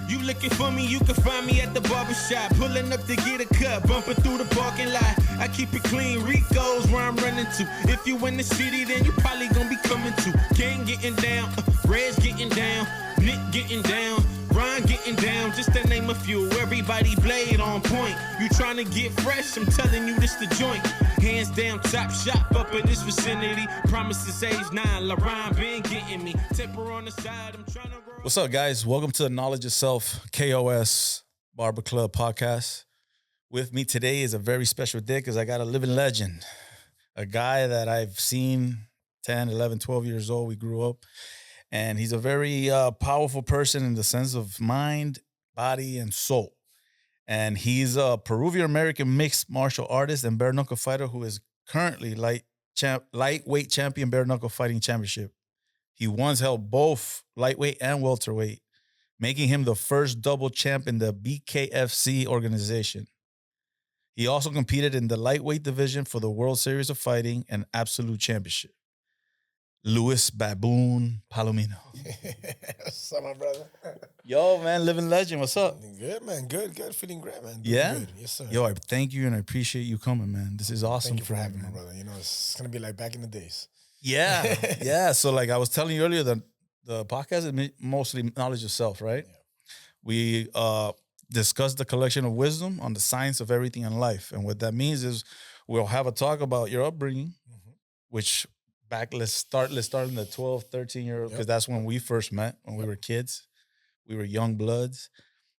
You looking for me, you can find me at the barbershop. Pulling up to get a cut, bumping through the parking lot. I keep it clean, Rico's where I'm running to. If you in the city, then you probably gonna be coming to. Gang getting down, Red's getting down, Nick getting down, Ron getting down, just to name a few. Everybody blade on point. You trying to get fresh, I'm telling you this the joint. Hands down, top shop up in this vicinity. Promises age 9, LaRon been getting me. Temper on the side, I'm trying to grow. What's up, guys? Welcome to the Knowledge of Self, K.O.S. Barber Club podcast. With me today is a very special day because I got a living legend, a guy that I've seen 10, 11, 12 years old. We grew up, and he's a very powerful person in the sense of mind, body, and soul. And he's a Peruvian-American mixed martial artist and bare knuckle fighter who is currently lightweight champion Bare Knuckle Fighting Championship. He once held both lightweight and welterweight, making him the first double champ in the BKFC organization. He also competed in the lightweight division for the World Series of Fighting and Absolute Championship. Luis Baboon Palomino. What's up, my brother? Yo, man, living legend. What's up? Good, man. Good. Feeling great, man. Yeah? Good. Yes, sir. Yo, I thank you and I appreciate you coming, man. This is awesome. Thank you for having me, man. brother. You know, it's going to be like back in the days. Yeah. Yeah. So like I was telling you earlier, the podcast is mostly knowledge of self, right? Yeah. We discuss the collection of wisdom on the science of everything in life. And what that means is we'll have a talk about your upbringing, which let's start in the 12, 13-year-old, because that's when we first met, when we were kids. We were young bloods.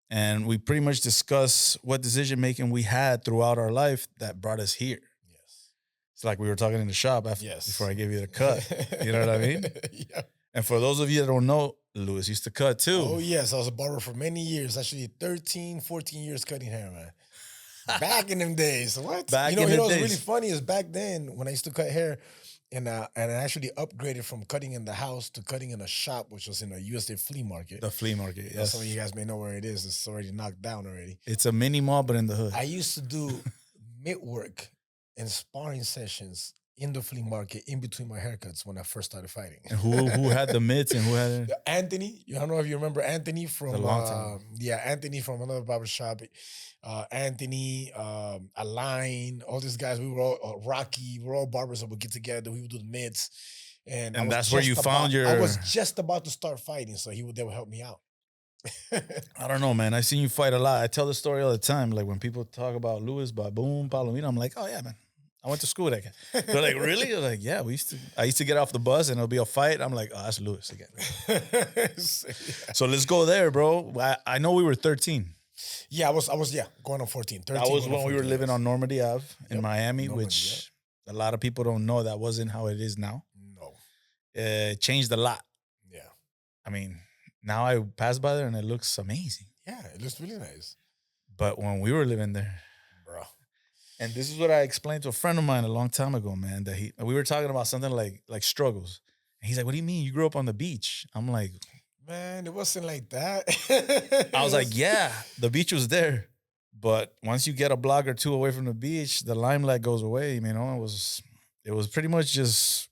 And we pretty much discuss what decision making we had throughout our life that brought us here. Yes. It's like we were talking in the shop before I gave you the cut. You know what I mean? Yeah. And for those of you that don't know, Louis used to cut too. Oh, yes. I was a barber for many years. Actually, 13, 14 years cutting hair, man. Back in them days. What? Back you know in the what's days. really funny is back then when I used to cut hair, and I actually upgraded from cutting in the house to cutting in a shop, which was in a USA flea market. The flea market, yes. Some of you guys may know where it is. It's already knocked down already. It's a mini mall, but in the hood. I used to do mid work and sparring sessions in the flea market in between my haircuts when I first started fighting. And who had the mitts and who had it? Anthony. I don't know if you remember Anthony from a long time. Anthony from another barbershop. Anthony, Align, all these guys. We were all Rocky. We were all barbers that would get together. We would do the mids, and that's where you found your. I was just about to start fighting, so they would help me out. I don't know, man. I've seen you fight a lot. I tell the story all the time. Like when people talk about Luis Baboon Palomino, I'm like, oh yeah, man. I went to school with that guy. They're like, really? They're like, yeah, I used to get off the bus and it'll be a fight. I'm like, oh, that's Luis again. So let's go there, bro. I know we were 13. Yeah, I was going on 14. 13, that was when we were 14, living yes. on Normandy Ave in Miami, Normandy, which a lot of people don't know that wasn't how it is now. No. It changed a lot. Yeah. I mean, now I pass by there and it looks amazing. Yeah, it looks really nice. But when we were living there, bro. And this is what I explained to a friend of mine a long time ago, man, that we were talking about something like struggles. And he's like, what do you mean? You grew up on the beach? I'm like, man, it wasn't like that. I was like, yeah, the beach was there. But once you get a block or two away from the beach, the limelight goes away. You know, it was pretty much just.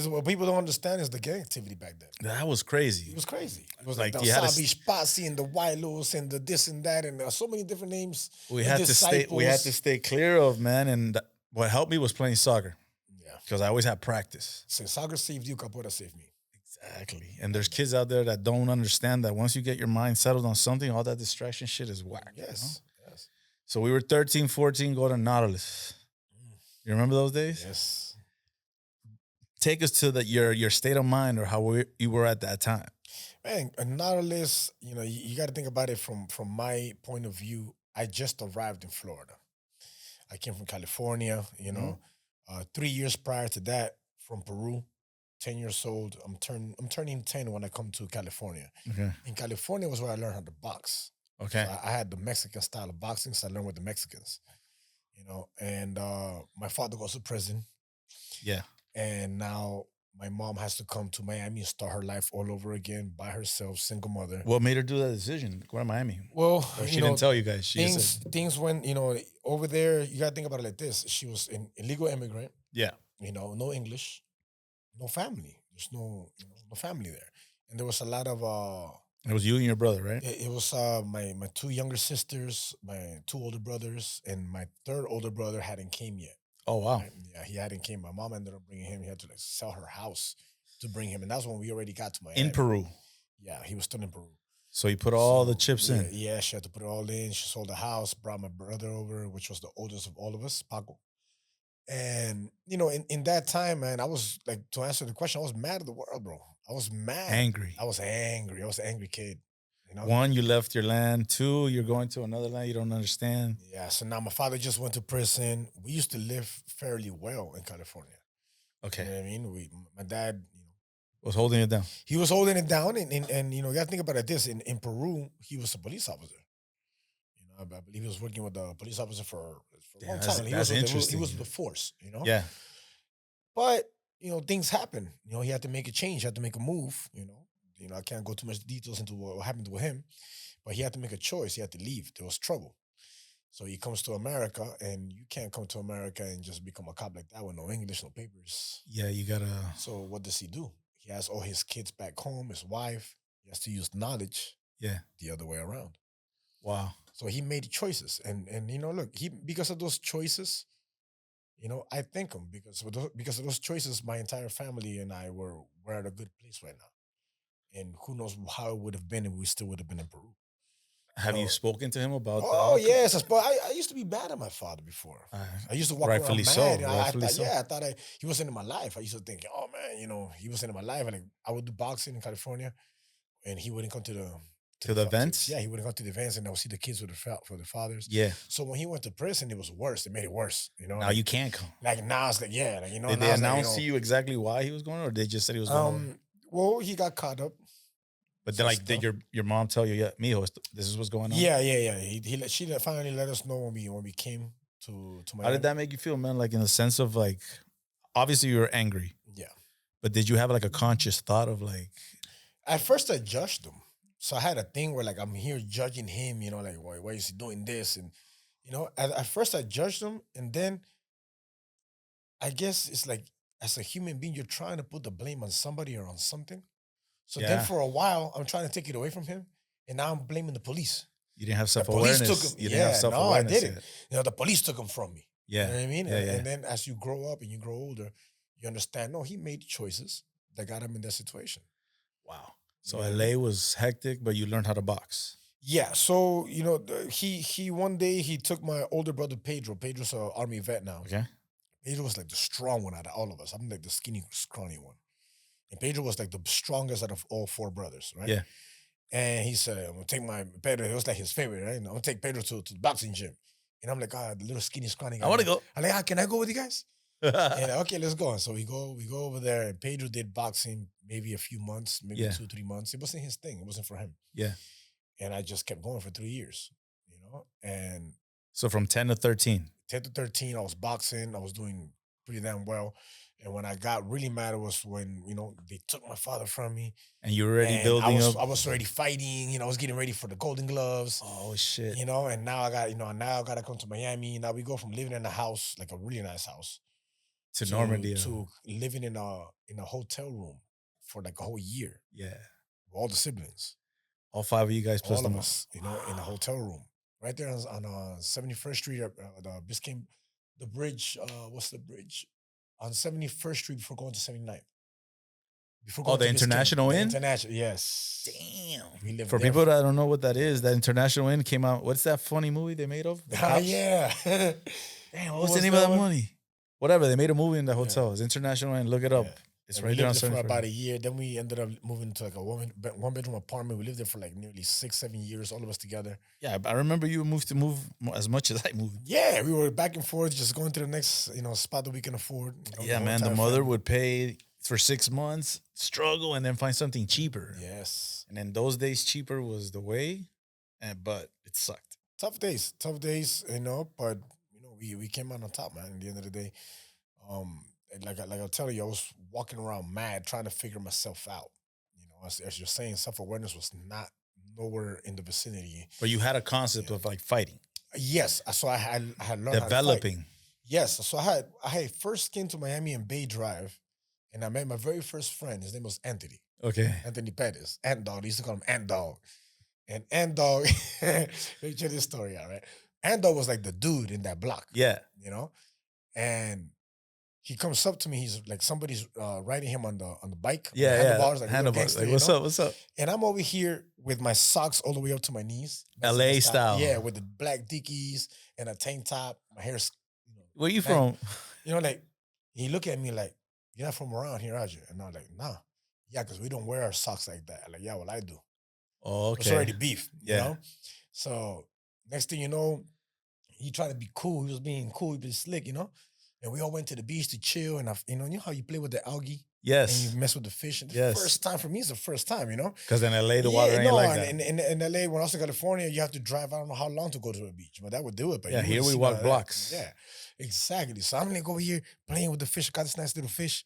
What people don't understand is the gang activity back then. That was crazy. It was crazy. It was like the you had Wasabi Spatsi and the Wailos and the this and that and so many different names. We had to stay clear of, man. And what helped me was playing soccer. Yeah. Because I always had practice. So soccer saved you, Capoeira saved me. Exactly. And there's kids out there that don't understand that once you get your mind settled on something, all that distraction shit is whack. Yes. You know? Yes. So we were 13, 14, go to Nautilus. You remember those days? Yes. Take us to your state of mind or how you were at that time. Man, Nautilus, you got to think about it from my point of view. I just arrived in Florida. I came from California, 3 years prior to that from Peru, 10 years old. I'm turning 10 when I come to California. Okay. In California was where I learned how to box. Okay. So I had the Mexican style of boxing, so I learned with the Mexicans, and my father goes to prison. Yeah. And now my mom has to come to Miami and start her life all over again by herself, single mother. What made her do that decision? Go to Miami. Well, she didn't tell you guys. Things went, over there, you got to think about it like this. She was an illegal immigrant. Yeah. No English, no family. There's no family there. And there was a lot of It was you and your brother, right? It was my two younger sisters, my two older brothers, and my third older brother hadn't came yet. Oh, wow. Right? Yeah, he hadn't came. My mom ended up bringing him. He had to like sell her house to bring him, and that's when we already got to Miami. In Peru. Yeah, he was still in Peru. So you put all the chips yeah, in. Yeah, she had to put it all in. She sold the house, brought my brother over, which was the oldest of all of us, Paco. And in that time, man, I was like, to answer the question, I was mad at the world, bro. I was mad. Angry. I was angry. I was an angry kid. One, you left your land. Two, you're going to another land you don't understand. Yeah. So now my father just went to prison. We used to live fairly well in California. Okay. You know what I mean? My dad, was holding it down. He was holding it down, and you gotta think about it this. In Peru, he was a police officer. I believe he was working with the police officer for a long time. That's interesting. He was the force, Yeah. But things happen. He had to make a change. He had to make a move. I can't go too much details into what happened with him, but he had to make a choice. He had to leave. There was trouble. So he comes to America, and you can't come to America and just become a cop like that with no English, no papers. Yeah, you gotta. So what does he do? He has all his kids back home, his wife. He has to use knowledge. Yeah. The other way around. Wow. So he made choices, and look, because of those choices, I thank him because of those choices, my entire family and I we're at a good place right now, and who knows how it would have been if we still would have been in Peru. Have you spoken to him about that? Oh yes, I used to be bad at my father before. I used to walk around mad. Rightfully so. I thought he wasn't in my life. I used to think, oh man, he wasn't in my life, and like, I would do boxing in California, and he wouldn't come to the events. Yeah, he wouldn't come to the events, and I would see the kids for the fathers. Yeah. So when he went to prison, it was worse. It made it worse. Now you can't come. Like now it's like, yeah, like, Did they announce to you exactly why he was going, or they just said he was going? Well, he got caught up. But then, did your mom tell you, yeah, mijo, this is what's going on? Yeah. She finally let us know when we came to Miami. How did that make you feel, man? Like, in the sense of, like, obviously you were angry. Yeah. But did you have like a conscious thought of like? At first, I judged him. So I had a thing where like I'm here judging him, like why is he doing this? And at first I judged him, and then I guess it's like, as a human being, you're trying to put the blame on somebody or on something. So then for a while, I'm trying to take it away from him, and now I'm blaming the police. You didn't have self-awareness. The police took him. You didn't have self-awareness. No, I didn't. The police took him from me. Yeah. You know what I mean? Yeah, And then as you grow up and you grow older, you understand, no, he made choices that got him in that situation. Wow. So LA was hectic, but you learned how to box. Yeah. So, he one day he took my older brother, Pedro. Pedro's an Army vet now. Okay. Pedro was like the strong one out of all of us. I'm like the skinny, scrawny one. And Pedro was like the strongest out of all four brothers, right? Yeah. And he said, I'm going to take my Pedro. It was like his favorite, right? I'm going to take Pedro to the boxing gym. And I'm like, the little skinny, scrawny guy. I want to go. I'm like, can I go with you guys? And okay, let's go. So we go over there, and Pedro did boxing maybe a few months, maybe 2-3 months. It wasn't his thing. It wasn't for him. Yeah. And I just kept going for 3 years, and so from 10 to 13. 10 to 13, I was boxing. I was doing pretty damn well. And when I got really mad, it was when, they took my father from me. And you were already building up. I was already fighting, I was getting ready for the Golden Gloves. Oh, shit. And now I got to come to Miami. Now we go from living in a house, like a really nice house, to Normandy. To living in a hotel room for like a whole year. Yeah. With all the siblings. All 5 of you guys plus all them of us, in a hotel room. Right there on 71st Street, the bridge, what's the bridge? On 71st Street before going to 79th. The International Inn? International, yes. Damn. We lived For there. people that don't know what that is, that International Inn came out. What's that funny movie they made of? Yeah. Damn, what's the name of that movie? Whatever, they made a movie in the hotel. It's International Inn. Look it up. Yeah. It's And right we there on lived there for 71st. about a year. Then we ended up moving to like a one-bedroom apartment. We lived there for like nearly 6-7 years, all of us together. Yeah, I remember you moved as much as I moved. Yeah, we were back and forth, just going to the next spot that we can afford. Yeah, man, the mother would pay for 6 months, struggle, and then find something cheaper. Yes. And in those days, cheaper was the way, but it sucked. Tough days, but we came out on top, man. At the end of the day, and like I'll tell you, I was walking around mad, trying to figure myself out. As you're saying, self-awareness was nowhere in the vicinity. But you had a concept of like fighting. Yes, so I had learned developing. How to fight. Yes, so I first came to Miami in Bay Drive, and I met my very first friend. His name was Anthony. Okay. Anthony Pettis, Ant Dog. They used to call him Ant Dog. And Ant Dog, let me check this story out, right? Ant Dog was like the dude in that block, Yeah. you know? And he comes up to me. He's like somebody's riding him on the bike, on the handlebars, like a real Handlebars. gangster, Like, you what's know? up? What's up? And I'm over here with my socks all the way up to my knees, LA Mexican style. yeah, with the black dickies and a tank top. My hair's, Where you bang. from? Like he looked at me like, "You're not from around here, are you?" And I'm like, "Nah, yeah, because we don't wear our socks like that." Like, "Yeah, well, I do." Oh, It's okay. already beef, you Yeah. know. So next thing you know, he tried to be cool. He was being cool. He was slick, you know. And we all went to the beach to chill. And you know how you play with the algae and Yes. you mess with the fish. And the Yes. first time for me is the first time, you know. Because in LA, the water ain't like that. In LA, when I was in California, you have to drive. I don't know how long to go to the beach, but that would do it. But Yeah, you here wouldn't we see walk none of that. blocks. Yeah, exactly. So I'm like over here playing with the fish. I got this nice little fish.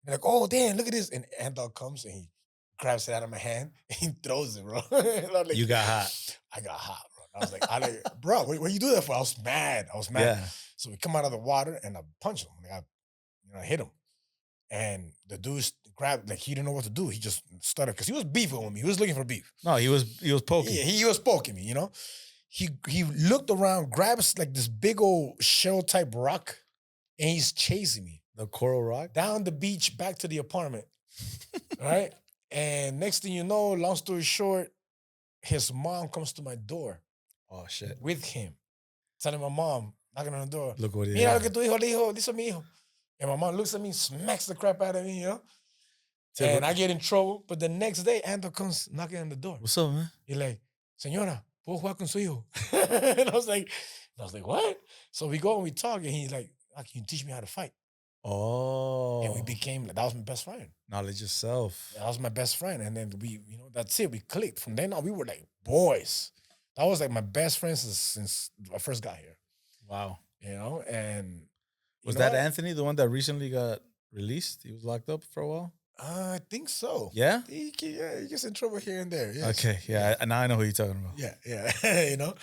And like, oh damn, look at this. And Ant Dog comes and he grabs it out of my hand and he throws it, bro. And I'm like, You got hot. I got hot, bro. I was like, bro, what you do that for? I was mad. Yeah. So we come out of the water and I punch him. Like I hit him. And the dude grabbed, like he didn't know what to do. He just started, because he was beefing with me. He was looking for beef. No, he was poking. Yeah, he was poking me, you know? He looked around, grabs like this big old shell type rock, and he's chasing me. The coral rock? Down the beach, back to the apartment. Right? And next thing you know, long story short, his mom comes to my door. Oh, shit. With him. Telling my mom, knocking on the door. Look what he Mira lo did. que tu hijo dijo, dice mi hijo. And my mom looks at me, smacks the crap out of me, you know? And I get in trouble. But the next day, Ando comes knocking on the door. What's up, man? He's like, señora, ¿puedo jugar con su hijo? And I was like, what? So we go and we talk, and he's like, can you teach me how to fight? Oh. And we became, that was my best friend. Knowledge of self. That was my best friend. And then we, that's it. We clicked. From then on, we were like boys. That was like my best friend since I first got here. Wow. You know, and was that Anthony, the one that recently got released? He was locked up for a while? I think so. Yeah? He gets in trouble here and there. Yes. Okay, yeah. Now I know who you're talking about. Yeah. You know?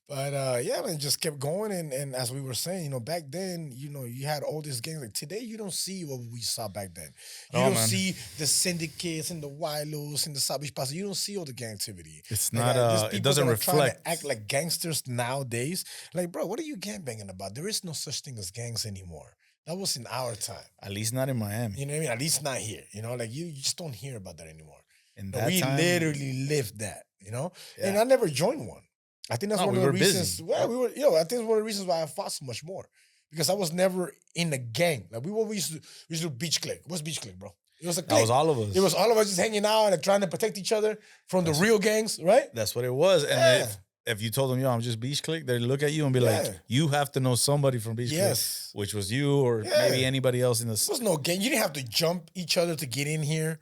But yeah, man, just kept going. And as we were saying, back then, you had all these gangs. Like today, you don't see what we saw back then. You don't see the syndicates and the Wilos and the South Beach Pasa. You don't see all the gang activity. It's like, not, it doesn't reflect. To act like gangsters nowadays. Like, bro, what are you gangbanging about? There is no such thing as gangs anymore. That was in our time. At least not in Miami. You know what I mean? At least not here. Like you just don't hear about that anymore. And we literally lived that, Yeah. And I never joined one. I think that's one of the reasons. Busy. Well, we were, I think it's one of the reasons why I fought so much more. Because I was never in a gang. Like we used to do beach clique. What's beach clique, bro? It was a clique. That was all of us. It was all of us just hanging out and trying to protect each other from the real gangs, right? That's what it was. And if you told them, yo, I'm just beach clique, they look at you and be like, you have to know somebody from beach clique, which was you or maybe anybody else in the. There was no gang. You didn't have to jump each other to get in here.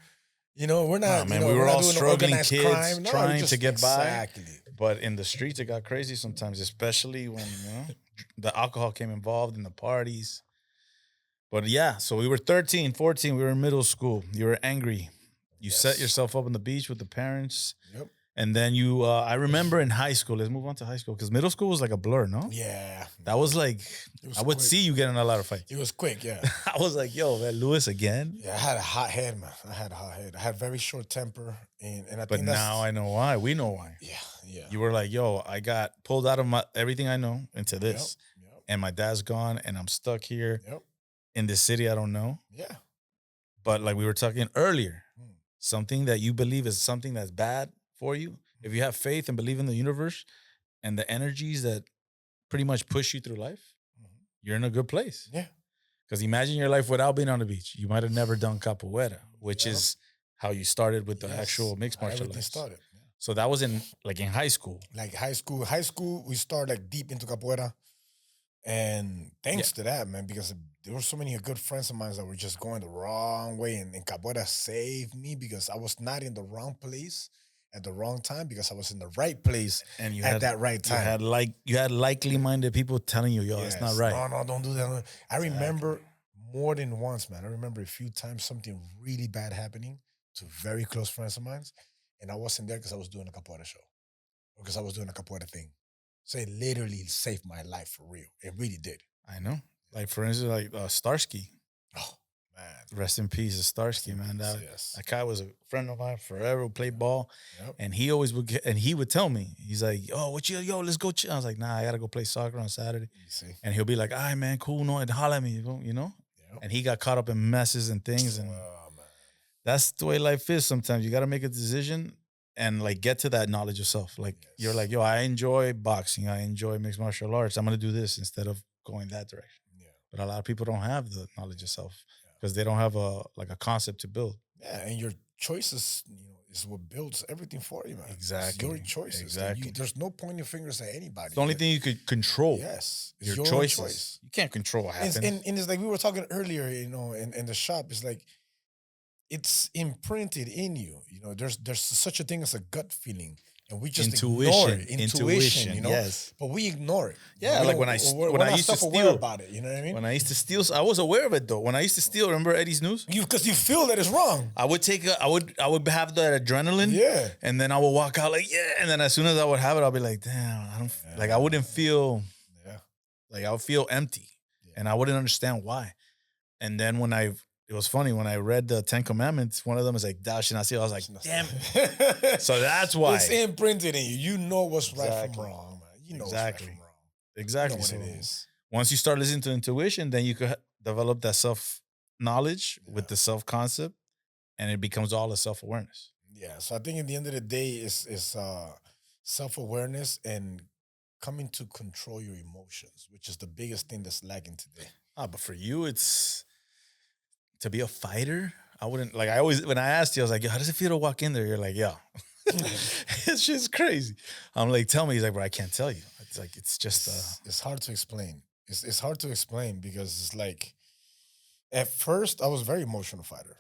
We're not. Man, we were all struggling kids crime. trying to get by. Exactly. But in the streets, it got crazy sometimes, especially when the alcohol came involved in the parties. But yeah, so we were 13, 14. We were in middle school. You were angry. You set yourself up on the beach with the parents. Yep. And then you, I remember in high school, let's move on to high school, because middle school was like a blur, no? Yeah. That was like, I would see you getting a lot of fights. It was quick, yeah. I was like, yo, man, Lewis again? Yeah, I had a hot head, man. I had very short temper. And I but think that's... now I know why. We know why. Yeah. You were like, yo, I got pulled out of everything I know into this. Yep. And my dad's gone and I'm stuck here in this city I don't know. Yeah. But like we were talking earlier, something that you believe is something that's bad for you, if you have faith and believe in the universe and the energies that pretty much push you through life, you're in a good place. Yeah. Because imagine your life without being on the beach. You might have never done capoeira, which is how you started with the actual mixed martial arts. Started. Yeah. So that was in high school. Like high school, we started like deep into capoeira. And thanks to that, man, because there were so many good friends of mine that were just going the wrong way. And capoeira saved me because I was not in the wrong place at the wrong time, because I was in the right place and at that right time. You had likely minded people telling you, yo, that's not right. No, don't do that. I remember more than once, man. I remember a few times something really bad happening to very close friends of mine. And I wasn't there because I was doing a capoeira show or because I was doing a capoeira thing. So it literally saved my life for real. It really did. I know. Like, for instance, like Starsky. Oh, man. Rest in peace, Starsky, man. Yes. That guy was a friend of mine forever. Played ball, Yep. and he always would get, and he would tell me, he's like, "Oh, let's go." I was like, "Nah, I gotta go play soccer on Saturday." You see. And he'll be like, "All right, man, cool, no, and holler at me, you know." Yep. And he got caught up in messes and things, and Man. that's the way life is. Sometimes you got to make a decision and like get to that knowledge of self. Like you're like, yo, I enjoy boxing, I enjoy mixed martial arts. I'm gonna do this instead of going that direction. Yeah. But a lot of people don't have the knowledge of self because they don't have a concept to build. Yeah, and your choices, is what builds everything for you, man. Exactly. It's your choices. Exactly. There's no pointing fingers at anybody. It's the only thing you could control. Yes, it's your choices. Choice. You can't control what happens. And it's like we were talking earlier, in the shop. It's like it's imprinted in you. There's such a thing as a gut feeling, and we just ignore it. Intuition, yes. But we ignore it. Yeah, like when I used to steal about it. You know what I mean? When I used to steal, I was aware of it though. When I used to steal, remember Eddie's News? Because you feel that it's wrong. I would have that adrenaline. Yeah. And then I would walk out like, yeah. And then as soon as I would have it, I'll be like, damn, I wouldn't feel, like I would feel empty. Yeah. And I wouldn't understand why. And then it was funny when I read the 10 Commandments, one of them is like, thou shalt not steal. I was like, damn it. So that's why. It's imprinted in you. You know what's right from wrong, man. You know what's right from wrong. Exactly. You know what it is. Once you start listening to intuition, then you could develop that self-knowledge with the self-concept, and it becomes all a self-awareness. Yeah. So I think at the end of the day, it's self-awareness and coming to control your emotions, which is the biggest thing that's lacking today. But for you, it's to be a fighter. I wouldn't when I asked you, I was like, yo, how does it feel to walk in there? You're like, yo, it's just crazy. I'm like, tell me. He's like, bro, I can't tell you. It's like, it's just, it's hard to explain. It's hard to explain because it's like, at first I was a very emotional fighter.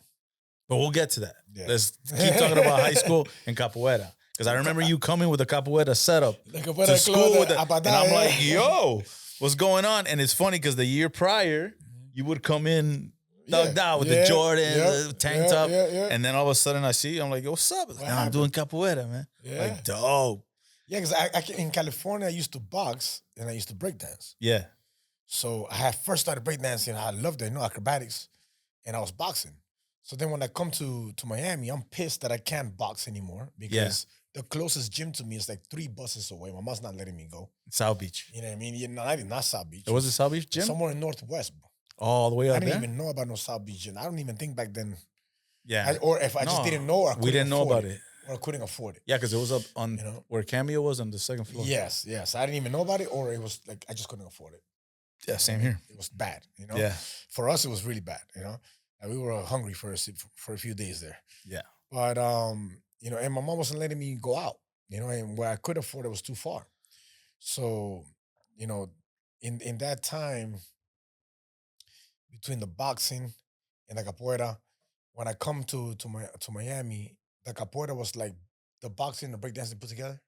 But we'll get to that. Yeah. Let's keep talking about high school and capoeira. Because I remember you coming with a capoeira setup to school and I'm like, yo, what's going on? And it's funny because the year prior, you would come in thugged out with the Jordan, the tank top. And then all of a sudden I see you, I'm like, yo, what's up? I'm doing capoeira, man. Yeah. Like, dope. Yeah, because in California, I used to box and I used to breakdance. Yeah. So I had first started breakdancing. I loved it, acrobatics. And I was boxing. So then when I come to Miami, I'm pissed that I can't box anymore because the closest gym to me is like 3 buses away. My mom's not letting me go. South Beach. You know what I mean? Yeah, not South Beach. It was a South Beach gym? Somewhere in Northwest, bro. All the way up there? I didn't even know about no South Beach gym. I don't even think back then. Yeah. Or if I just didn't know, we didn't know about it. Or I couldn't afford it. Yeah, because it was up on where Cameo was on the 2nd floor. Yes. I didn't even know about it, or it was like I just couldn't afford it. Yeah, same here. It was bad, Yeah. For us, it was really bad, And we were hungry for a few days there. Yeah. But, and my mom wasn't letting me go out, and where I could afford it was too far. So, in that time, between the boxing and the capoeira, when I come to Miami, the capoeira was like the boxing and the breakdancing put together,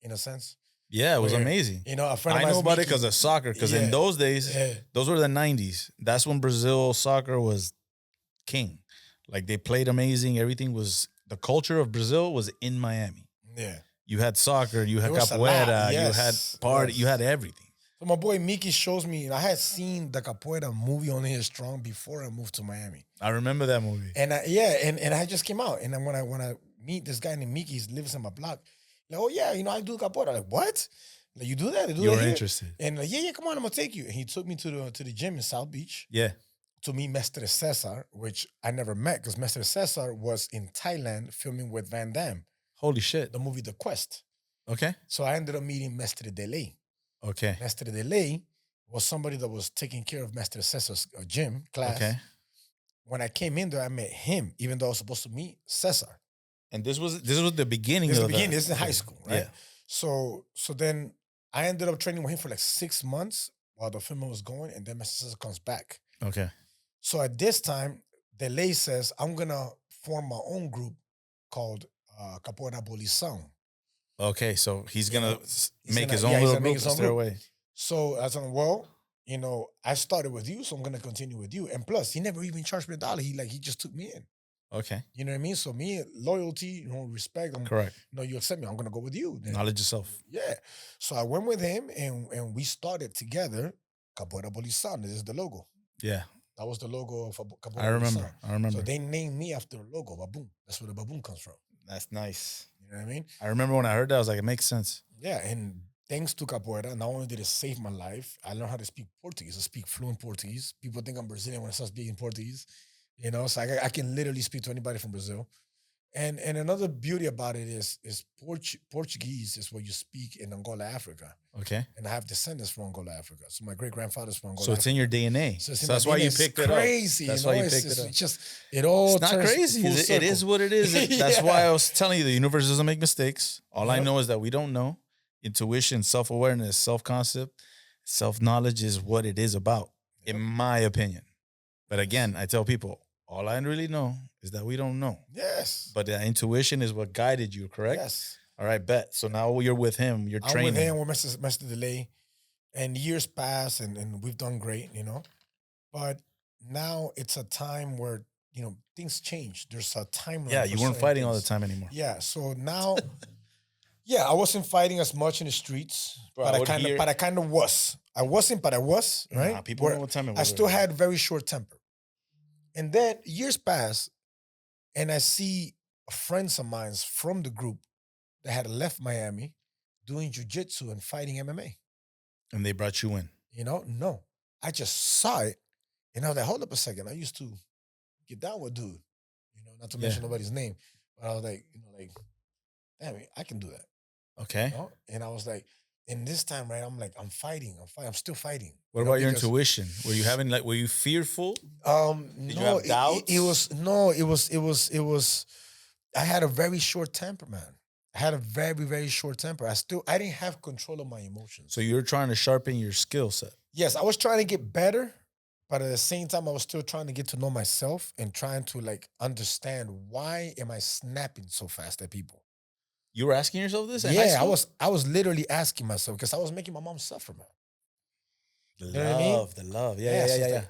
in a sense. Yeah, it was amazing. A friend of I mine know about it because of soccer. Because in those days, those were the 90s. That's when Brazil soccer was king. Like they played amazing. Everything was, the culture of Brazil was in Miami. Yeah. You had soccer, you had capoeira, you had party, you had everything. So my boy Mickey shows me, and I had seen the capoeira movie on Here Strong before I moved to Miami. I remember that movie. And I just came out. And then when I meet this guy named Mickey, he lives in my block. Like, oh yeah, I do capoeira. I'm like, what? Like, you do that? You were interested. And like, yeah, come on, I'm gonna take you. And he took me to the gym in South Beach. Yeah. To meet Mestre Cesar, which I never met because Mestre Cesar was in Thailand filming with Van Damme. Holy shit. The movie The Quest. Okay. So I ended up meeting Mestre Delay. Okay. Mestre Delay was somebody that was taking care of Mestre Cesar's gym class. Okay. When I came in there, I met him, even though I was supposed to meet Cesar. And this was the beginning. This is in high school, right? Yeah. So then I ended up training with him for like 6 months while the filming was going, and then Mestre Cesar comes back. Okay. So at this time, Delay says, I'm going to form my own group called Capoeira Abolição. Okay, so he's going to make his own little group and stay away. So I said, well, I started with you, so I'm going to continue with you. And plus, he never even charged me $1. He just took me in. Okay. You know what I mean? So me, loyalty, respect. Correct. You accept me. I'm going to go with you. Then. Knowledge yourself. Yeah. So I went with him, and we started together Capoeira Abolição. This is the logo. Yeah. That was the logo of Capoeira I remember. Evolução. I remember. So they named me after the logo, Baboon. That's where the Baboon comes from. That's nice. You know what I mean? I remember when I heard that, I was like, it makes sense. Yeah, and thanks to Capoeira, not only did it save my life, I learned how to speak Portuguese. I speak fluent Portuguese. People think I'm Brazilian when I start speaking Portuguese. You know, so I can literally speak to anybody from Brazil. And another beauty about it is Portuguese is what you speak in Angola, Africa. Okay. And I have descendants from Angola, Africa. So my great grandfather's from Angola. So it's in your DNA. So that's why you picked it up. Crazy. That's why you picked it up. It's just it all. It's not crazy. It is what it is. That's why I was telling you the universe doesn't make mistakes. All I know is that we don't know. Intuition, self-awareness, self-concept, self-knowledge is what it is about, in my opinion. But again, I tell people, all I really know is that we don't know. Yes. But the intuition is what guided you, correct? Yes. All right, bet. So now you're with him. You're training. I'm with him. We're Mr. Delay. And years pass and we've done great, you know. But now it's a time where, you know, things change. There's a timeline. Yeah, you weren't fighting all the time anymore. Yeah. So now, yeah, I wasn't fighting as much in the streets. Bro, but I kind of was. I wasn't, but I was, right? Nah, people know what time it was. I still had very short temper. And then years pass, and I see friends of mine from the group that had left Miami doing jiu-jitsu and fighting MMA. And they brought you in. You know, no. I just saw it, and I was like, hold up a second. I used to get down with dude, you know, not to mention nobody's name. But I was like, you know, like, damn it, I can do that. Okay. You know? And I was like, and this time, right, I'm like, I'm still fighting. What about your intuition? Were you having were you fearful? Did you have doubts? It was, I had a very short temper, man. I had a very, very short temper. I didn't have control of my emotions. So you were trying to sharpen your skill set. Yes, I was trying to get better, but at the same time, I was still trying to get to know myself and trying to like understand why am I snapping so fast at people. You were asking yourself this? Yeah, I was literally asking myself because I was making my mom suffer, man. The love. Yeah.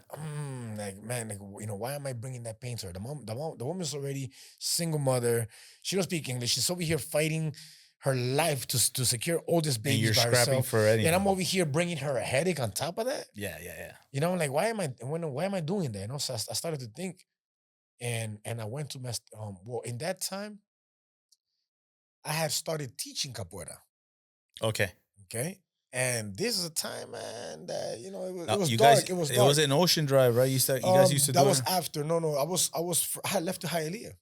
Like, man, like, you know, why am I bringing that pain to her? The woman's already single mother. She don't speak English. She's over here fighting her life to secure all this babies you're by scrapping herself. for anything. And I'm over here bringing her a headache on top of that. Yeah. You know, like, why am I doing that? You know, so I started to think, and I went to well, in that time, I had started teaching capoeira. Okay. And this is a time, man, that, you know, it was dark. It was dark. It was an Ocean Drive, right? You guys used to do that. Was after. No, I had left to Hialeah.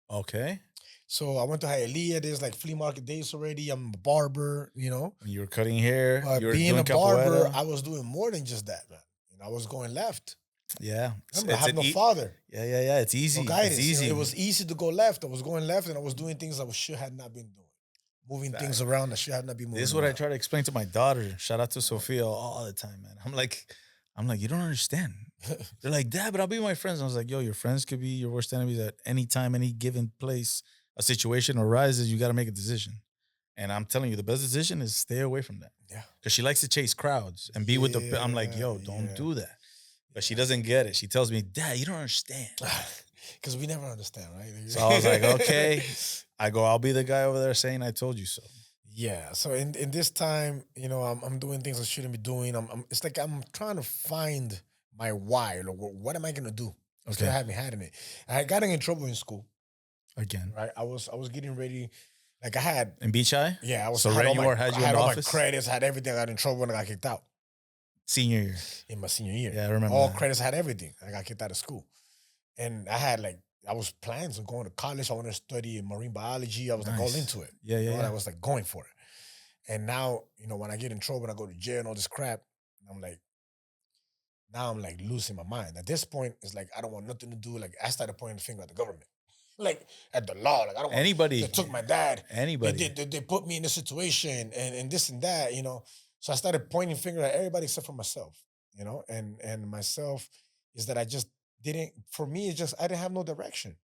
Okay. So I went to Hialeah. There's like flea market days already. I'm a barber, you know. You were cutting hair. You were being doing a barber, capoeira. I was doing more than just that, man. You know, I was going left. Yeah. Remember, I have no father. Yeah. It's easy. No guidance. It's easy. You know, it was easy to go left. I was going left, and I was doing things I should have not been doing. Moving things around that should have not been moving. This is what I try to explain to my daughter. Shout out to Sophia all the time, man. I'm like, you don't understand. They're like, Dad, but I'll be with my friends. I was like, yo, your friends could be your worst enemies at any time, any given place. A situation arises, you got to make a decision. And I'm telling you, the best decision is stay away from that. Yeah. Because she likes to chase crowds and be with the. I'm like, yo, don't do that. But she doesn't get it. She tells me, Dad, you don't understand. Because we never understand, right? So I was like, okay. I go, I'll be the guy over there saying I told you so. Yeah. So in this time, you know, I'm doing things I shouldn't be doing. It's like I'm trying to find my why. Like, what am I gonna do? Instead of having had in it. I got in trouble in school. Again. Right. I was getting ready. Like I had in Beach High? Yeah, I was so had you had you in all office? my credits, had everything. I got in trouble when I got kicked out. Senior year. In my senior year. Yeah, I remember. All that. credits, had everything. I got kicked out of school. And I was plans on going to college. I wanted to study marine biology. I was like all into it. Yeah. I was like going for it. And now, you know, when I get in trouble and I go to jail and all this crap, I'm like losing my mind. At this point, it's like I don't want nothing to do. Like I started pointing the finger at the government. Like at the law. Like I don't want anybody. They took my dad. Anybody. They put me in this situation and this and that, you know. So I started pointing finger at everybody except for myself, you know, and myself is that I just didn't, for me, it's just, I didn't have no direction.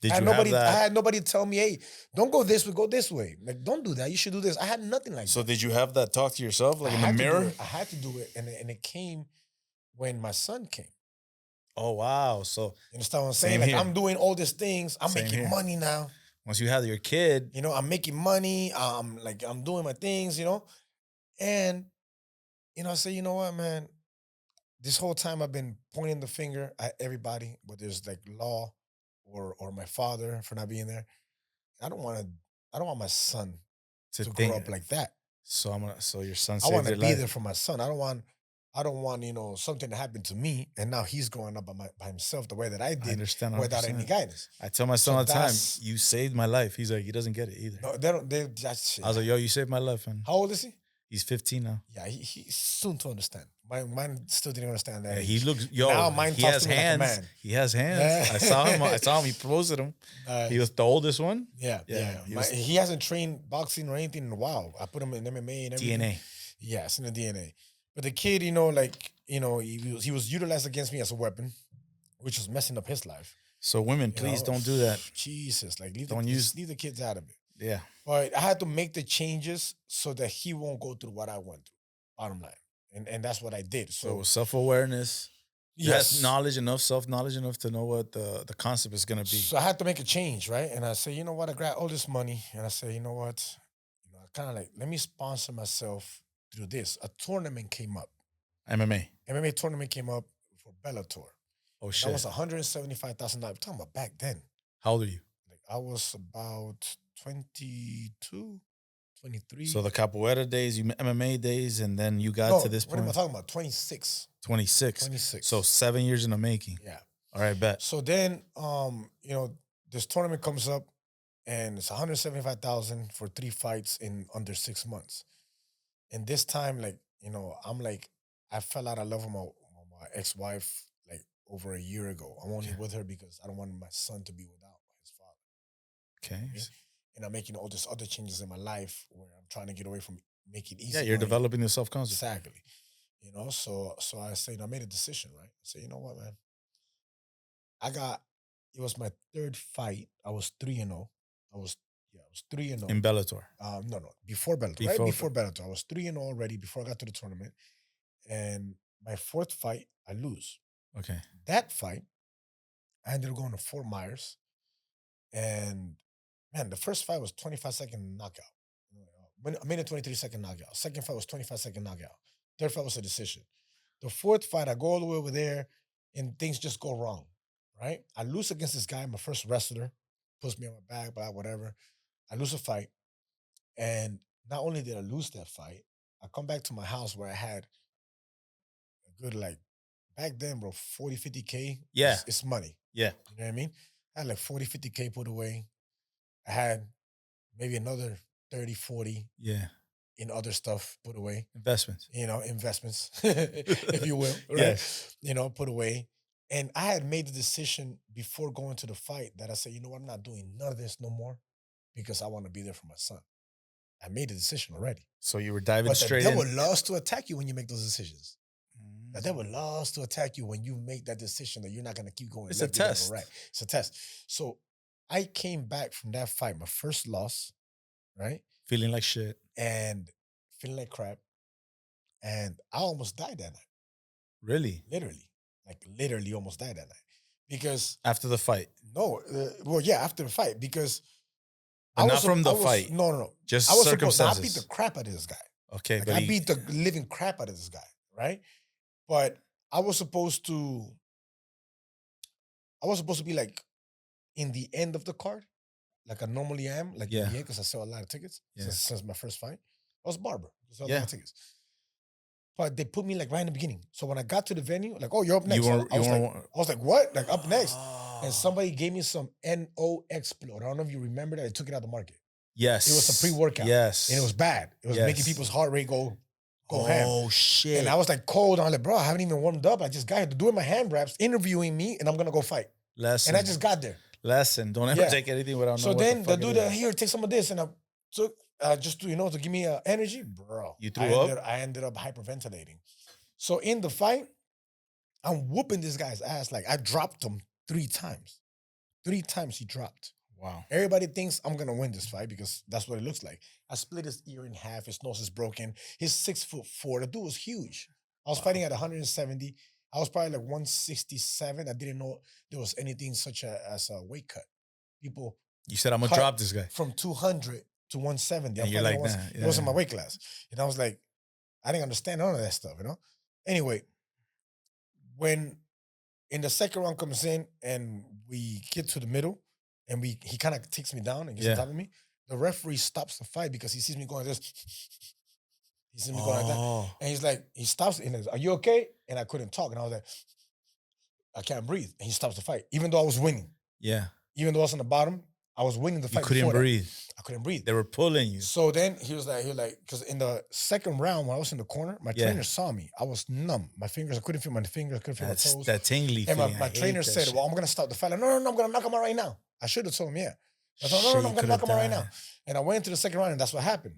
I had nobody tell me, hey, don't go this way, go this way. Like, don't do that. You should do this. I had nothing like that. So did you have that talk to yourself, like in the mirror? I had to do it. And it came when my son came. Oh, wow. So you understand what I'm saying? Like, here. I'm doing all these things. I'm making money now. Once you have your kid. You know, I'm making money. I'm doing my things, you know. And, you know, I say, you know what, man? this whole time I've been pointing the finger at everybody, whether it's like law or my father for not being there. I don't want to. I don't want my son To to grow think. up like that. So your son I want saved to your be life. there for my son. I don't want. I don't want something to happen to me, and now he's growing up by himself the way that I I did, understand without any 100%. guidance. I tell my son So all the time, that's you saved my life. He's like, he doesn't get it either. no, they don't. They that's I was like, yo, you saved my life, man. How old is he? He's 15 now. Yeah, he's soon to understand. Mine still didn't understand that. Yeah, he age. looks, Now mine he talks has to me like a hands. man. He has hands. I saw him. He posted him. He was the oldest one. Yeah. He hasn't trained boxing or anything in a while. I put him in MMA and everything. DNA. Yeah, it's in the DNA. But the kid, he was utilized against me as a weapon, which was messing up his life. So women, please don't do that. Jesus, like leave the kids out of it. Yeah. But I had to make the changes so that he won't go through what I went through. Bottom line, and that's what I did. So self-awareness. yes, Self-knowledge enough to know what the concept is gonna be. So I had to make a change, right? And I say, you know what? I got all this money, and I say, you know what? I kind of like let me sponsor myself through this. A tournament came up. MMA tournament came up for Bellator. Oh shit! That was $175,000. Talking about back then. How old are you? Like I was about 22, 23. So the capoeira days, you MMA days, and then you got to this point. What am I talking about? 26. 26. So 7 years in the making. Yeah. All right, bet. So then, this tournament comes up, and it's $175,000 for 3 fights in under 6 months. And this time, I'm like, I fell out of love with my ex-wife like over a year ago. I'm only with her because I don't want my son to be without his father. Okay. And I'm making all these other changes in my life where I'm trying to get away from making easy. Yeah, you're money. developing the self-concept. Exactly. So I said, I made a decision, right? I said, you know what, man? It was my 3rd fight. I was 3-0. I was 3-0. In Bellator. No. Before Bellator. Right before Bellator. I was 3-0 already before I got to the tournament. And my 4th fight, I lose. Okay. That fight, I ended up going to Fort Myers. And man, the first fight was 25-second knockout. A minute 23-second knockout. Second fight was 25-second knockout. Third fight was a decision. The 4th fight, I go all the way over there, and things just go wrong, right? I lose against this guy, my first wrestler, puts me on my back, blah, whatever. I lose a fight, and not only did I lose that fight, I come back to my house where I had a good, back then, bro, 40, 50K. Yeah. It's money. Yeah. You know what I mean? I had 40, 50K put away. I had maybe another 30, 40 in other stuff put away. Investments. Investments, if you will. Right? Yes. Put away. And I had made the decision before going to the fight that I said, you know what, I'm not doing none of this no more because I want to be there for my son. I made the decision already. So you were diving straight in. The devil loves to attack you when you make those decisions. The devil loves to attack you when you make that decision that you're not going to keep going. It's a test. Right. It's a test. So I came back from that fight, my first loss, right? Feeling like shit. And feeling like crap. And I almost died that night. Really? Literally almost died that night. Because... After the fight? No. After the fight. Because... But not from the fight. No. Just I was circumstances. I beat the crap out of this guy. Okay. But I beat the living crap out of this guy, right? But I was supposed to be in the end of the card, like I normally am, because I sell a lot of tickets since my first fight. I was a barber. I sell a lot of tickets. But they put me right in the beginning. So when I got to the venue, you're up next. I was like, what? Up next. And somebody gave me some NO Explode. I don't know if you remember that. They took it out of the market. Yes. It was a pre-workout. Yes. And it was bad. It was making people's heart rate go ham. Oh, shit. And I was cold. I'm like, bro, I haven't even warmed up. I just got here to doing my hand wraps, interviewing me, and I'm going to go fight. Lesson. And I just got there. Lesson. Don't ever take anything without knowing. So then the dude, here, take some of this. And I took, just to give me energy. Bro. You threw up? I ended up hyperventilating. So in the fight, I'm whooping this guy's ass. I dropped him 3 times. 3 times he dropped. Wow. Everybody thinks I'm going to win this fight because that's what it looks like. I split his ear in half. His nose is broken. He's 6'4". The dude was huge. I was fighting at 170. I was probably 167. I didn't know there was anything such as a weight cut. People. You said, I'm going to drop this guy. From 200 to 170. And you're like, nah. It wasn't my weight class. And I was like, I didn't understand none of that stuff, Anyway, when in the second round comes in and we get to the middle and he kind of takes me down and gets on top of me, the referee stops the fight because he sees me going like this. He sees me going like that. And he's like, he stops and he's, are you okay? And I couldn't talk. And I was like, I can't breathe. And he stops the fight, even though I was winning. Yeah. Even though I was on the bottom, I was winning the fight. You couldn't breathe. I couldn't breathe. They were pulling you. So then he was like, because in the second round, when I was in the corner, my trainer saw me. I was numb. My fingers, I couldn't feel my fingers, I couldn't feel my toes. That tingly and feeling. my trainer said, well, I'm going to stop the fight. Like, no, I'm going to knock him out right now. I should have told him, yeah. I thought, no, I'm going to knock him out right now. And I went into the second round, and that's what happened.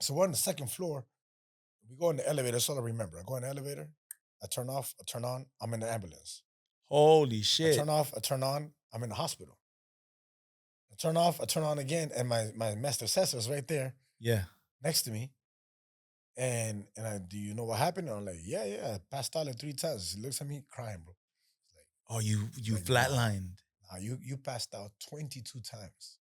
So we're on the second floor. We go in the elevator. That's all I remember. I go in the elevator. I turn off. I turn on. I'm in the ambulance. Holy shit. I turn off. I turn on. I'm in the hospital. I turn off. I turn on again. And my master assessor is right there. Yeah. Next to me. And do you know what happened? And I'm like, yeah. I passed out like 3 times. He looks at me crying, bro. Like, oh, you like, flatlined. Nah, you passed out 22 times.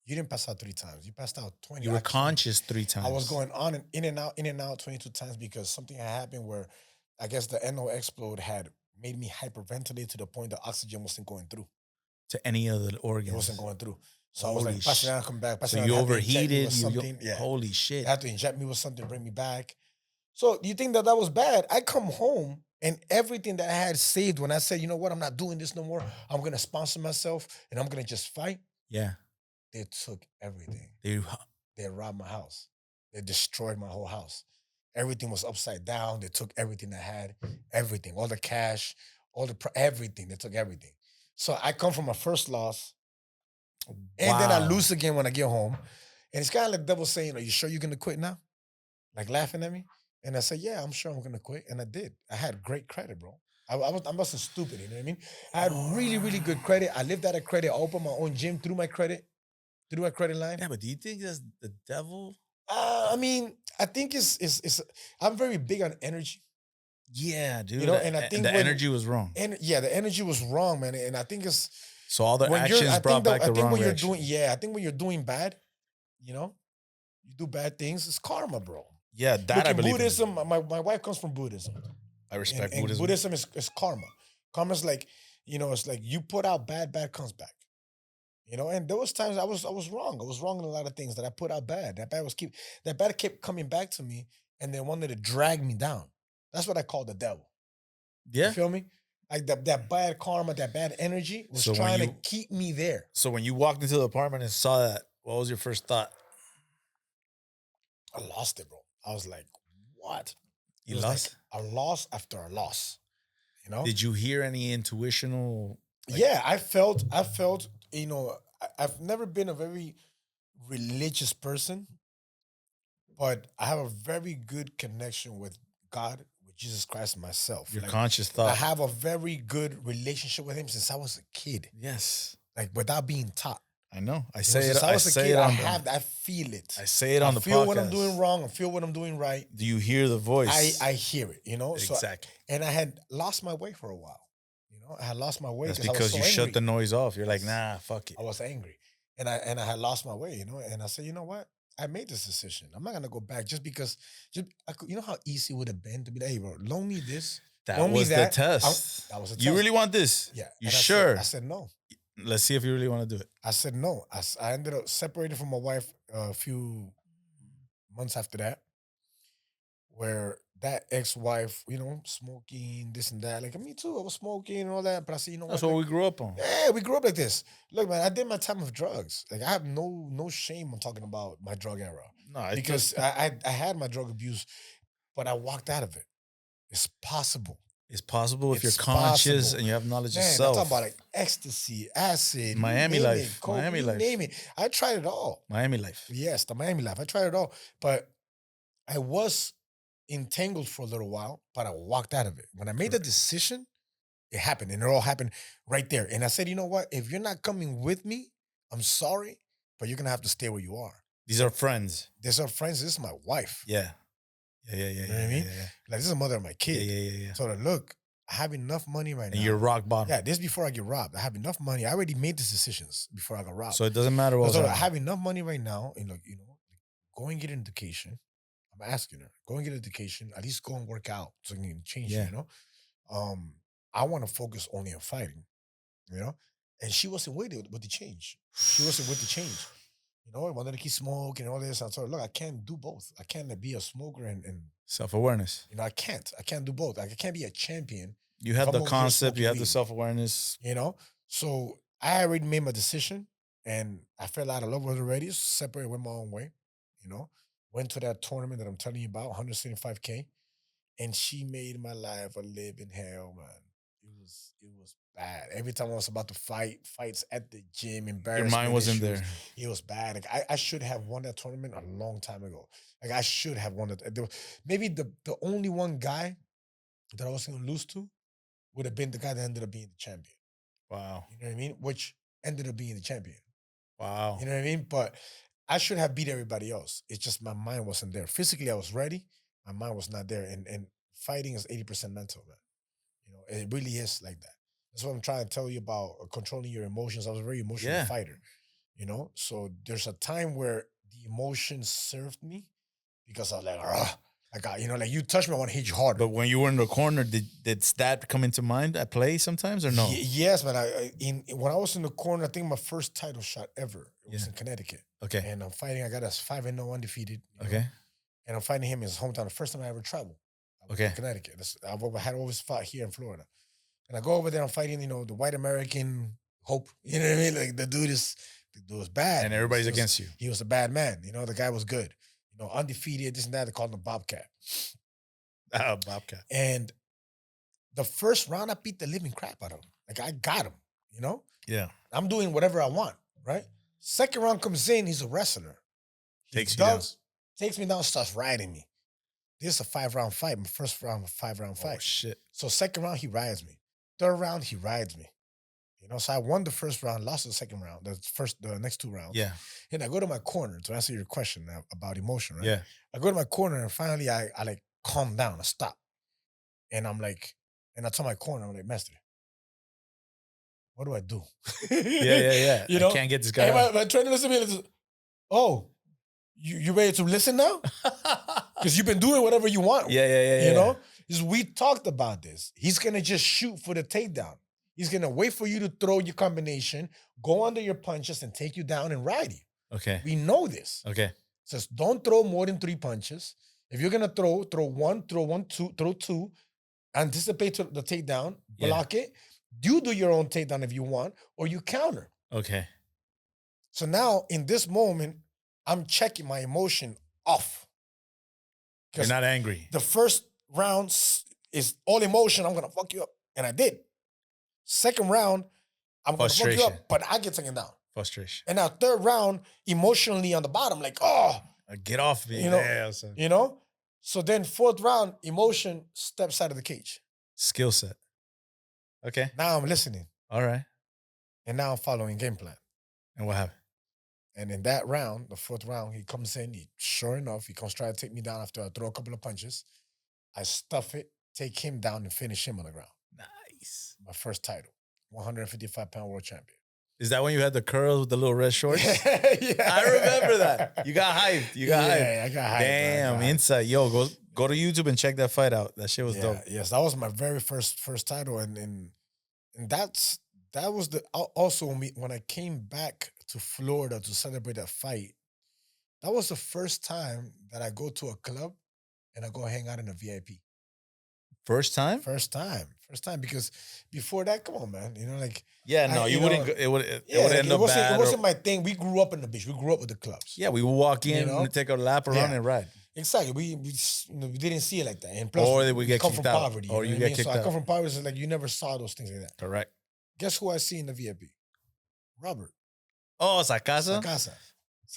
You didn't pass out 3 times. You passed out 20. You were conscious 3 times. I was going on and in and out 22 times because something had happened where I guess the NO explode had made me hyperventilate to the point that oxygen wasn't going through. To any other organs. It wasn't going through. So I was like, passing out, come back. So you overheated. Yeah. Holy shit. They had to inject me with something, bring me back. So do you think that was bad? I come home and everything that I had saved when I said, you know what, I'm not doing this no more. I'm going to sponsor myself and I'm going to just fight. Yeah. They took everything. They robbed my house. They destroyed my whole house. Everything was upside down. They took everything I had, everything, all the cash, everything. They took everything. So I come from my first loss, and then I lose again when I get home. And it's kind of like the devil saying, are you sure you're going to quit now? Like laughing at me. And I said, yeah, I'm sure I'm going to quit. And I did. I had great credit, bro. I wasn't stupid, you know what I mean? I had really, really good credit. I lived out of credit. I opened my own gym through my credit line. Yeah, but do you think that's the devil? I mean, I think it's I'm very big on energy. Yeah, dude. You know, and I think the energy was wrong. And yeah, the energy was wrong, man. And I think it's so all the actions brought back the wrong reaction. I think when you're doing bad, you know, you do bad things, it's karma, bro. Yeah, that I believe. Buddhism, my wife comes from Buddhism. I respect and Buddhism. Buddhism is karma. Karma's like, you know, it's like you put out bad comes back. You know, and there was times I was wrong. I was wrong in a lot of things that I put out bad. That bad kept coming back to me, and they wanted to drag me down. That's what I call the devil. Yeah, you feel me? Like that bad karma, that bad energy was trying to keep me there. So when you walked into the apartment and saw that, what was your first thought? I lost it, bro. I was like, what? You lost? Like a loss after a loss. You know? Did you hear any intuitional? Yeah, I felt, you know, I've never been a very religious person, but I have a very good connection with God, with Jesus Christ, and myself. Your conscious thought. I have a very good relationship with him since I was a kid. Yes. Like without being taught. I know. I say it. I feel it. I say it on the podcast. I feel what I'm doing wrong. I feel what I'm doing right. Do you hear the voice? I hear it, you know? Exactly. And I had lost my way for a while. You know, I had lost my way. That's because you shut the noise off. You're like, nah, fuck it. I was angry. And I had lost my way, you know? And I said, you know what? I made this decision. I'm not going to go back just because, you know how easy it would have been to be like, hey, bro, loan me this. That was the test. That was a test. You really want this? Yeah. You sure? I said no. Let's see if you really want to do it. I said no. I ended up separated from my wife a few months after that, where that ex-wife, you know, smoking, this and that. Like, me too. I was smoking and all that. But I said, you know That's what? what we grew up on. Yeah, we grew up like this. Look, man, I did my time of drugs. Like, I have no shame on talking about my drug era. No, because I had my drug abuse, but I walked out of it. It's possible. It's possible if you're conscious and you have knowledge of self. I'm talking about like ecstasy, acid, Miami life, coke, Miami life. Name it. I tried it all. Miami life. Yes, the Miami life. I tried it all. But I was entangled for a little while, but I walked out of it. When I made the decision, it happened. And it all happened right there. And I said, you know what? If you're not coming with me, I'm sorry, but you're going to have to stay where you are. These are friends. These are friends. This is my wife. Yeah. You know what I mean? Yeah. Like, this is the mother of my kid. Yeah. So look, I have enough money right now. And you're rock bottom. Yeah, this is before I get robbed. I have enough money. I already made these decisions before I got robbed. So it doesn't matter what. So I have enough money right now. And look, you know, go and get an education. I'm asking her, go and get an education. At least go and work out so you can change, you know? I want to focus only on fighting, you know? And she wasn't with it with the change. She wasn't with the change. You know, I wanted to keep smoking and all this. And I told her, look, I can't do both. I can't be a smoker and Self-awareness. you know, I can't. I can't do both. Like, I can't be a champion. You if have I'm the over here concept, smoking you have the weed, self-awareness. you know? So I already made my decision and I fell out of love with her already. Separated, went my own way, you know? Went to that tournament that I'm telling you about, 175K. And she made my life a living hell, man. It was bad. Every time I was about to fights at the gym, Your mind embarrassment wasn't issues. there. It was bad. Like I should have won that tournament a long time ago. Like I should have won it. Maybe the only one guy that I was gonna lose to would have been the guy that ended up being the champion. Wow. You know what I mean? Which ended up being the champion. Wow. You know what I mean? But I should have beat everybody else. It's just my mind wasn't there. Physically, I was ready. My mind was not there. And fighting is 80% mental, man. You know, it really is like that. That's what I'm trying to tell you about controlling your emotions. I was a very emotional fighter, you know? So there's a time where the emotions served me because I was like, I got, you know, like you touch me, I want to hit you harder. But when you were in the corner, did that come into mind at play sometimes or no? Yes, man. When I was in the corner, I think my first title shot ever was in Connecticut. Okay. And I'm fighting, I got us 5-0 undefeated. Okay. And I'm fighting him in his hometown. The first time I ever traveled. Okay. In Connecticut. I had always fought here in Florida. And I go over there, I'm fighting, you know, the white American hope. You know what I mean? Like the dude was bad. And everybody's against you. He was a bad man. You know, the guy was good. You know, undefeated, this and that. They called him Bobcat. Bobcat. And the first round, I beat the living crap out of him. Like I got him, you know? Yeah. I'm doing whatever I want, right? Second round comes in, he's a wrestler. Takes me down, starts riding me. This is a 5-round fight. My first round, 5-round fight. Oh, shit. So second round, he rides me. Third round, he rides me. You know, so I won the first round, lost the second round, the next 2 rounds. Yeah. And I go to my corner to answer your question about emotion, right? Yeah. I go to my corner and finally I like calm down, I stop. And I'm like, and I tell my corner, I'm like, Master, what do I do? Yeah. You know, I can't get this guy out. my trainer listen to me. Oh, you ready to listen now? Because you've been doing whatever you want. Yeah. You know? We talked about this. He's going to just shoot for the takedown. He's going to wait for you to throw your combination, go under your punches, and take you down and ride you. Okay. We know this. Okay. Says don't throw more than 3 punches. If you're going to throw one, throw two, anticipate the takedown, block it. You do your own takedown if you want, or you counter. Okay. So now, in this moment, I'm checking my emotion off. You're not angry. The first round is all emotion. I'm going to fuck you up. And I did. Second round, I'm going to fuck you up, but I get taken down. Frustration. And now third round, emotionally on the bottom, like, get off me. You know? So then fourth round, emotion steps out of the cage. Skill set. Okay. Now I'm listening. All right. And now I'm following game plan. And what happened? And in that round, the fourth round, he comes in. Sure enough, he comes try to take me down after I throw a couple of punches. I stuff it, take him down, and finish him on the ground. Nice. My first title, 155-pound world champion. Is that when you had the curls with the little red shorts? Yeah. I remember that. You got hyped. Yeah, I got hyped. Damn, insight. Yo, go to YouTube and check that fight out. That shit was dope. Yes, that was my very first title, and that was also when I came back to Florida to celebrate that fight. That was the first time that I go to a club and I go hang out in a VIP. First time? First time, because before that, come on, man. You know, like you wouldn't. It would end up bad. It wasn't my thing. We grew up in the beach. We grew up with the clubs. Yeah, we would walk in, and take a lap around and ride. Exactly. We didn't see it like that. And plus, or we get come kicked from out. poverty. Or you get kicked out. I come from poverty. So like you never saw those things like that. Correct. Guess who I see in the VIP? Robert. Oh, Sacasa?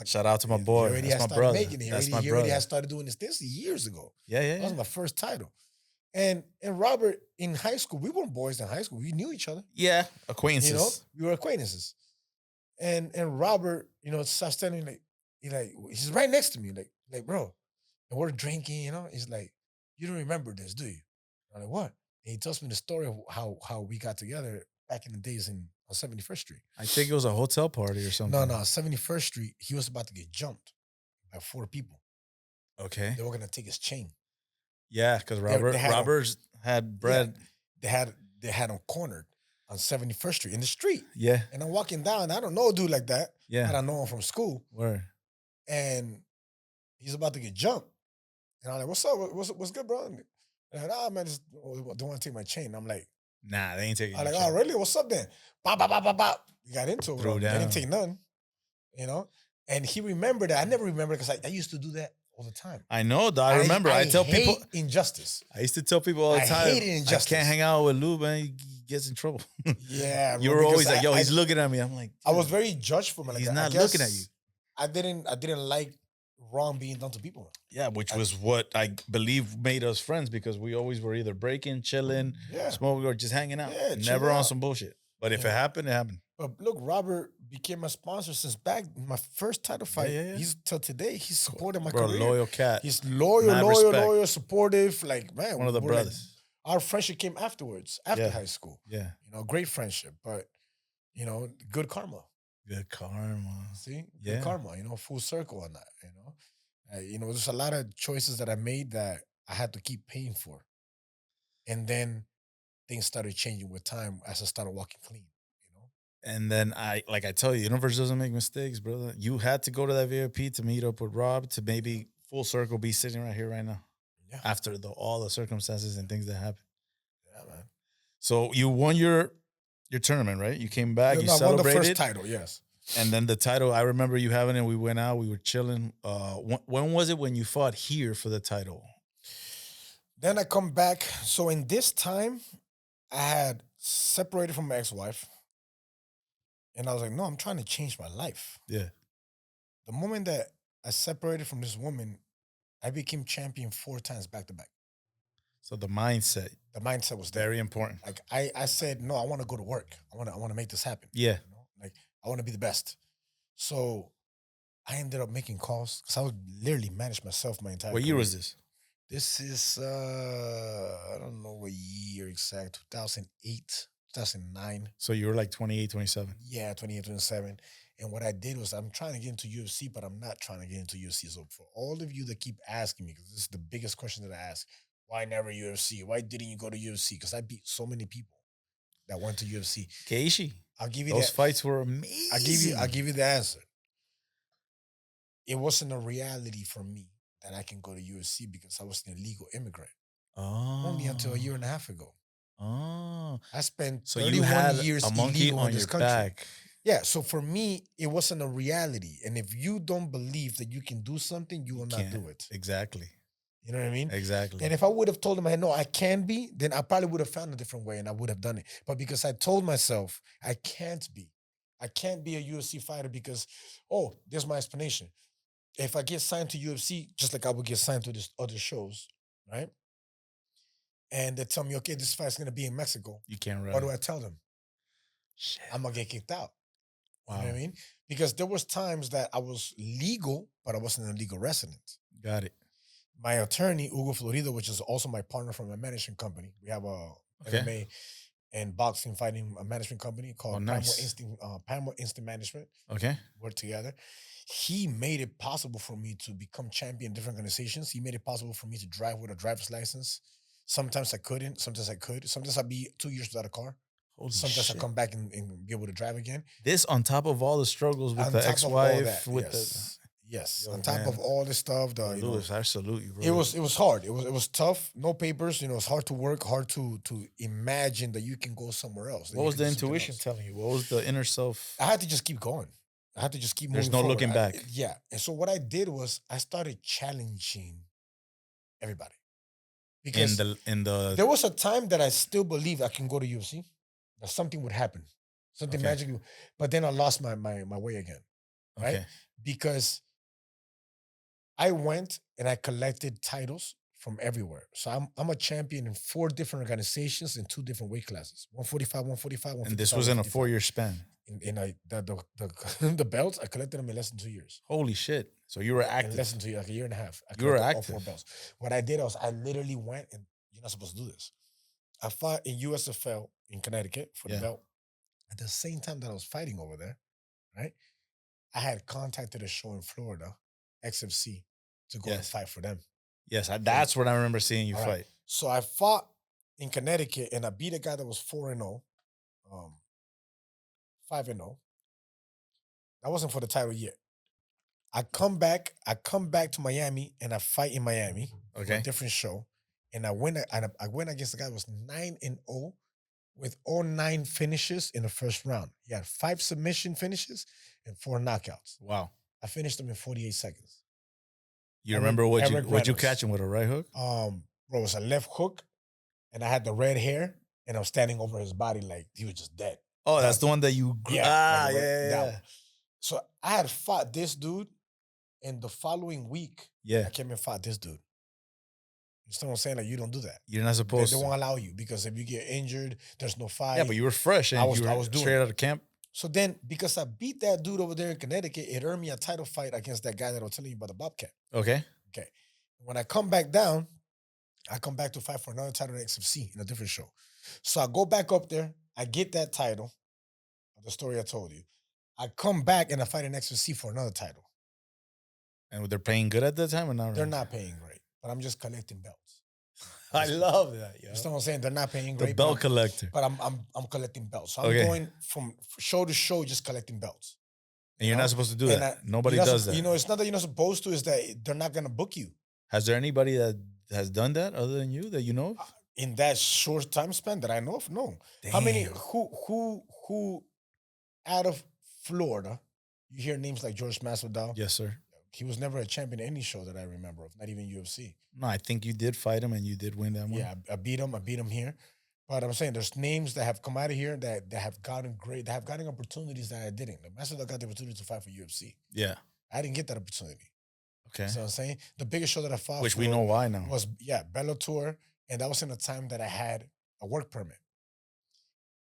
Shout out to my boy. That's my brother. He already had started doing this years ago. Yeah. That was my first title. And Robert, in high school, we weren't boys in high school. We knew each other. Yeah, acquaintances. You know, we were acquaintances. And Robert, you know, starts standing he's right next to me, like bro. And we're drinking, you know. He's like, you don't remember this, do you? I'm like, what? And he tells me the story of how we got together back in the days on 71st Street. I think it was a hotel party or something. No, 71st Street. He was about to get jumped by 4 people. Okay. They were gonna take his chain. Yeah, because Robert's had bread. they had him cornered on 71st Street in the street. Yeah. And I'm walking down. I don't know a dude like that. Yeah. But I know him from school. Word. And he's about to get jumped. And I'm like, what's up? What's good, bro? And they're like, man, just don't want to take my chain. I'm like, nah, they ain't taking I'm your like, chain. oh, really? What's up then? Bop, bop, bop, bop, bop. You got into it, bro. Threw They down. didn't take none. You know? And he remembered that. I never remembered because I used to do that all the time. I know, dog. I remember. I tell hate people injustice. I used to tell people all the time. I hate injustice. I can't hang out with Lou, man. He gets in trouble. Yeah. You bro, were always because like, yo, he's looking at me. I'm like, I was very judgeful, man. he's Like, not I guess looking at you. I didn't like wrong being done to people. yeah, which was what I believe made us friends because we always were either breaking, chilling, Yeah. smoking, or just hanging out. Yeah, Never chill on out. some bullshit. But if Yeah. it happened, it happened. But look, Robert became my sponsor since back my first title fight. yeah. He's till today. He's supported my Bro, career. loyal cat. He's loyal, Mad respect. loyal, supportive. Like, man, One of the we're like- brothers. our friendship came afterwards, after Yeah. high school. Yeah. You know, great friendship, but you know, good karma. Good karma. See, Yeah. good karma. You know, full circle on that. You know, there's a lot of choices that I made that I had to keep paying for, and then things started changing with time as I started walking clean. You know, And then I tell you, universe doesn't make mistakes, brother. You had to go to that VIP to meet up with Rob to maybe full circle be sitting right here right now yeah, after all the circumstances and things that happened. yeah, man. So you won your tournament, right? You came back, you I won the celebrated, first title. Yes. and then the title. I remember you having it. We went out, we were chilling. When was it when you fought here for the title? Then I come back. So in this time, I had separated from my ex-wife. And I was like, no, I'm trying to change my life. Yeah. The moment that I separated from this woman, I became champion 4 times back to back. So the mindset, The mindset was there. very important. Like I said, no, I want to go to work. I want to make this happen. Yeah. You know? Like I want to be the best. So I ended up making calls because I would literally manage myself my entire What year career. was this? This is I don't know what year exact, 2008, 2009. So you were like 28, 27. Yeah, 28, 27. And what I did was I'm trying to get into UFC, but I'm not trying to get into UFC. So for all of you that keep asking me, because this is the biggest question that I ask, why never UFC? Why didn't you go to UFC? Because I beat so many people that went to UFC. Keishi. I'll give you Those that. fights were amazing. I'll give you the answer. It wasn't a reality for me that I can go to UFC because I was an illegal immigrant. Only until a year and a half ago. Oh. I spent So 31 you had years a monkey illegal on in this your country. back. Yeah, so for me, it wasn't a reality. And if you don't believe that you can do something, you will not Can't. do it. Exactly. You know what I mean? Exactly. And if I would have told him, no, I can be, then I probably would have found a different way and I would have done it. But because I told myself I can't be a UFC fighter because, there's my explanation. If I get signed to UFC, just like I would get signed to these other shows, right? And they tell me, okay, this fight's going to be in Mexico. You can't run. What do I tell them? Shit. I'm going to get kicked out. Wow. You know what I mean? Because there was times that I was legal, but I wasn't a legal resident. Got it. My attorney, Hugo Florido, which is also my partner from my management company. We have a Okay. MMA and boxing fighting management company called nice. Paramore Instant Management. Okay. Work together. He made it possible for me to become champion in different organizations. He made it possible for me to drive with a driver's license. Sometimes I couldn't. Sometimes I could. Sometimes I'd be 2 years without a car. Holy Sometimes shit. I come back and be able to drive again. This on top of all the struggles with On the top of all ex-wife, that, with yes. Yo, On top man. of all this stuff, the Lewis, I salute you, bro. it was hard. It was tough. No papers. It's hard to work. Hard to imagine that you can go somewhere else. that What you was can the do something intuition else. telling you? What was the inner self? I had to just keep going. I had to just keep moving. There's no forward. looking back. Yeah. And so what I did was I started challenging everybody. Because In the there was a time that I still believed I can go to UFC, that something would happen, something Okay. magical. But then I lost my way again, right? okay. Because I went and I collected titles from everywhere. So I'm a champion in 4 different organizations in 2 different weight classes: 145, 145, 155. And this was in a 155. 4-year span. The belts I collected them in less than 2 years. Holy shit! So you were In active. less than 2 years, like a year and a half. I You were collected all active. 4 belts. What I did was I literally went, and you're not supposed to do this. I fought in USFL in Connecticut for Yeah. the belt. At the same time that I was fighting over there, right? I had contacted a show in Florida, XFC, to go and Yes. fight for them. Yes, that's what I remember seeing you All right. fight. So I fought in Connecticut, and I beat a guy that was 4-0, 5-0. That wasn't for the title yet. I come back to Miami, and I fight in Miami for a different show, and I win. I win against the guy that was 9-0 with all 9 finishes in the first round. He had 5 submission finishes and 4 knockouts. Wow. I finished him in 48 seconds. You remember what you catch him with, a right hook? Bro, it was a left hook, and I had the red hair, and I was standing over his body like he was just dead. Oh, that's the one that you... Yeah. So I had fought this dude, and the following week, I came and fought this dude. You know what I'm saying? Like, you don't do that. You're not supposed to. They won't allow you, because if you get injured, there's no fight. Yeah, but you were fresh, and I was doing straight out of camp. So then, because I beat that dude over there in Connecticut, it earned me a title fight against that guy that I was telling you about, the Bobcat. Okay. When I come back down, I come back to fight for another title in XFC in a different show. So I go back up there, I get that title, the story I told you. I come back and I fight in XFC for another title. And they're paying good at that time or not? They're not paying great, but I'm just collecting belts. I love that. Yo. You know what I'm saying? They're not paying great. The belt collector. But I'm collecting belts. So I'm going from show to show just collecting belts. And you're not supposed to do that. Nobody does that. You know, it's not that you're not supposed to, it's that they're not going to book you. Has there anybody that has done that other than you that you know of? In that short time span that I know of? No. Damn. How many, who out of Florida, you hear names like George Masvidal? Yes, sir. He was never a champion in any show that I remember of, not even UFC. No, I think you did fight him and you did win that one. Yeah, I beat him here. But I'm saying there's names that have come out of here that have gotten opportunities that I didn't. Like, Masvidal got the opportunity to fight for UFC. Yeah. I didn't get that opportunity. Okay. So I'm saying the biggest show that I fought, which we know why now, was Bellator, and that was in a time that I had a work permit.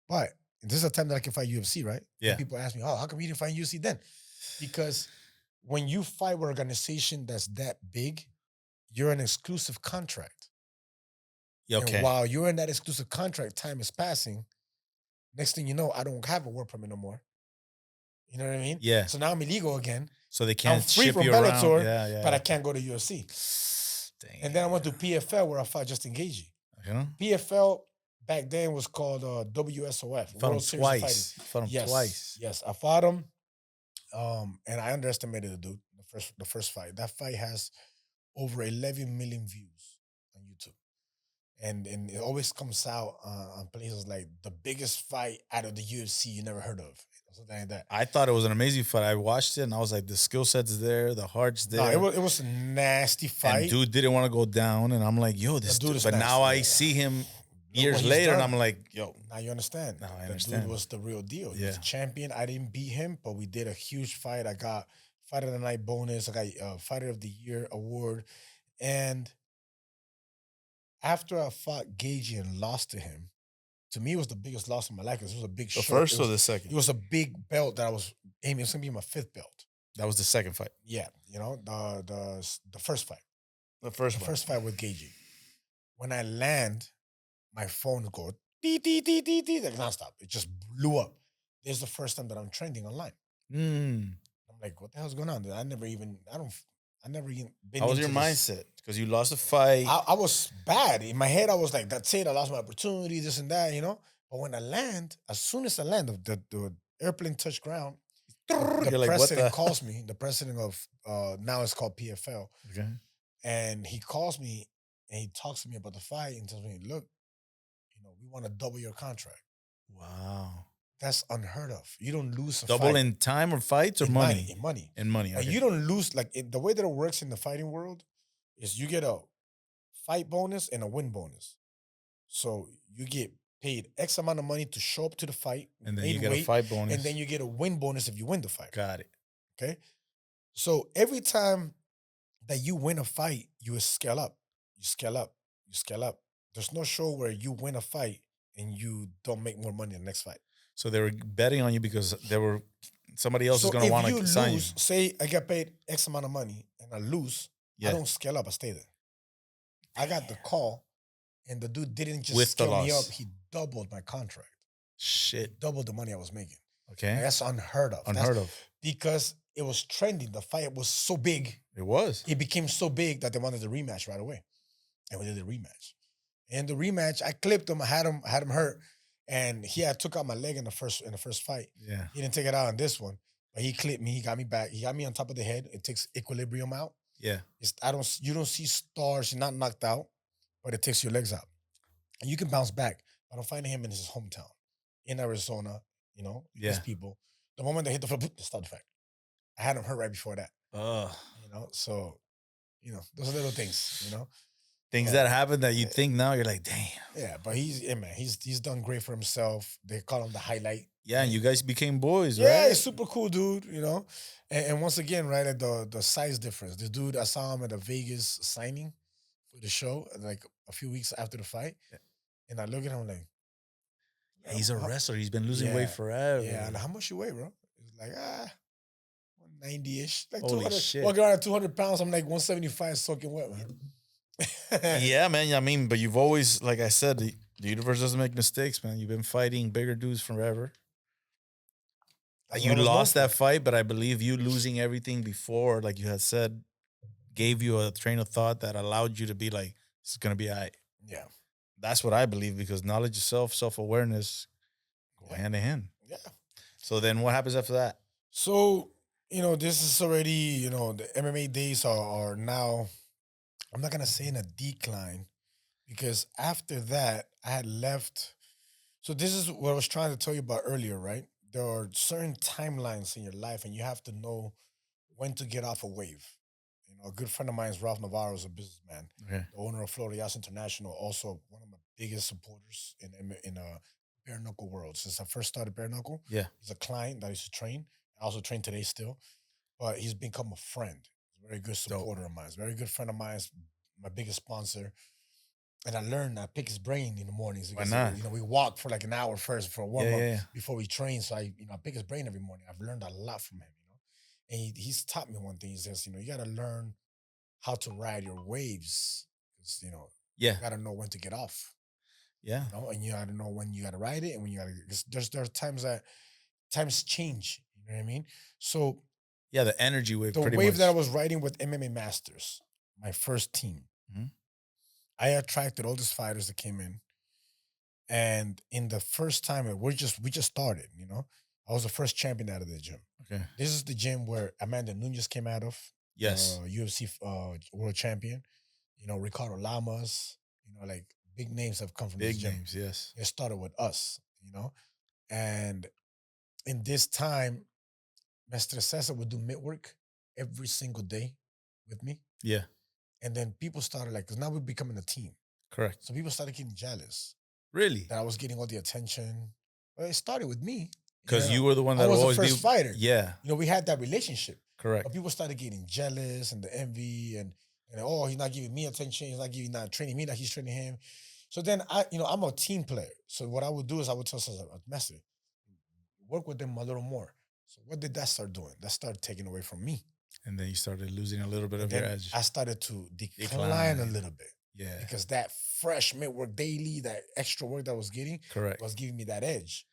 But this is a time that I can fight UFC, right? Yeah. And people ask me, "Oh, how come you didn't fight UFC then?" Because when you fight with an organization that's that big, you're an exclusive contract. Okay. And while you're in that exclusive contract, time is passing. Next thing you know, I don't have a work permit no more. You know what I mean? Yeah. So now I'm illegal again. So they can't ship from you Bellator, around. but I can't go to UFC. Dang. And then I went to PFL where I fought Justin Gaethje. Okay. PFL back then was called WSOF. Fought him twice. Twice. Yes, I fought him. And I underestimated the dude the first fight. That fight has over 11 million views on YouTube. And it always comes out on places like the biggest fight out of the UFC you never heard of. Something like that. I thought it was an amazing fight. I watched it and I was like, the skill set's there, the heart's there. No, it was a nasty fight. And dude didn't want to go down. And I'm like, yo, this dude is But nasty. Now I see him years later and I'm like, yo. Now you understand. Now I understand. The dude was the real deal. He was a champion. I didn't beat him, but we did a huge fight. I got Fighter of the Night bonus. I got Fighter of the Year award. And after I fought Gaethje and lost to him, to me, it was the biggest loss of my life because it was a big show. The first or the second? It was a big belt that I was aiming. It was going to be my 5th belt. That was the second fight? Yeah. You know, the first fight. The first fight with Gaethje. When I land, my phone would go, dee, dee, dee, dee, dee, like nonstop. It just blew up. This is the first time that I'm trending online. I'm like, what the hell's going on? I never even been. How was your mindset? Because you lost a fight. I was bad. In my head, I was like, that's it. I lost my opportunity, this and that, you know? But when I land, as soon as I land, the airplane touched ground, the president calls me, the president of, now it's called PFL. Okay. And he calls me and he talks to me about the fight and tells me, look, you know, we want to double your contract. Wow. That's unheard of. You don't lose a double fight. In time or fights or money? In money. In money. Okay. Like you don't lose, the way that it works in the fighting world is you get a fight bonus and a win bonus. So you get paid X amount of money to show up to the fight. And then you get a fight bonus. And then you get a win bonus if you win the fight. Got it. Okay? So every time that you win a fight, you scale up. You scale up. You scale up. There's no show where you win a fight and you don't make more money in the next fight. So they were betting on you because somebody else is going to want to sign you. Say I get paid X amount of money and I lose, I don't scale up. I stay there. I got the call and the dude didn't just scale me up. He doubled my contract. Shit. Doubled the money I was making. Okay. Like, that's unheard of. Unheard of. Because it was trending. The fight was so big. It was. It became so big that they wanted the rematch right away. And we did the rematch. In the rematch, I clipped him. I had him hurt, and took out my leg in the first fight. Yeah. He didn't take it out in this one, but he clipped me. He got me back. He got me on top of the head. It takes equilibrium out. Yeah. You don't see stars. You're not knocked out, but it takes your legs out, and you can bounce back. But I'm fighting him in his hometown, in Arizona. His Yeah. people. The moment they hit the floor, they start the fight. I had him hurt right before that. Oh. So those little things. Things Yeah. that happen that you think now you're like, damn. Yeah, but he's done great for himself. They call him the highlight. Yeah, and you guys became boys, Yeah, right? he's super cool, dude. And once again, right, like the size difference. The dude, I saw him at a Vegas signing for the show, like a few weeks after the fight, and I look at him like, Yeah, he's a how- wrestler. He's been losing weight yeah, forever. yeah. And how much you weigh, bro? It's like 190-ish, like Holy 200. shit. Walking around at 200 pounds, I'm like 175, soaking wet, man. Yeah, man. I mean, but you've always, like I said, the universe doesn't make mistakes, man. You've been fighting bigger dudes forever. That's You what I was known lost that for. fight, but I believe you losing everything before, like you had said, gave you a train of thought that allowed you to be like, it's gonna be all right. Yeah, That's what I believe, because knowledge of self, self-awareness go hand in hand. yeah. So then what happens after that? So, this is already, the MMA days are now, I'm not going to say in a decline, because after that, I had left. So, this is what I was trying to tell you about earlier, right? There are certain timelines in your life, and you have to know when to get off a wave. A good friend of mine is Ralph Navarro, is a businessman, Okay. the owner of Florida Yachts International, also one of my biggest supporters in bare knuckle world. Since I first started bare knuckle, Yeah. he's a client that I used to train. I also train today still, but he's become a friend. He's a very good supporter of mine. He's a very good friend of mine. He's my biggest sponsor. And I pick his brain in the mornings Why because not? we walk for like an hour first for a warm up Yeah. before we train. So I pick his brain every morning. I've learned a lot from him. And he's taught me one thing. He says, you got to learn how to ride your waves. Because Yeah. you got to know when to get off. Yeah. And you got to know when you got to ride it and when you got to. There's times that times change. You know what I mean? So Yeah, the energy wave. the pretty wave much. that I was riding with MMA Masters, my first team, Mhm. I attracted all these fighters that came in. And in the first time, we just started, I was the first champion out of the gym. Okay. This is the gym where Amanda Nunez came out of. Yes. UFC world champion. Ricardo Lamas. Like big names have come from this Big gym. names, yes. It started with us. And in this time, Mr. Cesar would do mid work every single day with me. Yeah. And then people started because now we're becoming a team. Correct. So people started getting jealous Really? that I was getting all the attention. Well, it started with me. Because you were the one that I was the always first fighter. Yeah. We had that relationship. Correct. But people started getting jealous and the envy and oh, he's not giving me attention. He's not training me like he's training him. So then I'm a team player. So what I would do is I would tell Cesar, Master, work with them a little more. So what did that start doing? That started taking away from me. And then you started losing a little bit of Then your edge. I started to decline a little bit. Yeah. Because that fresh mid work daily, that extra work that I was getting, Correct. was giving me that edge,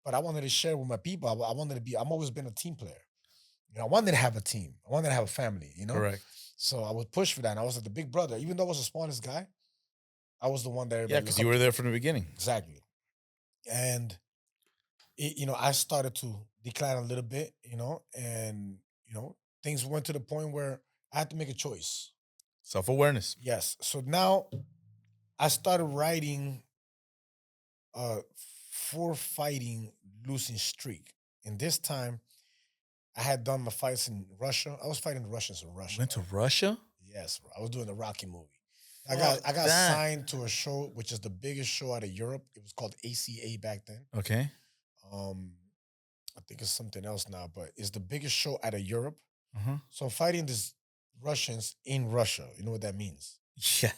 But I wanted to share with my people. I wanted to be, I've always been a team player. I wanted to have a team. I wanted to have a family, Correct. So I would push for that. And I was like the big brother. Even though I was the smallest guy, I was the one that everybody Yeah, because you were there from the beginning. Exactly. And, I started to decline a little bit, and, things went to the point where I had to make a choice. Self-awareness. Yes. So now I started writing a 4 fighting losing streak. And this time I had done my fights in Russia. I was fighting the Russians in Russia. Went to Russia? Yes, bro. I was doing the Rocky movie. I Fuck got that. signed to a show, which is the biggest show out of Europe. It was called ACA back then. Okay. I think it's something else now, but it's the biggest show out of Europe. Uh-huh. So I'm fighting these Russians in Russia. You know what that means? Yeah.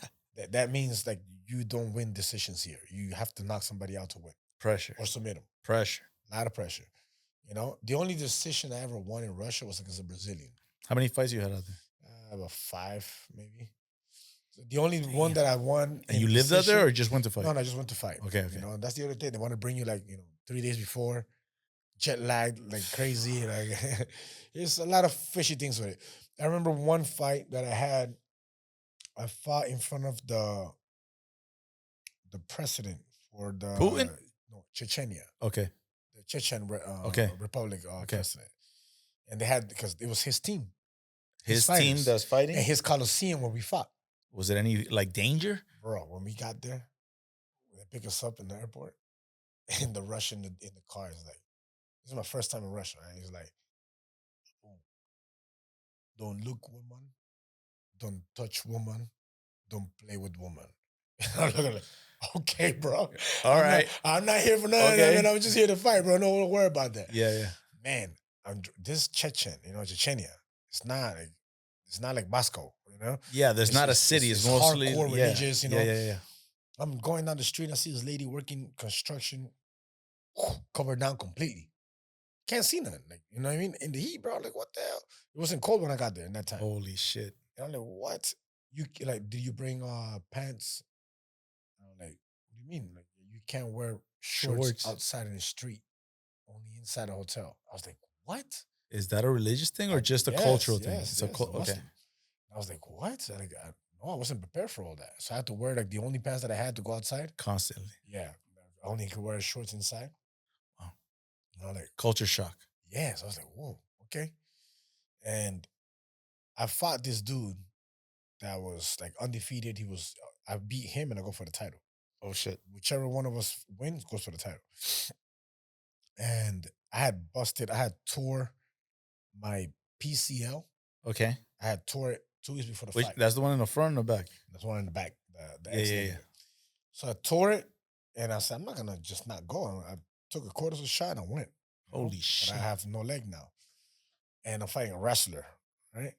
That means like you don't win decisions here. You have to knock somebody out to win Pressure. or submit them. Pressure. A lot of pressure. The only decision I ever won in Russia was against a Brazilian. How many fights you had out there? About 5, maybe. So the only one that I won. And you lived out there or just went to fight? No, I just went to fight. Okay. And that's the other thing. They want to bring you 3 days before, jet lagged like crazy. It's a lot of fishy things with it. I remember one fight that I fought in front of the the president for the Putin? No, Chechnya, Okay. the Chechen Okay. Republic Okay. president, and they had because it was his team, His team fighters, that's fighting? and his Coliseum where we fought. Was it any like danger? Bro, when we got there, they pick us up in the airport, and the Russian in the car is like, "This is my first time in Russia." Right? He's like, "Oh, don't look woman, don't touch woman, don't play with woman." I'm looking like, okay, bro. All right. I'm not here for nothing. Okay. Man. I'm just here to fight, bro. Don't worry about that. Yeah. Man, this Chechen, Chechnya, it's not like Moscow, Yeah, there's not a It's city. It's mostly hardcore religious, Yeah. I'm going down the street and I see this lady working construction, covered down completely. Can't see nothing. Like, you know what I mean? In the heat, bro. Like, what the hell? It wasn't cold when I got there in that time. Holy shit. And I'm like, what? You like, did you bring pants? And I'm like, what do you mean? Like, you can't wear shorts outside in the street, only inside a hotel. I was like, what? Is that a religious thing or just a cultural thing? Yes, It's okay. I was like, what? I wasn't prepared for all that. So I had to wear like the only pants that I had to go outside. Constantly. Yeah. I only could wear shorts inside. Wow. And I'm like, culture shock. Yeah. So I was like, whoa, okay. And I fought this dude that was like undefeated. I beat him and I go for the title. Oh shit. Whichever one of us wins goes for the title. And I had tore my PCL. Okay. I had tore it 2 weeks before the fight. That's the one in the front or the back? That's one in the back. The Yeah. So I tore it and I said, I'm not going to just not go. I took a quarter of a shot and I went. Holy shit. But I have no leg now. And I'm fighting a wrestler, right?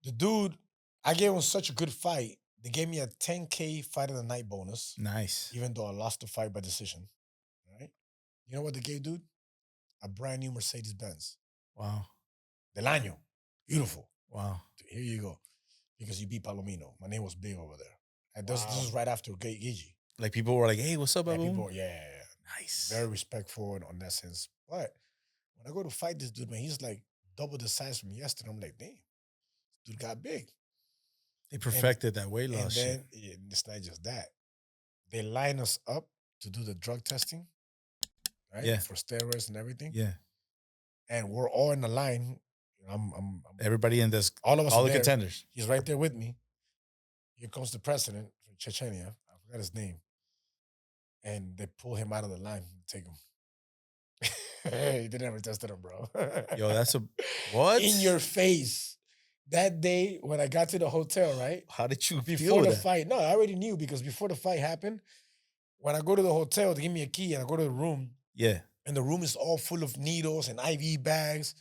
The dude, I gave him such a good fight. They gave me a 10K fight of the night bonus. Nice. Even though I lost the fight by decision. Right? You know what they gave, dude? A brand new Mercedes Benz. Wow. Del Año. Beautiful. Wow. Here you go. Because you beat Palomino. My name was big over there. And this was right after Gigi. Like people were like, hey, what's up, Baboon? Yeah. Nice. Very respectful on that sense. But when I go to fight this dude, man, he's like double the size from yesterday. I'm like, damn, this dude got big. They perfected that weight loss. And then it's not just that. They line us up to do the drug testing, right? Yeah. For steroids and everything. Yeah. And we're all in the line. I'm everybody in this, all of us, all the there. contenders. He's right there with me. Here comes the president from Chechnya. I forgot his name. And they pull him out of the line and take him. They never tested him, bro. Yo, that's a what? In your face. That day when I got to the hotel, right? How did you before the fight? No, I already knew because before the fight happened, when I go to the hotel, they give me a key and I go to the room. Yeah. And the room is all full of needles and IV bags.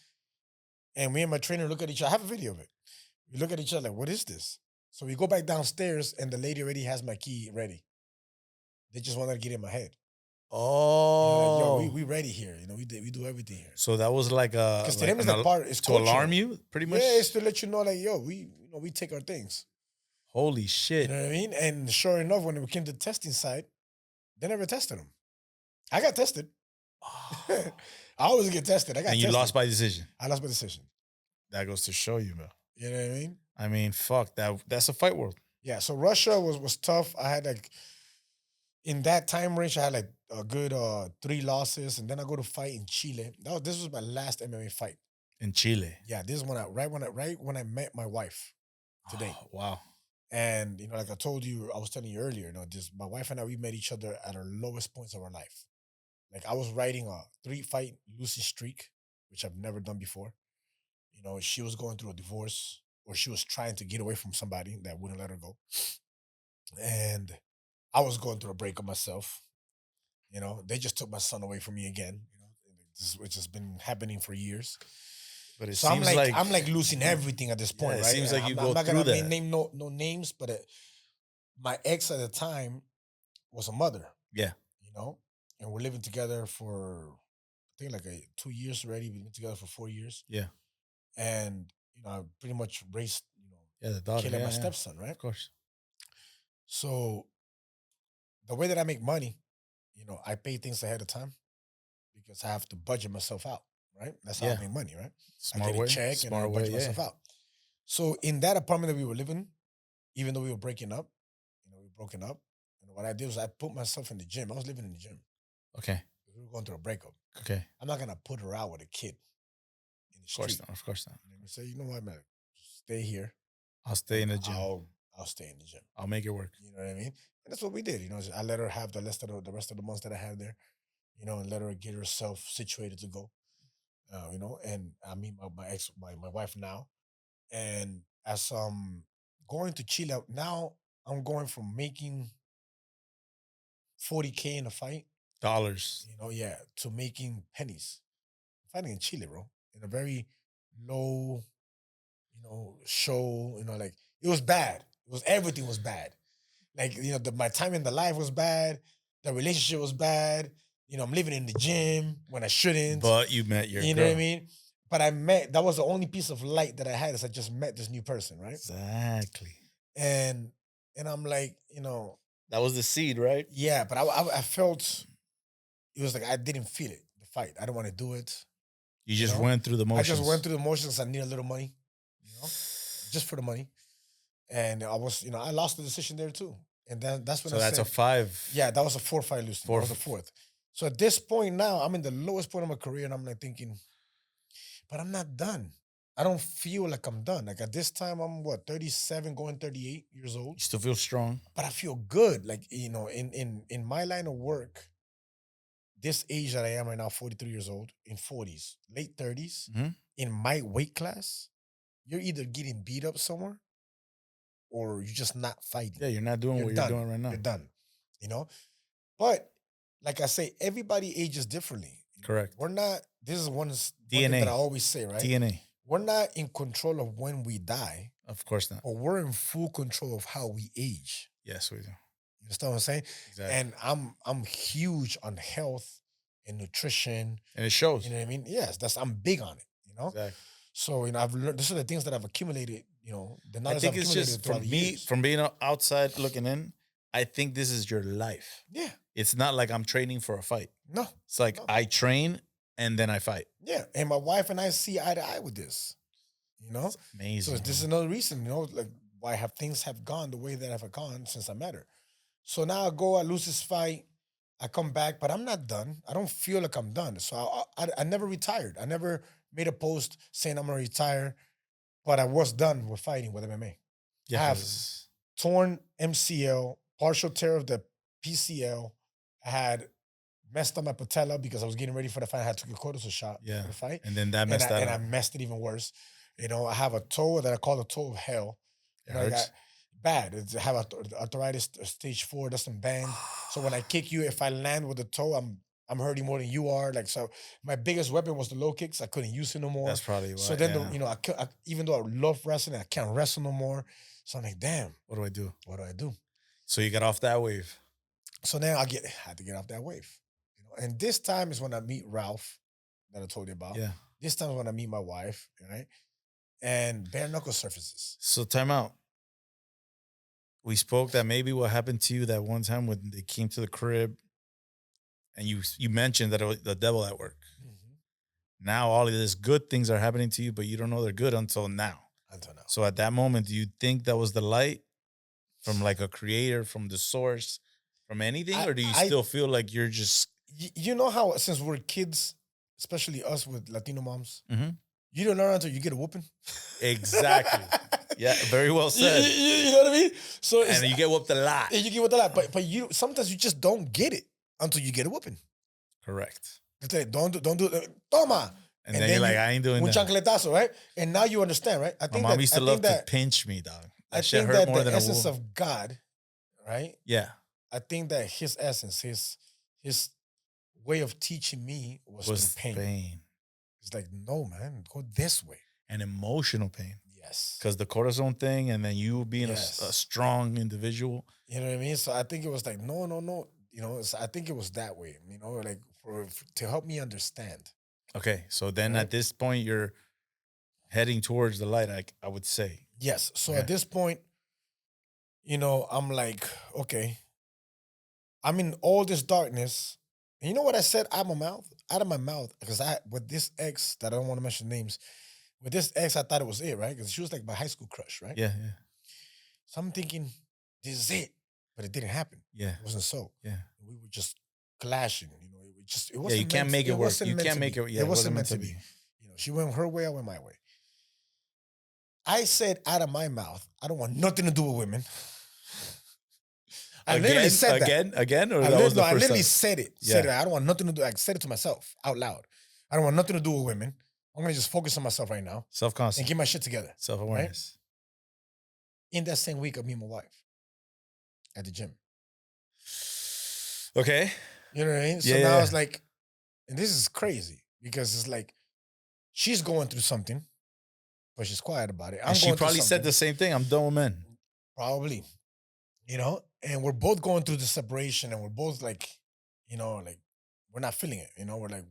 And me and my trainer look at each other. I have a video of it. We look at each other like, what is this? So we go back downstairs and the lady already has my key ready. They just want to get in my head. Oh, like, yo, we ready here. We do everything here. So that was like a because to them is the part is to alarm you, pretty much. Yeah, it's to let you know, like, yo, we take our things. Holy shit! You know what I mean? And sure enough, when we came to the testing site, they never tested them. I got tested. I always get tested. I got. And you lost by decision. I lost by decision. That goes to show you, man. You know what I mean? I mean, fuck that. That's a fight world. Yeah. So Russia was tough. I had like. In that time range, I had like a good 3 losses, and then I go to fight in Chile. This was my last MMA fight in Chile. Yeah, this is right when I met my wife today. Oh, wow! And like I told you, I was telling you earlier, my wife and I, we met each other at our lowest points of our life. Like I was riding a 3-fight losing streak, which I've never done before. She was going through a divorce, or she was trying to get away from somebody that wouldn't let her go, and I was going through a breakup myself. They just took my son away from me again, which has been happening for years. But it so seems I'm like losing everything at this point, right? It seems like I'm not gonna name no names, but my ex at the time was a mother. Yeah. And we're living together for, I think, like 2 years already. We've been together for 4 years. Yeah. And, I pretty much raised, the daughter, my stepson, right? Of course. So the way that I make money, I pay things ahead of time because I have to budget myself out, right? That's how I make money, right? Smart I get a check and I budget myself out. So in that apartment that we were living, even though we were breaking up, we were broken up, what I did was I put myself in the gym. I was living in the gym. Okay. We were going through a breakup. Okay. I'm not gonna put her out with a kid in the Of course street. not. Of course not. And we say, you know what, man, stay here. I'll stay in the gym. I'll stay in the gym. I'll make it work. You know what I mean? And that's what we did. I let her have the rest of the months that I had there. And let her get herself situated to go. And I meet my wife now, and as going to Chile now, I'm going from making 40K in a fight, Dollars. yeah, to making pennies. Fighting in Chile, bro, in a very low, show. Like it was bad. Everything was bad. Like my time in the life was bad. The relationship was bad. I'm living in the gym when I shouldn't. But you met your You girl. know what I mean? But that was the only piece of light that I had is I just met this new person, right? Exactly. And I'm like, That was the seed, right? yeah, but I felt it was like I didn't feel it, the fight. I don't want to do it. You just went through the motions. I just went through the motions. I need a little money, just for the money. And I was, I lost the decision there too. And then that's when So that's said, a 5. Yeah, that was a 4-5 losing. That was a fourth. So at this point now, I'm in the lowest point of my career, and I'm like thinking, but I'm not done. I don't feel like I'm done. Like at this time, I'm 37, going 38 years old. You still feel strong. But I feel good. Like, in my line of work, this age that I am right now, 43 years old, in 40s, late 30s, Mhm. in my weight class, you're either getting beat up somewhere or you're just not fighting. Yeah, you're not doing what you're doing right now. You're done. But like I say, everybody ages differently. Correct. We're not, this is one DNA. thing that I always say, right? DNA. We're not in control of when we die, Of course not. but we're in full control of how we age. Yes, we do. You understand what I'm saying? Exactly. And I'm huge on health and nutrition. And it shows. You know what I mean? Yes, I'm big on it. Exactly. So I've learned. These are the things that I've accumulated. The knowledge I think I've it's accumulated just throughout from the me, years. from being outside looking in. I think this is your life. Yeah. It's not like I'm training for a fight. No. It's like I train and then I fight. Yeah, and my wife and I see eye to eye with this. It's amazing. So this is another reason, like why things have gone the way that have gone since I met her. So now I lose this fight, I come back, but I'm not done. I don't feel like I'm done. So I never retired. I never made a post saying I'm gonna retire, but I was done with fighting with MMA. Yeah, I have torn MCL, partial tear of the PCL. I had messed up my patella because I was getting ready for the fight. I had to get a cortisol shot for the fight. And then that messed that and up. I messed it even worse. I have a toe that I call the toe of hell. It hurts. I got bad. I have arthritis stage 4, doesn't bend. So when I kick you, if I land with the toe, I'm hurting more than you are. Like, so my biggest weapon was the low kicks. I couldn't use it no more. That's probably why. So then, I even though I love wrestling, I can't wrestle no more. So I'm like, damn. What do I do? What do I do? So you got off that wave. So then I had to get off that wave. And this time is when I meet Ralph that I told you about. Yeah. This time is when I meet my wife, right? And Bare Knuckle surfaces. So time out. We spoke that maybe what happened to you that one time when they came to the crib and you mentioned that it was the devil at work. Mm-hmm. Now all of these good things are happening to you, but you don't know they're good until now. So at that moment, do you think that was the light from like a creator, from the source, from anything? Or do you still feel like you're just... You know how since we're kids, especially us with Latino moms, mm-hmm. you don't learn until you get a whooping? Exactly. Yeah, very well said. You know what I mean? So and you get whooped a lot. You get whooped a lot. But sometimes you just don't get it until you get a whooping. Correct. They don't do it. Toma. And then you're like, I ain't doing that. Un chancletazo, right? And now you understand, right? I think my mom used to love to pinch me, dog. That shit hurt more than a whoop. The essence of God, right? Yeah. I think that his essence, his way of teaching me was pain. It's like, no, man, go this way. And emotional pain. Yes. Because the cortisone thing and then you being a strong individual. You know what I mean? So I think it was like, no. I think it was that way, like to help me understand. Okay. So then at this point, you're heading towards the light, I would say. Yes. So at this point, I'm like, okay, I'm in all this darkness. And you know what I said out of my mouth? Because with this ex that I don't want to mention names, with this ex, I thought it was it, right? Because she was like my high school crush, right? Yeah. So I'm thinking, this is it. but it didn't happen. Yeah. It wasn't so. Yeah. We were just clashing. It wasn't. Yeah, you can't make it work. You can't make it. Yeah, it wasn't meant to be. She went her way, I went my way. I said out of my mouth, I don't want nothing to do with women. I literally said that. Again, or that was the first I literally time? said it. Yeah. Said it. I don't want nothing to do. I said it to myself out loud. I don't want nothing to do with women. I'm gonna just focus on myself right now Self-concept. and get my shit together. Self-awareness. Right? In that same week, I meet my wife at the gym. Okay. You know what I mean? So now it's like, and this is crazy because it's like she's going through something, but she's quiet about it. And she probably said the same thing. I'm done with men. Probably. And we're both going through the separation, and we're both like, like we're not feeling it. We're like,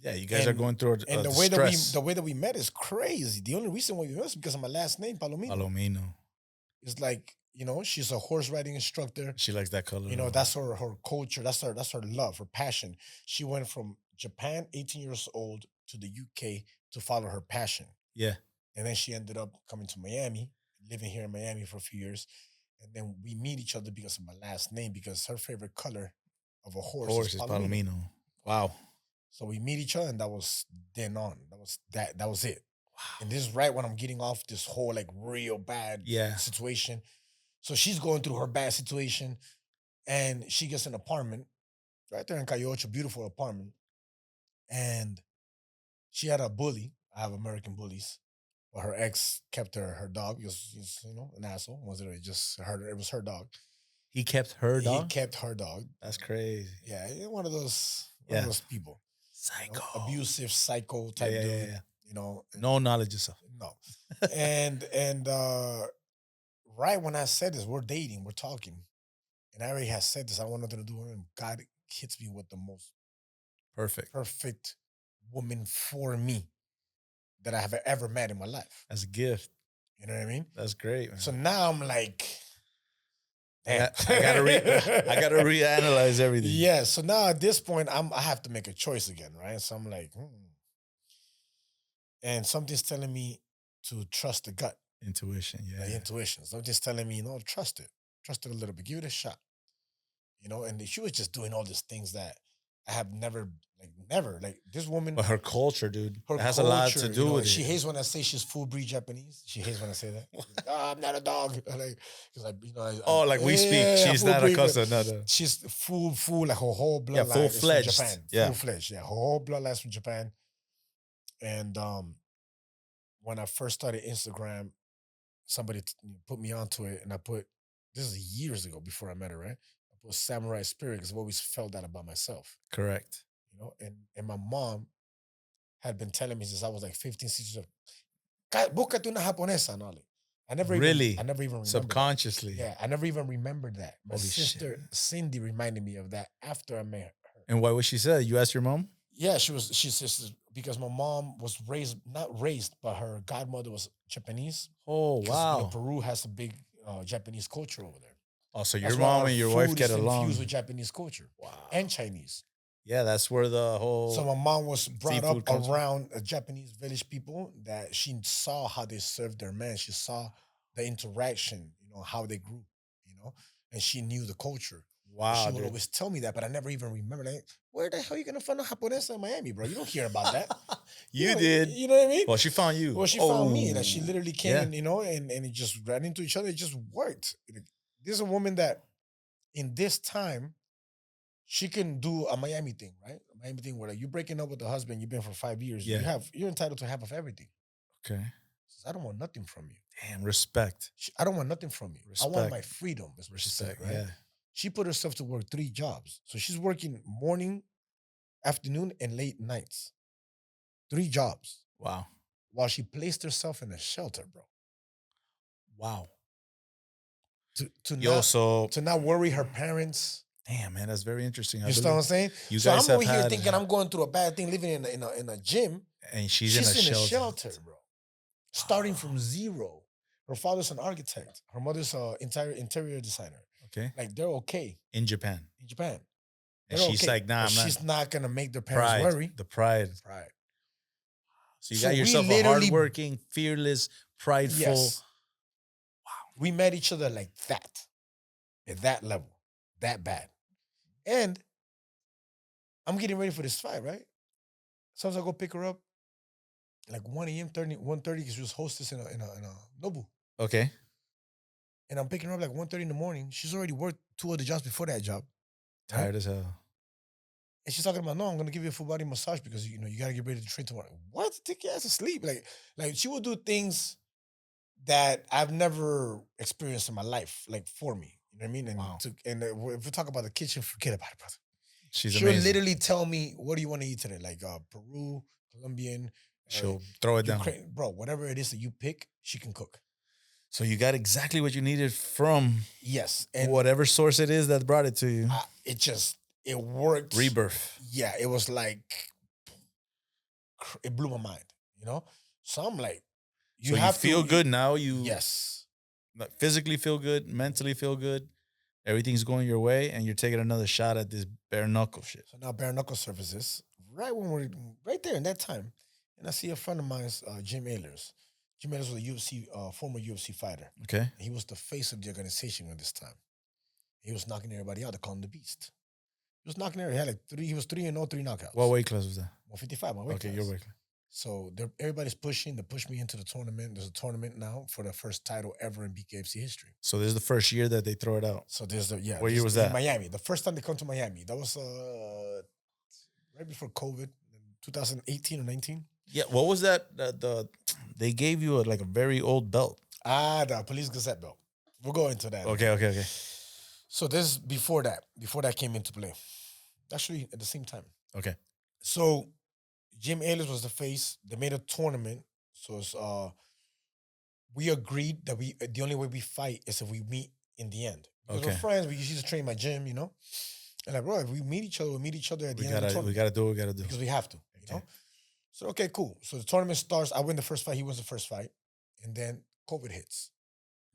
yeah, you guys are going through and stress. the way that we met is crazy. The only reason why we met is because of my last name, Palomino. Palomino. It's like, she's a horse riding instructor. She likes that color. That's her culture. That's her love, her passion. She went from Japan, 18 years old, to the UK to follow her passion. Yeah. And then she ended up coming to Miami, living here in Miami for a few years. And then we meet each other because of my last name, because her favorite color of a horse is Palomino. Wow. So we meet each other, and that was then on. That was it. Wow. And this is right when I'm getting off this whole like real bad situation. So she's going through her bad situation, and she gets an apartment right there in K.O.S, a beautiful apartment. And she had a bully. I have American bullies. But her ex kept her dog because he's an asshole. It was her dog. He kept her dog? He kept her dog. That's crazy. Yeah, one of those people. Psycho. Abusive, psycho type dude. Yeah. No knowledge of self. No. and right when I said this, we're dating, we're talking. And I already had said this, I want nothing to do with him. God hits me with the most perfect woman for me that I have ever met in my life. That's a gift. You know what I mean? That's great, man. So now I'm like, damn. I gotta reanalyze everything. Yeah. So now at this point, I have to make a choice again, right? So I'm like, and something's telling me to trust the gut. Intuition, yeah. The intuition. Something's telling me, trust it. Trust it a little bit. Give it a shot. And she was just doing all these things that I have never. Like this woman. But her culture, dude. It has a lot to do with it. She hates when I say she's full breed Japanese. She hates when I say that. Like, I'm not a dog. Like we speak. She's not accustomed. No. She's full, like her whole bloodline. Yeah, full-fledged. From Japan. Yeah. Full-fledged. Yeah, her whole bloodline's from Japan. And when I first started Instagram, somebody put me onto it, and this is years ago before I met her, right? I put Samurai Spirit because I've always felt that about myself. Correct. And my mom had been telling me since I was like 15, 16 búscate una japonesa, no? I never even remembered subconsciously. that. Yeah, I never even remembered that. My sister Cindy reminded me of that after I met her. And why was she said? You asked your mom? Yeah, she says because my mom was not raised, but her godmother was Japanese. Oh, wow. Peru has a big Japanese culture over there. Oh, so your mom and your wife get along. Infused with Japanese culture. Wow. And Chinese. Yeah, that's where the whole. So my mom was brought up around a Japanese village people that she saw how they served their men. She saw the interaction, how they grew, and she knew the culture. Wow. She would always tell me that, but I never even remember. Like, where the hell are you gonna find a japonesa in Miami, bro? You don't hear about that. You did. You know what I mean? Well, she found you. Well, she found me. That she literally came, and it just ran into each other. It just worked. This is a woman that, in this time, she can do a Miami thing, right? A Miami thing where you're breaking up with the husband, you've been for 5 years. Yeah. You're entitled to half of everything. Okay. I don't want nothing from you. Damn, respect. I don't want nothing from you. Respect. I want my freedom, is what she said, right? Yeah. She put herself to work 3 jobs. So she's working morning, afternoon, and late nights. 3 jobs. Wow. While she placed herself in a shelter, bro. Wow. To not worry her parents. Damn, man, that's very interesting. You understand what I'm saying? So I'm over here thinking I'm going through a bad thing, living in a gym. And she's in a shelter, bro. Starting from zero. Her father's an architect. Her mother's an interior designer. Okay. Like, they're okay. In Japan. And she's like, nah, she's not going to make their parents worry. The pride. So you got yourself a hardworking, fearless, prideful. Yes. Wow. We met each other like that. at that level, that bad. And I'm getting ready for this fight, right? Sometimes I go pick her up like 1 a.m., 1:30, because she was hostess in a Nobu. Okay. And I'm picking her up like 1:30 in the morning. She's already worked 2 other jobs before that job. Tired Right? as hell. And she's talking about, no, I'm gonna give you a full body massage because you gotta get ready to train tomorrow. What? Take your ass to sleep. Like she will do things that I've never experienced in my life, like for me. You know what I mean? And Wow. if we talk about the kitchen, forget about it, brother. She's She'll amazing. literally tell me, what do you want to eat today? Like Peru, Colombian, She'll throw it down. Ukraine, bro, whatever it is that you pick, she can cook. So you got exactly what you needed from Yes. And whatever source it is that brought it to you. it worked. Rebirth. Yeah, it was like, it blew my mind, you know? So I'm like, You feel good now. You Yes. physically feel good, mentally feel good. Everything's going your way, and you're taking another shot at this bare knuckle shit. So now bare knuckle surfaces right there in that time, and I see a friend of mine's, Jim Ehlers. Jim Ehlers was a UFC, former UFC fighter. Okay. And he was the face of the organization at this time. He was knocking everybody out. They called him the Beast. He was knocking everybody. He had like three. He was 3-0, 3 knockouts. What weight class was that? 155. My weight Okay, class. your weight class. So everybody's pushing. They pushed me into the tournament. There's a tournament now for the first title ever in BKFC history. So this is the first year that they throw it out. So there's What year was that? In Miami. The first time they come to Miami. That was right before COVID, 2018 or 19. Yeah. What was that? They gave you a very old belt. The Police Gazette belt. We'll go into that. Okay. So this is before that came into play. Actually, at the same time. Okay. So Jim Ehlers was the face. They made a tournament. So it's, we agreed that the only way we fight is if we meet in the end. Because we're friends. We used to train my gym, you know. And like, bro, if we meet each other, we'll meet each other at the end of the tournament. We gotta do what we gotta do. Because we have to, you know. So okay, cool. So the tournament starts. I win the first fight. He wins the first fight, and then COVID hits.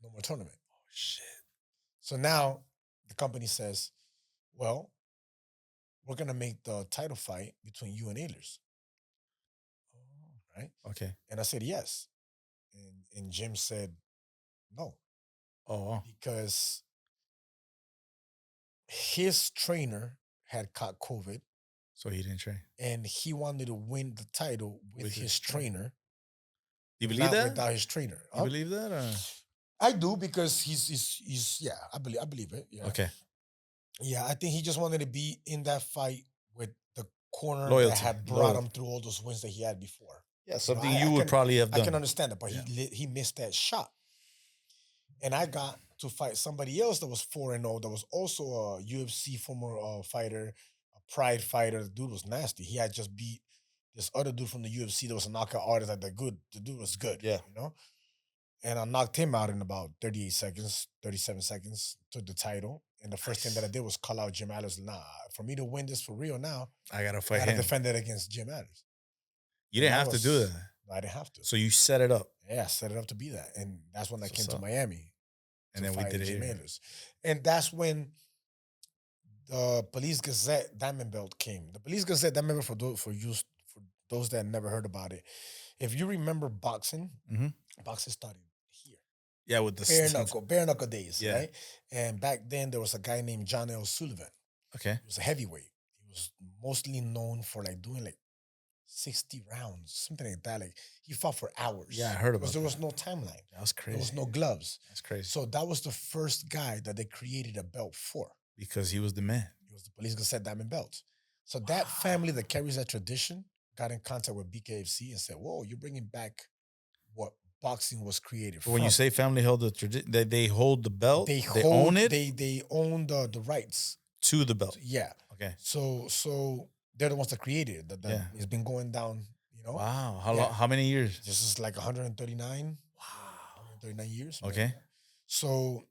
No more tournament. Oh shit. So now the company says, well, we're gonna make the title fight between you and Ehlers. Right? Okay. And I said yes. And Jim said no. Oh, wow. Because his trainer had caught COVID. So he didn't train. And he wanted to win the title with his trainer. Do you believe that? Without his trainer. You believe that? Or? I do, because he's yeah, I believe it. Yeah. Okay. Yeah, I think he just wanted to be in that fight with the corner Loyalty. that had brought him through all those wins that he had before. Yeah, something you would probably have done. I can understand that, but he missed that shot. And I got to fight somebody else that was 4-0, that was also a UFC former fighter, a Pride fighter. The dude was nasty. He had just beat this other dude from the UFC that was a knockout artist. Like the dude was good. Yeah. You know? And I knocked him out in about 38 seconds, 37 seconds, took the title. And the first thing that I did was call out Jim Adams. Nah, for me to win this for real now, I gotta fight I gotta him. defend it against Jim Adams. You didn't have to do that. No, I didn't have to. So you set it up. Yeah, I set it up to be that. And that's when I came to Miami. And then we did it Jim here. Adams. And that's when the Police Gazette Diamond Belt came. The Police Gazette Diamond Belt, for those that never heard about it. If you remember boxing, boxing started here. Yeah, with the bare knuckle days, Yeah. right? And back then there was a guy named John L. Sullivan. Okay. He was a heavyweight. He was mostly known for like doing like 60 rounds, something like that. Like he fought for hours. Yeah, I heard about because there was no timeline. That was crazy. There was no gloves. That's crazy. So that was the first guy that they created a belt for. Because he was the man. He was the Police Gazette Diamond Belt. So that family that carries that tradition got in contact with BKFC and said, whoa, you're bringing back what boxing was created for. When you say family held the tradition, they hold the belt? They own it? They own the rights. To the belt? Yeah. Okay. So they're the ones that created it. It's been going down, you know. Wow. How long? How many years? This is like 139. Wow. 139 years. Okay. Right? So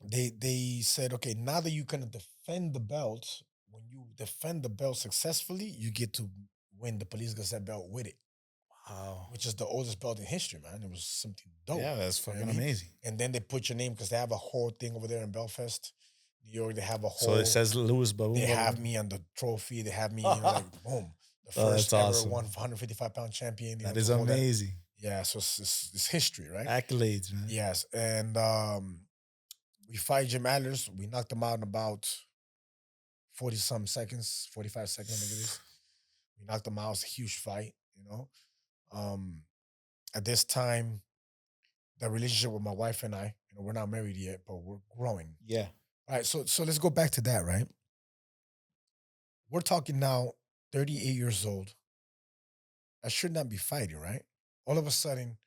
they said, okay, now that you can defend the belt, when you defend the belt successfully, you get to win the Police Gazette belt with it. Wow. Which is the oldest belt in history, man. It was something dope. Yeah, that's fucking amazing. And then they put your name, because they have a whole thing over there in Belfast, New York. They have a whole. So it says Louis Baboon. They have me on the trophy. They have me, like, boom. The first ever awesome. 155-pound champion. That is amazing. Yeah, so it's history, right? Accolades, man. Yes. And We fight Jim Adler's. We knocked him out in about 40-some seconds, 45 seconds, I think it is. We knocked him out. It was a huge fight, Um, at this time, the relationship with my wife and I, we're not married yet, but we're growing. Yeah. All right, so let's go back to that, right? We're talking now 38 years old. I should not be fighting, right? All of a sudden,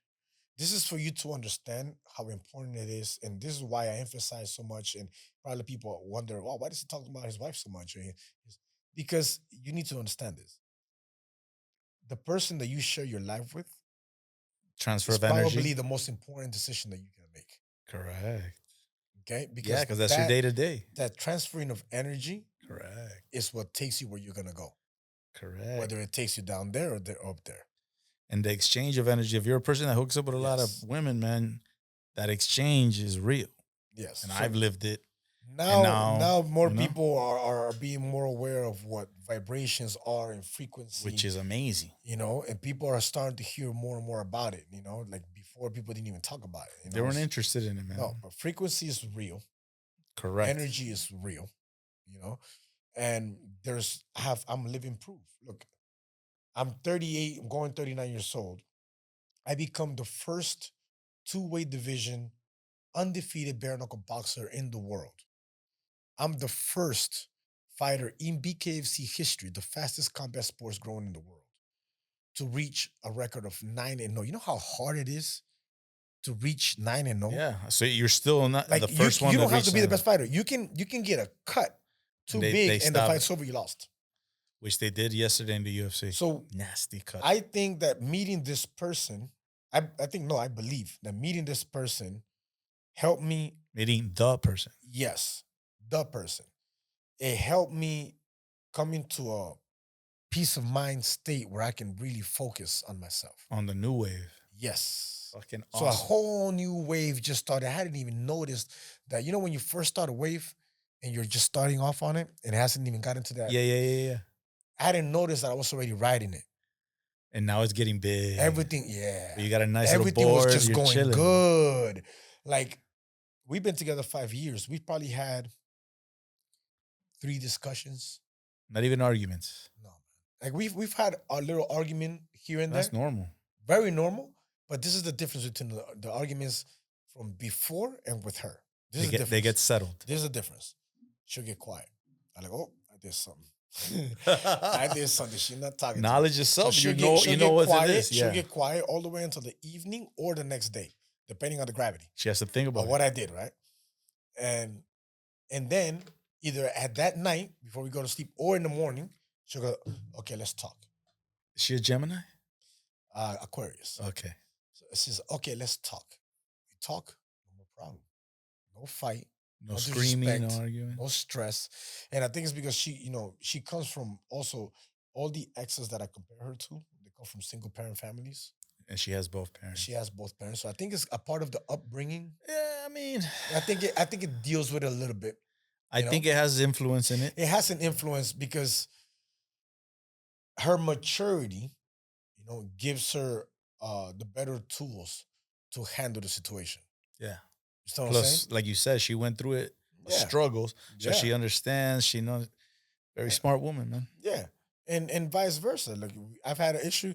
this is for you to understand how important it is. And this is why I emphasize so much. And probably people wonder, well, why does he talk about his wife so much? Because you need to understand this. The person that you share your life with Transfer is of energy. probably the most important decision that you can make. Correct. Okay? Yeah, because that's your day to day. That transferring of energy Correct. is what takes you where you're going to go. Correct. Whether it takes you down there or up there. And the exchange of energy, if you're a person that hooks up with a lot of women, man, that exchange is real. Yes. And I've lived it. Now more people are being more aware of what vibrations are and frequency. Which is amazing. And people are starting to hear more and more about it, like before people didn't even talk about it. They weren't interested in it, man. No, but frequency is real. Correct. Energy is real, and I'm living proof. Look, I'm 38, I'm going 39 years old. I become the first two-weight division undefeated bare knuckle boxer in the world. I'm the first fighter in BKFC history, the fastest combat sports growing in the world, to reach a record of 9-0. You know how hard it is to reach 9-0? Yeah. So you're still not like the first one. You don't have reach to be the 9-0. best fighter. You can get a cut too big and the fight's over, you lost. Which they did yesterday in the UFC. So nasty cut. I think that meeting this person, I believe that meeting this person helped me. Meeting the person. Yes, the person. It helped me come into a peace of mind state where I can really focus on myself. On the new wave. Yes. Fucking awesome. So a whole new wave just started. I hadn't even noticed that, when you first start a wave and you're just starting off on it and it hasn't even gotten to that. Yeah. I didn't notice that I was already riding it. And now it's getting big. Everything, yeah. But you got a nice Everything little board. was just going chilling. good. Like, we've been together 5 years. We've probably had 3 discussions. Not even arguments. No, man. Like, we've had a little argument here and there. That's normal. Very normal. But this is the difference between the arguments from before and with her. They get settled. There's a difference. She'll get quiet. I'm like, oh, I did something. I did something. She's not talking. Knowledge yourself. So you know what quiet. it is. She'll get quiet all the way until the evening or the next day, depending on the gravity. She has to think about what I did, right? And then either at that night before we go to sleep or in the morning, she'll go, okay, let's talk. Is she a Gemini? Aquarius. Okay. So she says, okay, let's talk. We talk, no problem. No fight. No screaming, no arguing. No stress. And I think it's because she comes from also all the exes that I compare her to, they come from single parent families. And she has both parents. She has both parents. So I think it's a part of the upbringing. Yeah, I mean, I think it deals with it a little bit. I think it has influence in it. It has an influence because her maturity, gives her the better tools to handle the situation. Yeah. Plus, like you said, she went through it, struggles, so she understands. She knows. Very smart woman, man. Yeah, and vice versa. Like, I've had an issue.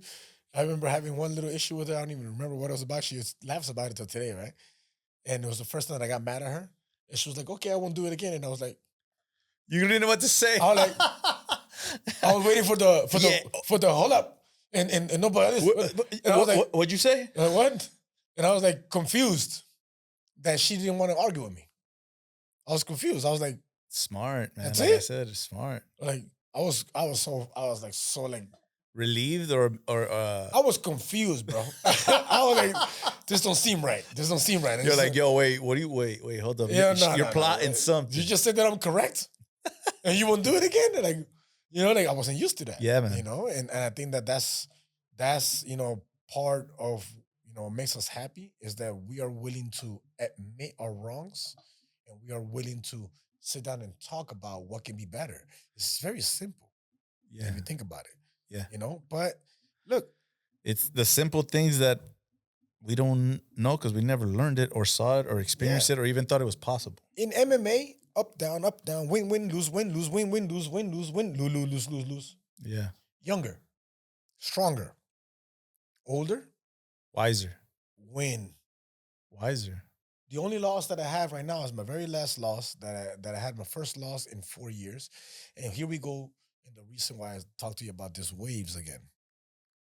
I remember having one little issue with her. I don't even remember what it was about. She laughs about it till today, right? And it was the first time that I got mad at her, and she was like, "Okay, I won't do it again." And I was like, "You didn't know what to say." I was like, I was waiting for the hold up, and nobody. What'd you say? What? And I was like confused that she didn't want to argue with me. I was confused. I was like, smart, man. That's like it? I said, it's smart. Like, I was so relieved or I was confused, bro. I was like, this don't seem right. And you're like, yo, wait, wait, hold up. Yeah, you're plotting something. You just said that I'm correct? And you won't do it again? Like, I wasn't used to that. Yeah, man. And I think that's part of what makes us happy is that we are willing to admit our wrongs and we are willing to sit down and talk about what can be better. It's very simple. Yeah. If you think about it. Yeah. But look. It's the simple things that We don't know because we never learned it or saw it or experienced it or even thought it was possible. In MMA, up, down, win, win, lose, win, lose, win, win, lose, win, lose, win, lose. Yeah. Younger, stronger, older, Wiser. win. Wiser. The only loss that I have right now is my very last loss that I had my first loss in 4 years. And here we go in the reason why I talked to you about this waves again.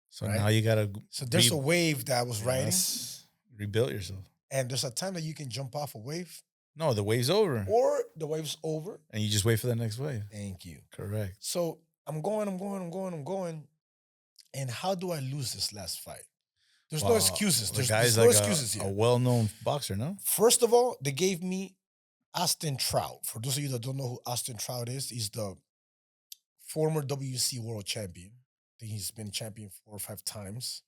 So Right? now you got to So there's a wave that I was riding, rebuild yourself. and there's a time that you can jump off a wave, No, the wave's over. or the wave's over. And you just wait for the next wave. Thank you. Correct. So I'm going. And how do I lose this last fight? There's no Wow. excuses. The There's guy's no like excuses a here. well-known boxer, no? First of all, they gave me Austin Trout. For those of you that don't know who Austin Trout is, he's the former WC world champion. I think he's been champion 4 or 5 times.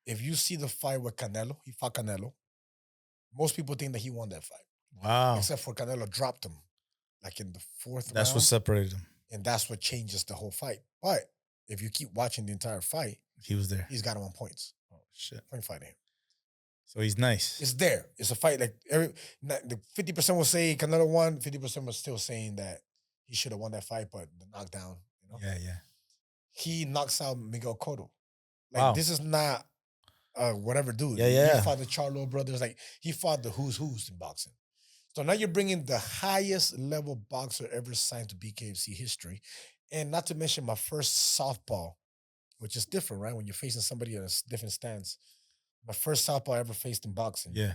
If you see the fight with Canelo, he fought Canelo. Most people think that he won that fight, Wow. except for Canelo dropped him like in the 4th That's round, what separated him. and that's what changes the whole fight. But if you keep watching the entire fight, He was there. he's got him on points. Oh, shit. Point fighting him. So he's nice. It's there. It's a fight. Like the 50% will say Canelo won. 50% was still saying that he should have won that fight, but the knockdown, you know, Yeah. he knocks out Miguel Cotto. Like Wow. this is not whatever dude. Yeah. He fought the Charlo brothers. Like he fought the who's in boxing. So now you're bringing the highest level boxer ever signed to BKFC history, and not to mention my first southpaw, which is different, right? When you're facing somebody in a different stance. My first southpaw I ever faced in boxing. Yeah.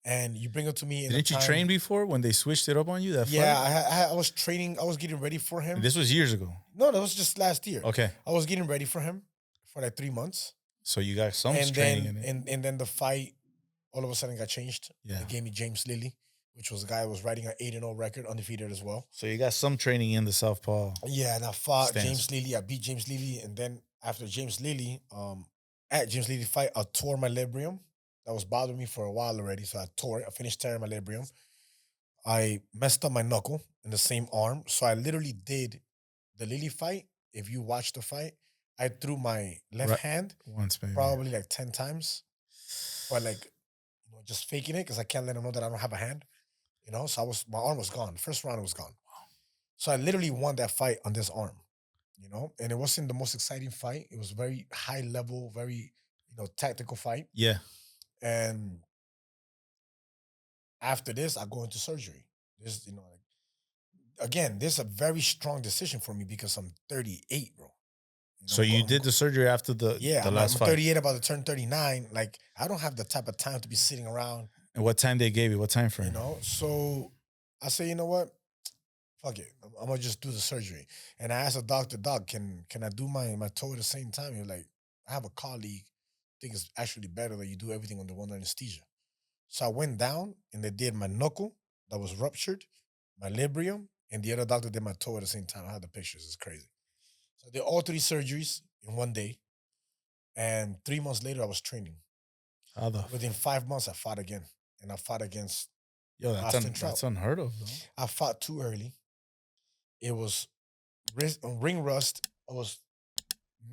And you bring it to me. Didn't you train before when they switched it up on you? That Yeah, fight? I was training. I was getting ready for him. This was years ago. No, that was just last year. Okay. I was getting ready for him for like 3 months. So you got some And training then in it. and then the fight all of a sudden got changed. Yeah. They gave me James Lilly, which was a guy who was riding an 8-0 record, undefeated as well. So you got some training in the southpaw. Yeah, and I fought Stance. James Lilly. I beat James Lilly, and then after James Lilly, at James Lilly fight, I tore my labrum. That was bothering me for a while already, so I tore it. I finished tearing my labrum. I messed up my knuckle in the same arm, so I literally did the Lilly fight. If you watch the fight, I threw my left hand Once, maybe. probably like 10 times, but like, just faking it because I can't let them know that I don't have a hand. So my arm was gone. The first round it was gone. So I literally won that fight on this arm. And it wasn't the most exciting fight. It was very high level, very tactical fight. Yeah. And after this, I go into surgery. This, again, this is a very strong decision for me because I'm 38, bro. So you did the surgery after the last I'm fight. 38, about to turn 39. Like, I don't have the type of time to be sitting around. And what time they gave you? What time frame? So I say, you know what? Fuck it. I'm gonna just do the surgery. And I asked the doctor, Doc, can I do my toe at the same time? You're like, I have a colleague. I think it's actually better that you do everything under one anesthesia. So I went down and they did my knuckle that was ruptured, my labrum, and the other doctor did my toe at the same time. I have the pictures. It's crazy. So they did all 3 surgeries in one day. And 3 months later, I was training. How the Within 5 months, I fought again. And I fought against that's Trout. that's unheard of, though. I fought too early. It was ring rust. I was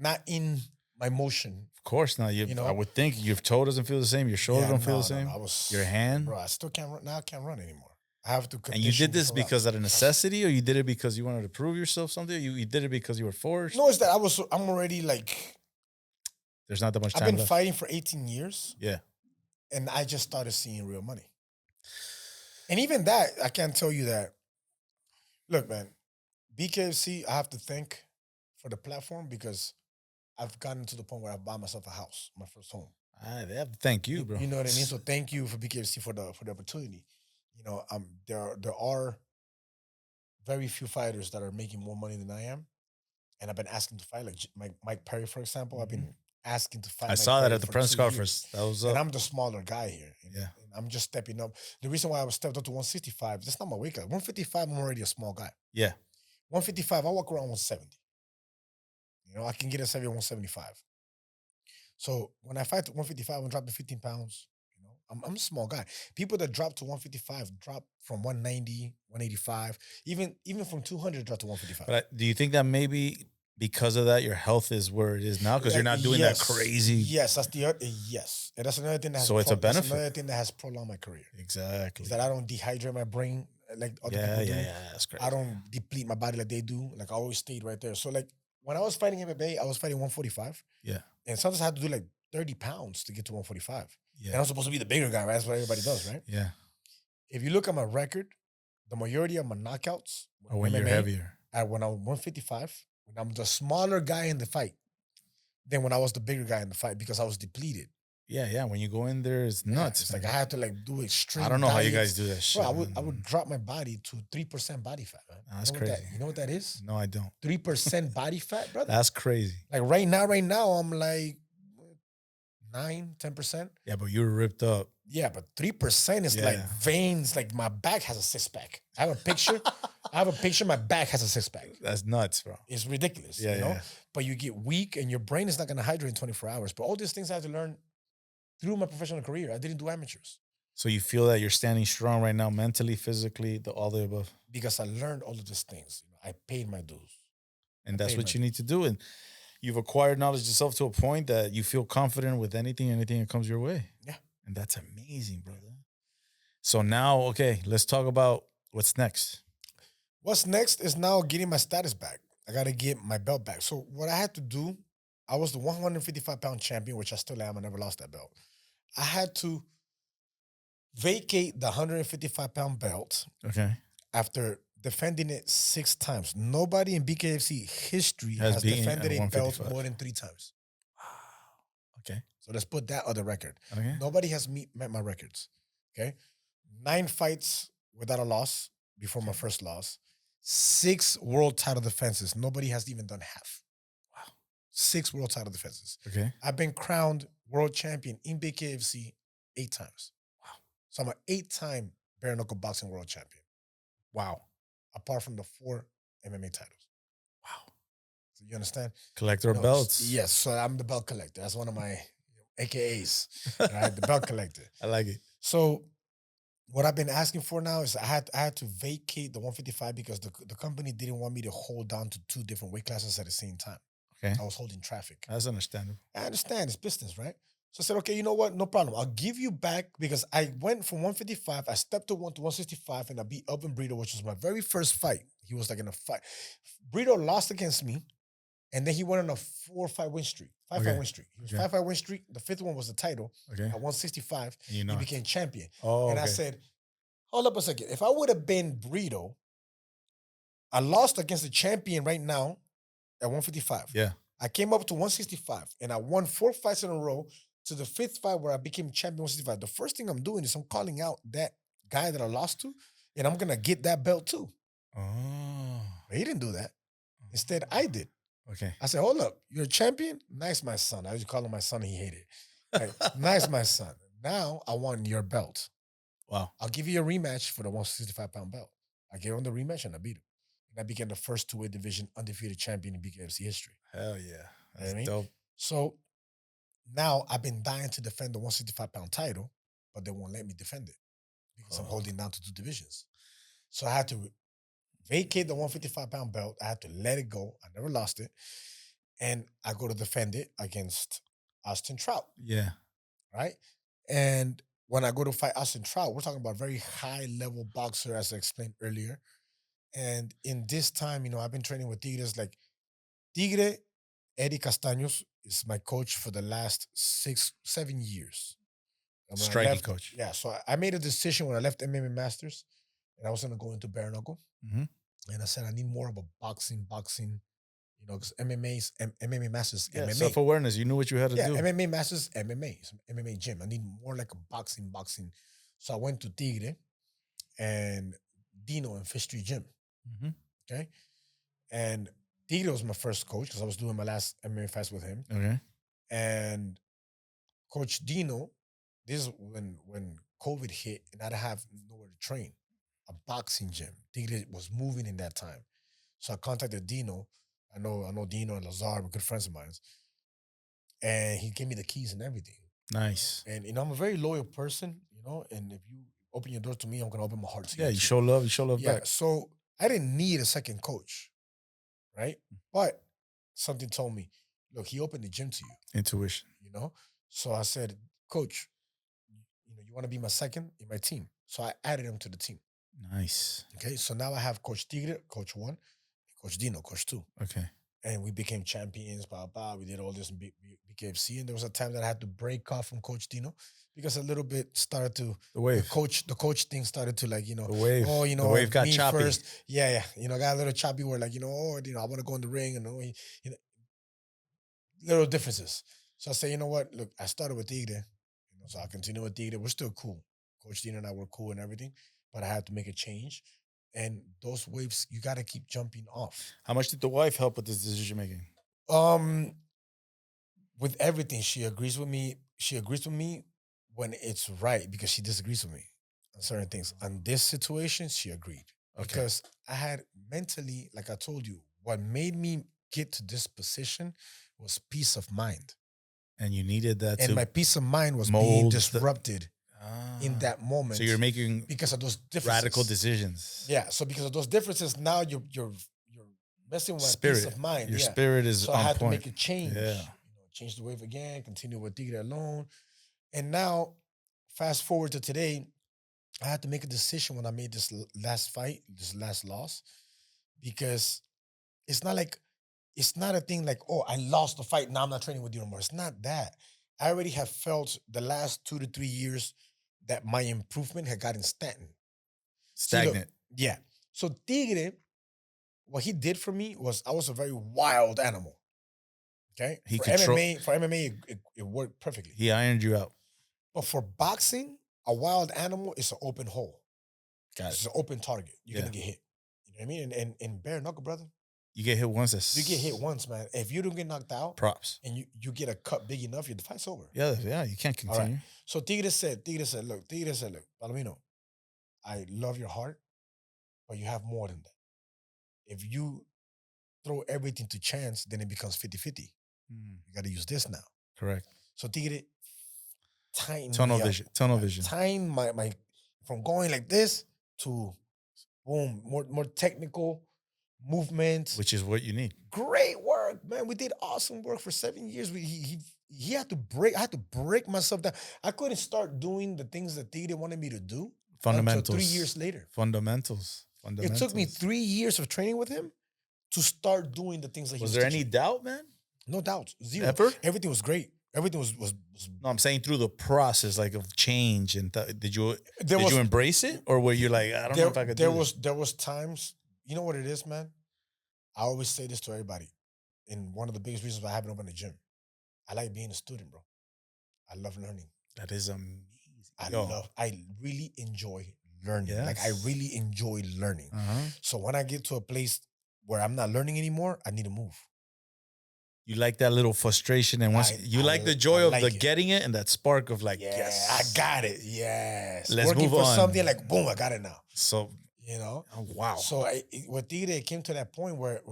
not in my motion. Of course not. I would think your toe doesn't feel the same. Your shoulder don't feel the same. Your hand. Bro, I still can't run. Now I can't run anymore. I have to. And you did this condition because out of necessity, or you did it because you wanted to prove yourself something? Or you did it because you were forced? No, it's that I'm already like. There's not that much time I've been left. fighting for 18 years. Yeah. And I just started seeing real money. And even that, I can't tell you that. Look, man, BKFC, I have to thank for the platform because I've gotten to the point where I buy myself a house, my first home. They have to thank you, bro. You know what I mean? So thank you for BKFC for the opportunity. There are very few fighters that are making more money than I am, and I've been asking to fight. Like Mike Perry, for example, I've been asking to fight. I saw that at the press conference. That was and I'm the smaller guy here. Yeah. And I'm just stepping up. The reason why I was stepped up to 165, that's not my weight cut. 155, I'm already a small guy. Yeah. 155, I walk around 170. I can get a 175. So when I fight to 155, I'm dropping 15 pounds. I'm a small guy. People that drop to 155 drop from 190, 185, even from 200 drop to 155. But do you think that maybe because of that, your health is where it is now because you're not doing that crazy. Yes, that's the other. Yes, and that's another thing that has. So it's a benefit. That's another thing that has prolonged my career. Exactly. Is that I don't dehydrate my brain like other people do. Yeah, that's great. I don't deplete my body like they do. Like I always stayed right there. So like when I was fighting MMA, I was fighting 145. Yeah. And sometimes I had to do like 30 pounds to get to 145. Yeah. And I'm supposed to be the bigger guy, right? That's what everybody does, right? Yeah. If you look at my record, the majority of my knockouts when you're heavier. When I was 155, when I'm the smaller guy in the fight than when I was the bigger guy in the fight because I was depleted. Yeah. When you go in there, it's nuts. It's like I had to like do extreme. I don't know diets. how you guys do that shit. Bro, I would drop my body to 3% body fat, man. That's crazy. You know what that is? No, I don't. 3% body fat, brother. That's crazy. Like right now, I'm like 9-10%. Yeah, but you're ripped up. Yeah, but 3% is like veins. Like my back has a six pack. I have a picture. My back has a six pack. That's nuts, bro. It's ridiculous. You know? But you get weak and your brain is not going to hydrate in 24 hours. But all these things I had to learn through my professional career. I didn't do amateurs. So you feel that you're standing strong right now, mentally, physically, all the above? Because I learned all of these things. I paid my dues. And that's what you need to do. And you've acquired knowledge yourself to a point that you feel confident with anything that comes your way. Yeah. And that's amazing, brother. So now, okay, let's talk about what's next. What's next is now getting my status back. I got to get my belt back. So what I had to do, I was the 155-pound champion, which I still am. I never lost that belt. I had to vacate the 155-pound belt. Okay. After defending it 6 times. Nobody in BKFC history has defended a belt more than 3 times. Wow. Okay. So let's put that on the record. Okay. Nobody has met my records. Okay. 9 fights without a loss before my first loss. 6 world title defenses. Nobody has even done half. Wow. 6 world title defenses. Okay. I've been crowned world champion in BKFC 8 times. Wow. So I'm an 8-time bare knuckle boxing world champion. Wow. Apart from the 4 MMA titles. Wow. So you understand? Collector of belts. Yes. So I'm the belt collector. That's one of my AKAs. Right? The belt collector. I like it. So what I've been asking for now is I had to vacate the 155 because the company didn't want me to hold on to 2 different weight classes at the same time. Okay. I was holding traffic. That's understandable. I understand. It's business, right? So I said, okay, you know what? No problem. I'll give you back because I went from 155. I stepped to 165 and I beat Elvin Brito, which was my very first fight. He was like in a fight. Brito lost against me. And then he went on a 4-5 win streak. 5-5 win streak. He was 5-5 win streak. The 5th one was the title. Okay. At 165, he became champion. Oh, and I said, hold up a second. If I would have been Brito, I lost against the champion right now at 155. Yeah. I came up to 165 and I won 4 fights in a row to the 5th fight where I became champion 165. The first thing I'm doing is I'm calling out that guy that I lost to and I'm going to get that belt too. Oh. But he didn't do that. Instead, I did. Okay. I said, hold up. You're a champion? Nice, my son. I used to call him my son. He hated it. Like, nice, my son. Now I want your belt. Wow. I'll give you a rematch for the 165-pound belt. I gave him the rematch and I beat him. And I became the first 2-weight division undefeated champion in BKFC history. Hell yeah. That's you know dope. So now I've been dying to defend the 165-pound title, but they won't let me defend it because I'm holding down to 2 divisions. So I had to vacate the 155-pound belt. I had to let it go. I never lost it. And I go to defend it against Austin Trout. Yeah. Right? And when I go to fight Austin Trout, we're talking about a very high-level boxer, as I explained earlier. And in this time, I've been training with Tigres. Like, Tigre, Eddie Castaños, is my coach for the last 6-7 years. Striking coach. Yeah, so I made a decision when I left MMA Masters, and I was going to go into bare knuckle. Mm-hmm. And I said, I need more of a boxing, because MMA Masters, yeah, MMA. Self-awareness. You knew what you had to do. MMA Masters, MMA. It's an MMA gym. I need more like a boxing. So I went to Tigre and Dino in Fish Street Gym. Mm-hmm. Okay. And Tigre was my first coach because I was doing my last MMA fights with him. Okay. And Coach Dino, this is when COVID hit and I didn't have nowhere to train. A boxing gym. Tigre was moving in that time. So I contacted Dino. I know Dino and Lazar were good friends of mine. And he gave me the keys and everything. Nice. And I'm a very loyal person, and if you open your door to me, I'm gonna open my heart to you. Yeah, you show love back. So I didn't need a second coach, right? But something told me, look, he opened the gym to you, Intuition. you know? So I said, Coach, you want to be my second in my team? So I added him to the team. Nice. Okay, so now I have Coach Tigre, Coach 1, Coach Dino, Coach 2. Okay. And we became champions, blah, blah. We did all this in BKFC. And there was a time that I had to break off from Coach Dino because a little bit started to The wave. the coach thing started to like, The wave. oh, the wave got me choppy. first. Yeah. Got a little choppy where like, I want to go in the ring and little differences. So I say, you know what? Look, I started with Tigre, so I continue with Tigre. We're still cool. Coach Dino and I were cool and everything, but I had to make a change. And those waves, you got to keep jumping off. How much did the wife help with this decision making? With everything, she agrees with me. She agrees with me when it's right because she disagrees with me on certain things. On this situation, she agreed. Okay. Because I had mentally, like I told you, what made me get to this position was peace of mind. And you needed that and to my peace of mind was being disrupted in that moment. So you're making because of those differences. Radical decisions. Yeah. So because of those differences, now you're messing with my peace of mind. Your spirit is so on I had point. to make a change. Yeah. Change the wave again, continue with Tigre alone. And now, fast forward to today, I had to make a decision when I made this last fight, this last loss, because it's not a thing like, oh, I lost the fight, now I'm not training with you anymore. It's not that. I already have felt the last 2 to 3 years that my improvement had gotten stagnant. Stagnant. Yeah. So Tigre, what he did for me was I was a very wild animal. Okay. For MMA, it worked perfectly. He ironed you out. But for boxing, a wild animal is an open hole. It's an open target. You're gonna get hit. You know what I mean? And in bare knuckle, brother, you get hit once. You get hit once, man. If you don't get knocked out, props. And you get a cut big enough, the fight's over. Yeah, you can't continue. All right. So Tigre said, look, Palomino, I love your heart, but you have more than that. If you throw everything to chance, then it becomes 50-50. You got to use this now. Correct. So Tigre tightened tunnel vision. Tightened my from going like this to boom, more technical movement, which is what you need. Great work, man. We did awesome work for 7 years. He had to break. I had to break myself down. I couldn't start doing the things that Tigre wanted me to do. Fundamentals. Until 3 years later. Fundamentals. It took me 3 years of training with him to start doing the things that he was there teaching. Any doubt, man? No doubt. Zero. Ever? Everything was great. Everything was. No, I'm saying through the process, like of change, and did you embrace it, or were you like, I don't know if I could do this? There was times. You know what it is, man. I always say this to everybody, and one of the biggest reasons why I haven't opened a gym, I like being a student, bro. I love learning. That is amazing. I really enjoy learning. Yes. Like I really enjoy learning. So when I get to a place where I'm not learning anymore, I need to move. You like that little frustration, and you like the joy of getting it and that spark of like, yes, I got it. Yes, let's working move for on. something like boom, I got it now. So oh, wow. So with Tigre, it came to that point where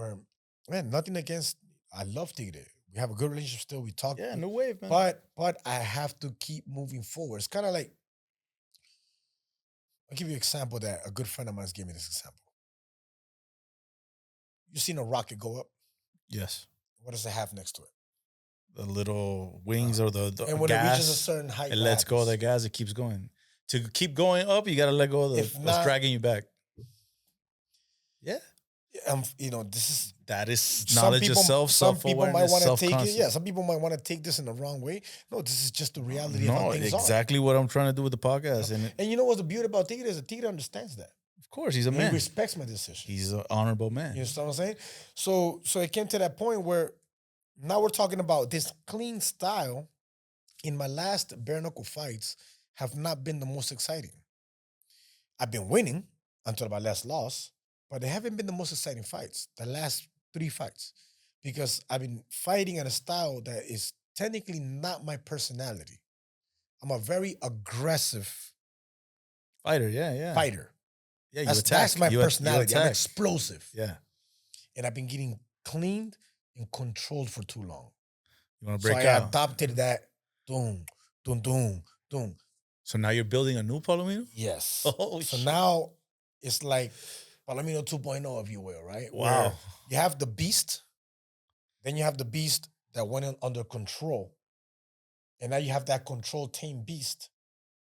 man, nothing against. I love Tigre. We have a good relationship still. We talk. Yeah, no wave, man. But I have to keep moving forward. It's kind of like, I'll give you an example that a good friend of mine gave me this example. You seen a rocket go up? Yes. What does it have next to it? The little wings or the and when gas, it reaches a certain height, it lets go of the gas. It keeps going. To keep going up, you got to let go of what's dragging you back. Yeah. That is knowledge of self, self-awareness, self-concept. Yeah, some people might want to take this in the wrong way. No, this is just the reality of how things exactly what I'm trying to do with the podcast. And you know what's the beauty about Tigre is that Tigre understands that. Of course, he's a man. He respects my decision. He's an honorable man. You understand what I'm saying? So it came to that point where now we're talking about this clean style. In my last bare knuckle fights have not been the most exciting. I've been winning until my last loss, but they haven't been the most exciting fights, the last 3 fights, because I've been fighting at a style that is technically not my personality. I'm a very aggressive fighter. Yeah. Fighter. Yeah, that's my personality. I'm explosive. Yeah. And I've been getting cleaned and controlled for too long. You want to break out? I adopted that. Doom. So now you're building a new Palomino? Yes. Oh, so now it's like Palomino 2.0, if you will, right? Wow. Where you have the beast, Then you have the beast that went under control. And now you have that controlled tame beast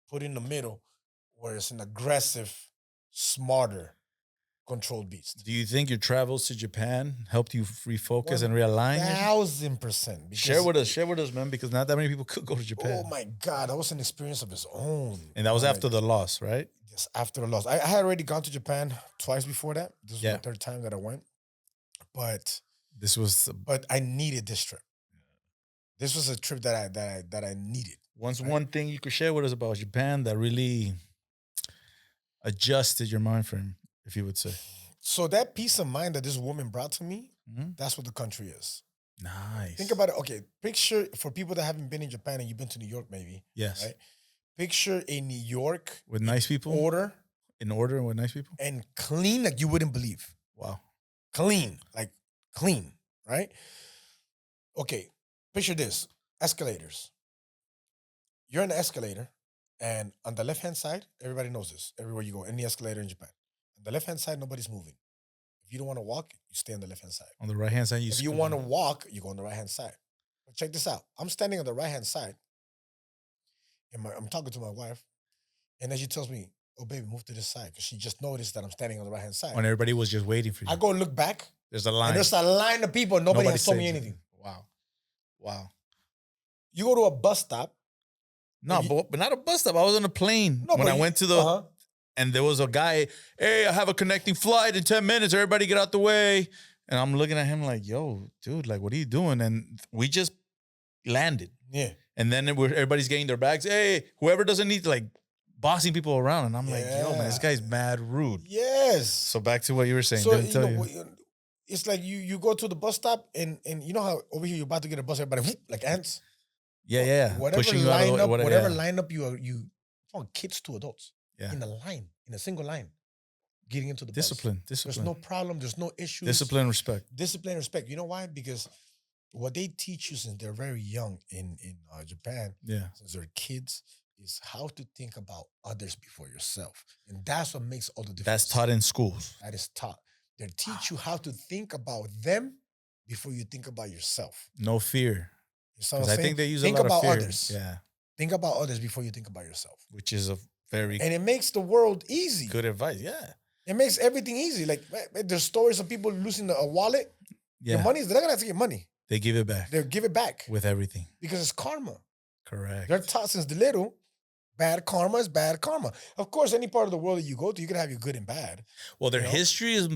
put in the middle where it's an aggressive, smarter, controlled beast. Do you think your travels to Japan helped you refocus and realign? 1,000%. Share with us, man, because not that many people could go to Japan. Oh my God, that was an experience of its own. And that was after the loss, right? Yes, after the loss. I had already gone to Japan twice before that. This was Yeah. the third time that I went. But I needed this trip. This was a trip that I needed. One thing you could share with us about Japan that really adjusted your mind frame, if you would say. So that peace of mind that this woman brought to me, that's what the country is. Nice. Think about it. Okay, picture for people that haven't been in Japan and you've been to New York, maybe. Yes. Right? Picture a New York with nice people. In order with nice people. And clean like you wouldn't believe. Wow. Clean, right? Okay, picture this. Escalators. You're in the escalator, and on the left-hand side, everybody knows this. Everywhere you go, any escalator in Japan. On the left-hand side, nobody's moving. If you don't want to walk, you stay on the left-hand side. On the right-hand side, if you want to walk, you go on the right-hand side. But check this out. I'm standing on the right-hand side, and I'm talking to my wife, and then she tells me, oh, baby, move to this side, because she just noticed that I'm standing on the right-hand side. When everybody was just waiting for you. I go look back. There's a line. And there's a line of people, and nobody has told me anything. Wow. You go to a bus stop. No, but not a bus stop. I was on a plane when I went to the... And there was a guy, hey, I have a connecting flight in 10 minutes. Everybody get out the way. And I'm looking at him like, yo, dude, like, what are you doing? And we just landed. Yeah. And then everybody's getting their bags. Hey, whoever doesn't need to, like, bossing people around. And I'm like, yo, man, this guy's mad rude. Yes. So back to what you were saying. So, it's like you go to the bus stop and you know how over here you're about to get a bus, everybody whoop, like ants. Yeah. Whatever lineup you from kids to adults. Yeah. In a single line, getting into the discipline. bus. There's no problem. There's no issues. Discipline, respect. You know why? Because what they teach you since they're very young in Japan, since they're kids, is how to think about others before yourself. And that's what makes all the difference. That's taught in schools. That is taught. They teach you how to think about them before you think about yourself. No fear. Because I think they use a lot of fear. Others. Yeah. Think about others before you think about yourself. Which is a very... And it makes the world easy. Good advice, yeah. It makes everything easy. Like, there's stories of people losing a wallet. Yeah. Your money, they're not going to have to get money. They give it back. They give it back. With everything. Because it's karma. Correct. They're taught since the little, bad karma is bad karma. Of course, any part of the world that you go to, you can have your good and bad. Well, their history is,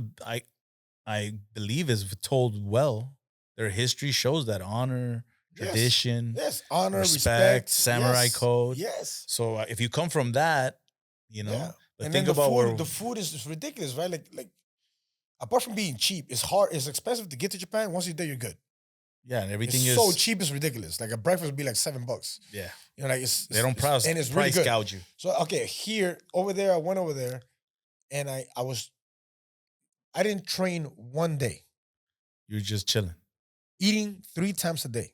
I believe, is told well. Their history shows that honor, tradition, honor, respect, samurai code. Yes. So if you come from that, you know, but and think then about the food is ridiculous, right? Like apart from being cheap, it's expensive to get to Japan. Once you're there, you're good. Yeah, and everything is is so cheap, it's ridiculous. Like a breakfast would be like $7. Yeah. You know, like they don't price really good. gouge you. So over there, I went over there and I didn't train one day. You're just chilling. Eating 3 times a day.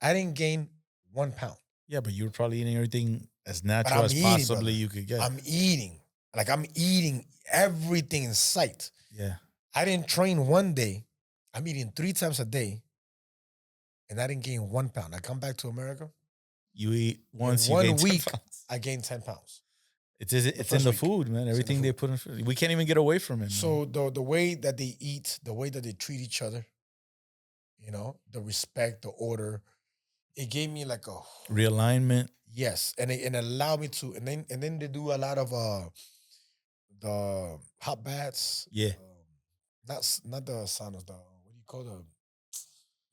I didn't gain 1 pound. Yeah, but you were probably eating everything as natural as possibly you could get. I'm eating everything in sight. Yeah. I didn't train one day. I'm eating 3 times a day. And I didn't gain 1 pound. I come back to America. You eat once, in 1 week, I gained 10 pounds. It's in the food, man. Everything they put in food. We can't even get away from it, man. So the way that they eat, the way that they treat each other, you know, the respect, the order, it gave me like a realignment. Yes, and it allowed me to, and then they do a lot of the hot baths. Yeah, not the saunas. What do you call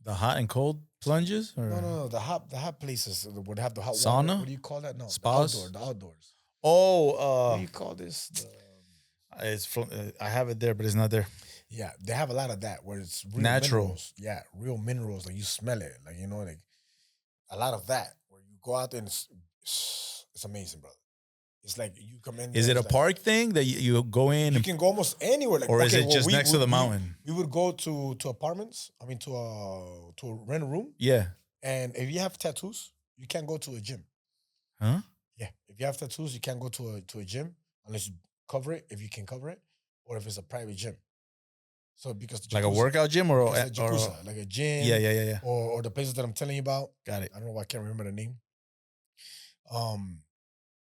the hot and cold plunges? Or? No. The hot places would have the hot sauna. Water. What do you call that? No, spas. The outdoors. Oh, what do you call this? It's from. I have it there, but it's not there. Yeah, they have a lot of that where it's real natural. Minerals. Yeah, real minerals. Like you smell it. Like, you know, like a lot of that where you go out there and it's amazing, brother. It's like you come in. Is it a park thing that you go in? You can go almost anywhere. Like, or is it just next to the mountain? We would go to apartments. I mean, to rent a room. Yeah. And if you have tattoos, you can't go to a gym. Huh? Yeah. If you have tattoos, you can't go to a gym unless you cover it. If you can cover it, or if it's a private gym. So because the Like a jacuzzi- workout gym or because the jacuzzi, like a gym, yeah. or the places that I'm telling you about. Got it. I don't know why I can't remember the name.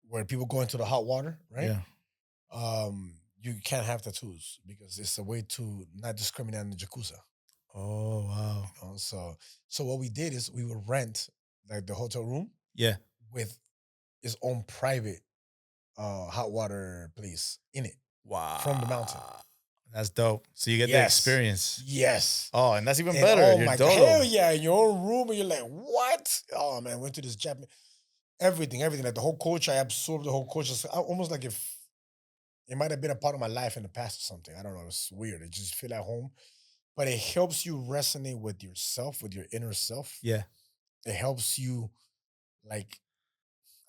Where people go into the hot water, right? Yeah. You can't have tattoos because it's a way to not discriminate on the jacuzzi. Oh wow. So what we did is we would rent like the hotel room Yeah. with its own private hot water place in it. Wow. From the mountain. That's dope. So you get the Yes. experience. Yes. Oh, and that's even And better. oh You're my dolo. hell yeah, in your own room, and you're like, what? Oh man, went to this Japanese everything. Like the whole culture, I absorbed the whole culture. So almost like if it might have been a part of my life in the past or something. I don't know. It's weird. It just feel at home. But it helps you resonate with yourself, with your inner self. Yeah. It helps you, like,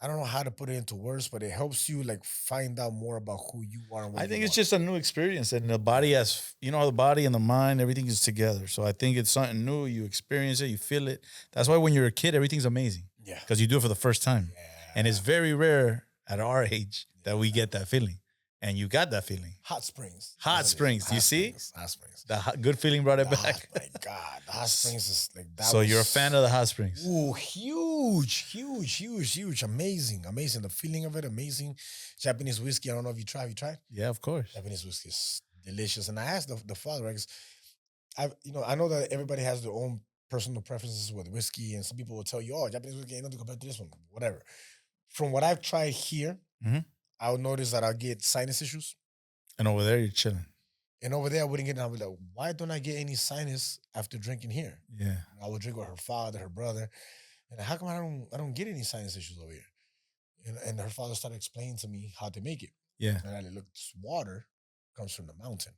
I don't know how to put it into words, but it helps you like find out more about who you are and what I you think it's want. just a new experience, and the body has, you know, the body and the mind, everything is together. So I think it's something new. You experience it, you feel it. That's why when you're a kid, everything's amazing. Yeah. Because you do it for the first time. Yeah. And it's very rare at our age that we get that feeling. And you got that feeling. Hot springs. Hot That's what it is. springs. Hot You see? springs. Hot springs. The good feeling brought it The back. my God. The hot springs is like that. So you're a fan of the hot springs. Ooh, huge. Amazing. The feeling of it, amazing. Japanese whiskey. I don't know if you tried. Have you tried? Yeah, of course. Japanese whiskey is delicious. And I asked the father, right? 'Cause I know that everybody has their own personal preferences with whiskey, and some people will tell you, oh, Japanese whiskey ain't nothing compared to this one. Whatever. From what I've tried here, Mhm. I'll notice that I'll get sinus issues. And over there, you're chilling. And over there, I wouldn't get it. I was like, why don't I get any sinus after drinking here? Yeah. I would drink with her father, her brother. And how come I don't get any sinus issues over here? And her father started explaining to me how to make it. Yeah. And I like, look, this water comes from the mountain.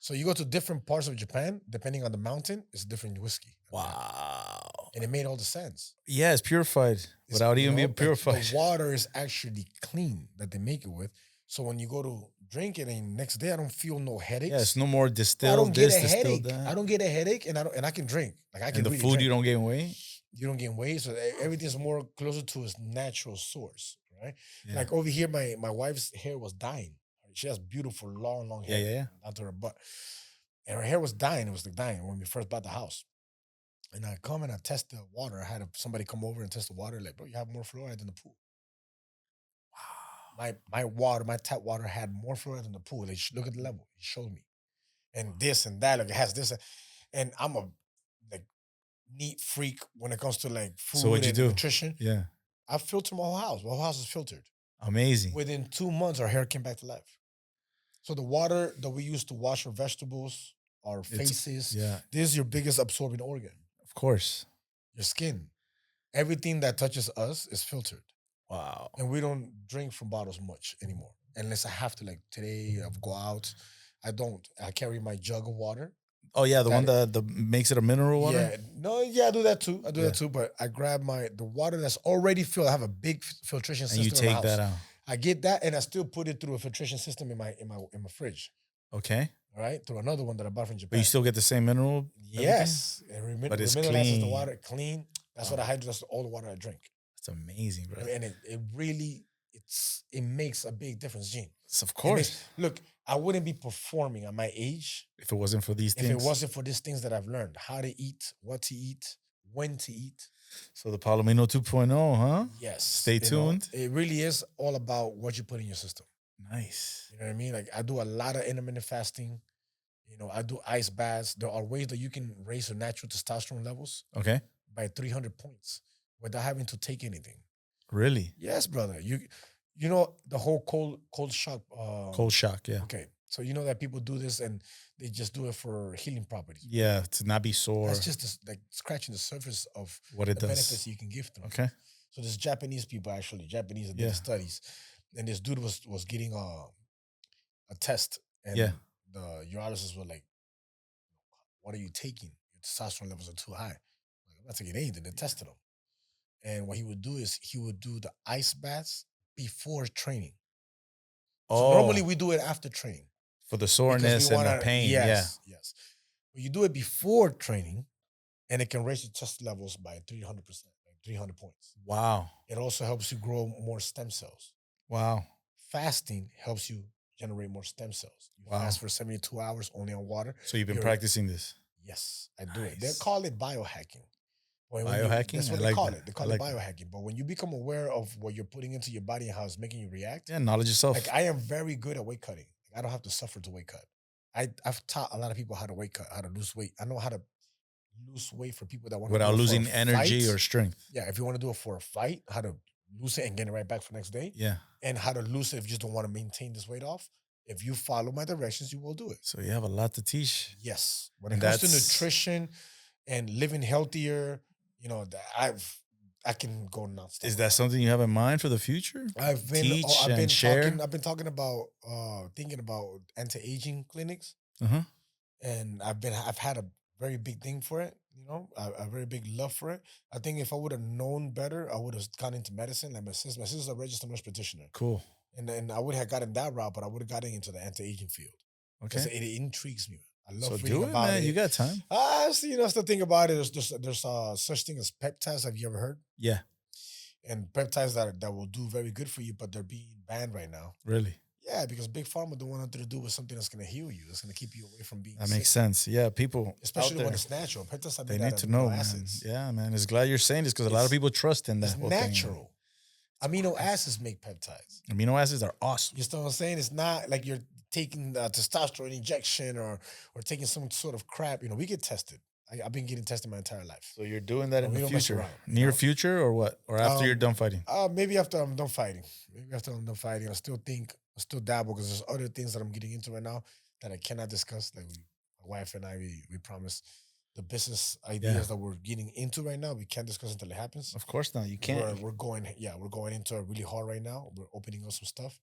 So you go to different parts of Japan, depending on the mountain, it's different whiskey. Wow. And it made all the sense. Yeah, it's purified without even being purified. The water is actually clean that they make it with. So when you go to drink it and next day I don't feel no headaches. Yeah, it's no more I distilled don't get this, a distilled headache. that. I don't get a headache and I can drink. Like I can And the really food drink. you don't gain weight. You don't gain weight. So everything's more closer to its natural source, right? Yeah. Like over here, my wife's hair was dying. She has beautiful, long hair. Yeah. Down to her butt. And her hair was dying. It was like dying when we first bought the house. And I come and I test the water. I had somebody come over and test the water. Like, bro, you have more fluoride than the pool. Wow. My tap water had more fluoride than the pool. They look at the level. He showed me. And this and that. Like it has this. And I'm a like neat freak when it comes to like food So what'd you and do? nutrition. Yeah. I filter my whole house. My whole house is filtered. Amazing. Within 2 months, our hair came back to life. So the water that we use to wash our vegetables, our faces, Yeah. this is your biggest absorbing organ. Of course. Your skin. Everything that touches us is filtered. Wow. And we don't drink from bottles much anymore. Unless I have to, like today, I go out. I don't. I carry my jug of water. Oh yeah, the one that makes it a mineral water. Yeah, no, yeah, I do that too. That too. But I grab the water that's already filled. I have a big filtration system. And you in my take that house. out. I get that, and I still put it through a filtration system in my fridge. Okay. All right, through another one that I bought from Japan. But you still get the same mineral. Yes, But it's remineralizes clean. the water clean. That's what I hydrate. That's all the water I drink. That's amazing, bro. And it really it makes a big difference, Gene. Of course. Look, I wouldn't be performing at my age If it wasn't for these things. if it wasn't for these things that I've learned: how to eat, what to eat, when to eat. So the Palomino 2.0, huh? Yes. Stay tuned. It really is all about what you put in your system. Nice. You know what I mean? Like I do a lot of intermittent fasting. I do ice baths. There are ways that you can raise your natural testosterone levels Okay. by 300 points without having to take anything. Really? Yes, brother. You know the whole cold shock. Cold shock, yeah. Okay, so you know that people do this and they just do it for healing properties. Yeah, to not be sore. That's just like scratching the surface of What it the does. benefits you can give them. Okay. So there's Japanese people that did Yeah. studies, and this dude was getting a test, and Yeah. the urologists were like, "What are you taking? Your testosterone levels are too high." Like, I'm not taking anything. They tested him, and what he would do is he would do the ice baths before training. So normally we do it after training. For the because soreness we and the wanna- pain. Yes. But you do it before training, and it can raise your test levels by 300%, like 300 points. Yeah. Wow. It also helps you grow more stem cells. Wow. Fasting helps you generate more stem cells. You Wow. fast for 72 hours only on water. So you've been You're- practicing this. Yes, I do it. They Nice. call it biohacking. Biohacking? That's what I they like call that. it. They I call like it that. biohacking. But when you become aware of what you're putting into your body and how it's making you react, Yeah, knowledge yourself. like I am very good at weight cutting. I don't have to suffer to weight cut. I've taught a lot of people how to weight cut, how to lose weight. I know how to lose weight for people that want Without to do it for losing a energy fight. or strength. Yeah, if you want to do it for a fight, how to lose it and get it right back for next day, Yeah. and how to lose it if you just don't want to maintain this weight off. If you follow my directions, you will do it. So you have a lot to teach. Yes, when And it comes to that's- nutrition and living healthier, you know, I can go nonstop. Is that something you have in mind for the future? I've been teach I've and been share? talking I've been talking about thinking about anti-aging clinics, Uh-huh. and I've had a very big thing for it, you know, a very big love for it. I think if I would have known better, I would have gone into medicine. Like my sister's a registered nurse practitioner, Cool. and then I would have gotten that route, but I would have gotten into the anti-aging field because Okay. it intrigues me. I love So reading do it, about man. it. You got time. See, you know, still think about it. There's such thing as peptides. Have you ever heard? Yeah. And peptides that will do very good for you, but they're being banned right now. Really. Yeah, because big pharma don't want nothing to do with something that's going to heal you. That's going to keep you away from being That sick. makes sense. Yeah, people Especially out there, when it's natural. Peptides are they made need out to of know, amino man. acids. Yeah, man. It's glad you're saying this because a lot of It's- people trust in that It's whole thing. natural. Amino acids make peptides. Amino acids are awesome. You know what I'm saying? It's not like you're taking testosterone injection or taking some sort of crap. You know, we get tested. I've been getting tested my entire life. So you're doing that in we the don't mess future, around, you near know? future, or what? Or after you're done fighting? Maybe after I'm done fighting. I still dabble because there's other things that I'm getting into right now that I cannot discuss. Like my wife and I, we promise the business ideas that we're getting into right now, we can't discuss until it happens. Of course not. You can't. We're going into it really hard right now. We're opening up some stuff.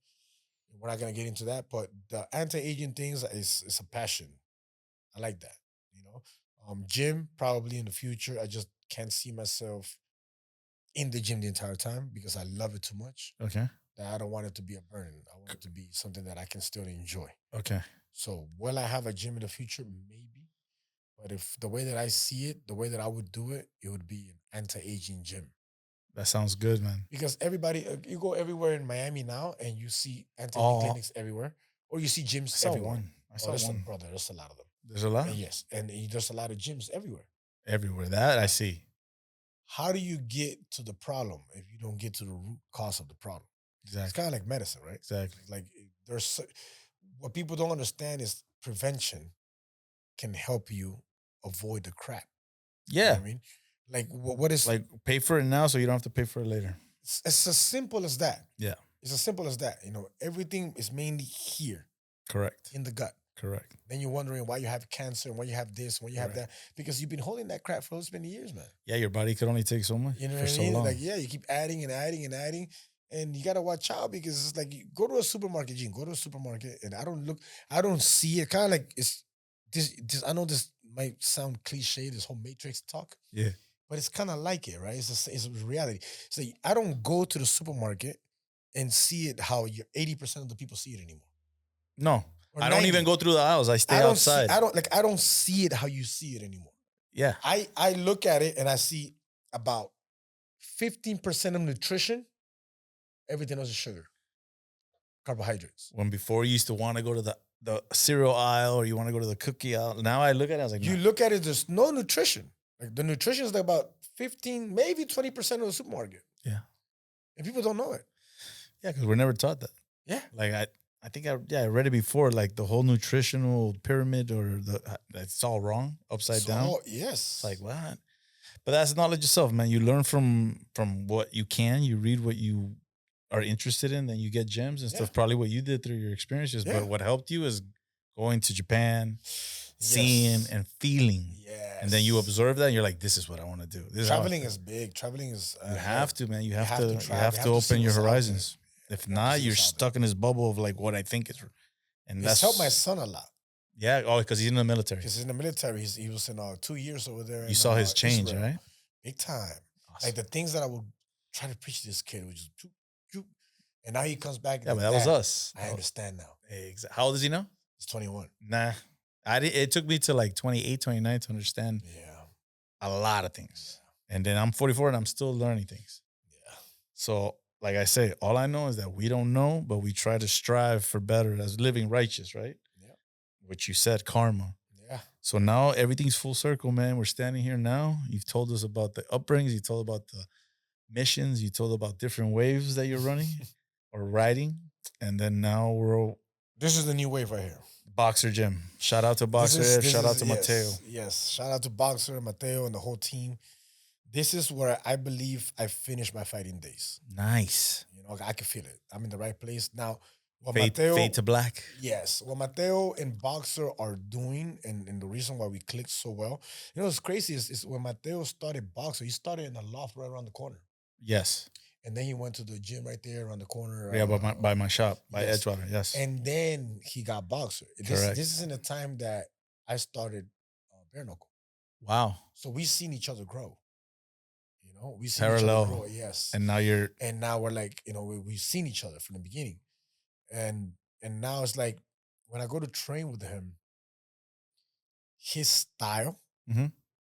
We're not gonna get into that, but the anti-aging things is a passion. I like that. You know, gym probably in the future. I just can't see myself in the gym the entire time because I love it too much. Okay. That I don't want it to be a burden. I want it to be something that I can still enjoy. Okay. So will I have a gym in the future? Maybe. But if the way that I see it, the way that I would do it, it would be an anti-aging gym. That sounds good, man. Because everybody, you go everywhere in Miami now and you see anti-aging Oh. clinics everywhere, or you see gyms I saw everywhere. one. I saw there's one. brother, there's a lot of them. There's a lot? And yes, and there's a lot of gyms everywhere. Everywhere. That I see. How do you get to the problem if you don't get to the root cause of the problem? It's Exactly. kind of like medicine, right? Exactly. Like what people don't understand is prevention can help you avoid the crap. You know Yeah. what I mean, like what is Like pay for it now so you don't have to pay for it later. it's as simple as that. Yeah. It's as simple as that. You know, everything is mainly here Correct. in the gut. Correct. Then you're wondering why you have cancer and why you have this, why you have Correct. that, because you've been holding that crap for so many years, man. Yeah, your body could only take so much You know for what I so mean? long. Like, yeah, you keep adding and adding and adding, and you gotta watch out because it's like you go to a supermarket, Gene. Go to a supermarket, and I don't see it. Kind of like it's this. I know this might sound cliche, this whole Matrix talk, Yeah. but it's kind of like it, right? It's a reality. So I don't go to the supermarket and see it how 80% of the people see it anymore. No. Or I don't 90. even go through the aisles. I stay outside. I don't see it how you see it anymore. Yeah. I look at it and I see about 15% of nutrition. Everything else is sugar, carbohydrates. When before you used to want to go to the cereal aisle or you want to go to the cookie aisle. Now I look at it, I was like, You no. look at it, there's no nutrition. Like the nutrition is like about 15, maybe 20% of the supermarket. Yeah. And people don't know it. Yeah, because we're never taught that. Yeah. Like I think I read it before, like the whole nutritional pyramid or it's all wrong, upside down. Yes. It's like what? But that's knowledge yourself, man. You learn from what you can. You read what you are interested in, then you get gems and stuff. Yeah. Probably what you did through your experiences. Yeah. But what helped you is going to Japan, seeing Yes. and feeling. Yes. And then you observe that and you're like, this is what I want to do. This is how I Traveling feel. is big. Traveling is You have to, man. You have to. You try- have you to see open your what's out there. horizons. If You have to not, see you're what's out stuck in this bubble of like what I think is. And It's that's helped my son a lot. Yeah. Oh, because he's in the military. Because in the military, he was in 2 years over there. You saw his change, Israel. right? Big time. Awesome. Like the things that I would try to preach to this kid was just choop, choop. And now he comes back. Yeah, like but that was that. us. I understand now. Exactly. How old is he now? He's 21. Nah. It took me to like 28, 29 to understand Yeah. a lot of things. And then I'm 44 and I'm still learning things. Yeah. So like I say, all I know is that we don't know, but we try to strive for better as living righteous, right? Yeah. Which you said, karma. Yeah. So now everything's full circle, man. We're standing here now. You've told us about the upbringings. You told about the missions. You told about different waves that you're running or riding. And then now we're This is the new wave right here. Boxer Gym. Shout out to Boxer. Shout out to Mateo. Yes. Shout out to Boxer, Mateo, and the whole team. This is where I believe I finished my fighting days. Nice. You know, I can feel it. I'm in the right place now. What Fade to black. Yes. What Mateo and Boxer are doing, and the reason why we clicked so well, you know, what's crazy is when Mateo started Boxer, he started in a loft right around the corner. Yes. And then he went to the gym right there around the corner. Yeah, by my shop, by yes. Edgewater. Yes. And then he got Boxer. Correct. This is in the time that I started Bare Knuckle. Wow. So we've seen each other grow. You know, we've seen Parallel. each other grow. Yes. And now we're like, you know, we've seen each other from the beginning. And now it's like when I go to train with him, his style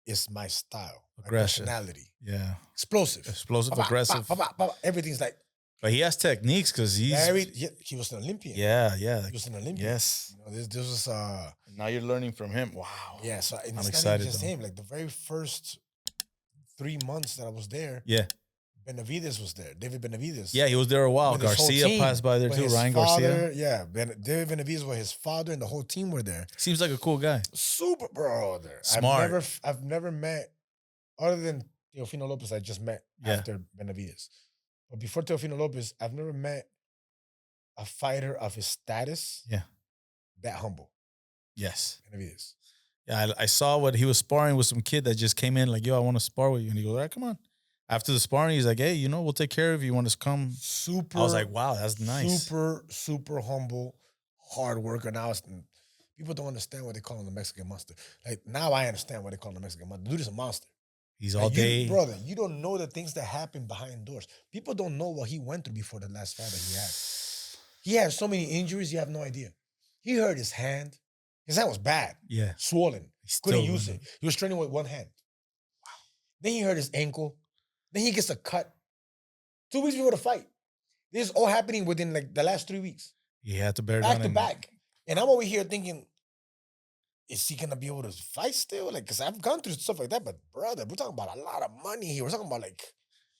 is my style. Aggressive. My personality. Yeah. Explosive. Aggressive. Everything's like. But he has techniques because he was an Olympian. Yeah. He was an Olympian. Yes. You know, this was now you're learning from him. Wow. Yeah, so I'm excited. Just him. Like the very first 3 months that I was there. Yeah. Benavides was there. David Benavides. Yeah, he was there a while. Garcia passed by there too. Ryan Garcia. Yeah, David Benavides was his father, and the whole team were there. Seems like a cool guy. Super brother. Smart. I've never met, other than Teofimo Lopez, I just met after Benavides. But before Teofimo Lopez, I've never met a fighter of his status. Yeah. That humble. Yes. Benavides. Yeah, I saw what he was sparring with some kid that just came in like, yo, I want to spar with you. And he goes, all right, come on. After the sparring, he's like, hey, you know, we'll take care of you. You want us to come? Super. I was like, wow, that's nice. Super humble, hard worker. Now people don't understand what they call him the Mexican monster. Like now I understand what they call him the Mexican monster. Dude is a monster. He's all day. Brother, you don't know the things that happen behind doors. People don't know what he went through before the last fight that he had. He had so many injuries, you have no idea. He hurt his hand. His hand was bad. Yeah. Swollen. Couldn't use it. He was training with one hand. Wow. Then he hurt his ankle. Then he gets a cut 2 weeks before the fight. This is all happening within like the last 3 weeks. He had to bear down. Back to back. And I'm over here thinking, is he gonna be able to fight still? Like, cause I've gone through stuff like that, but brother, we're talking about a lot of money here. We're talking about like,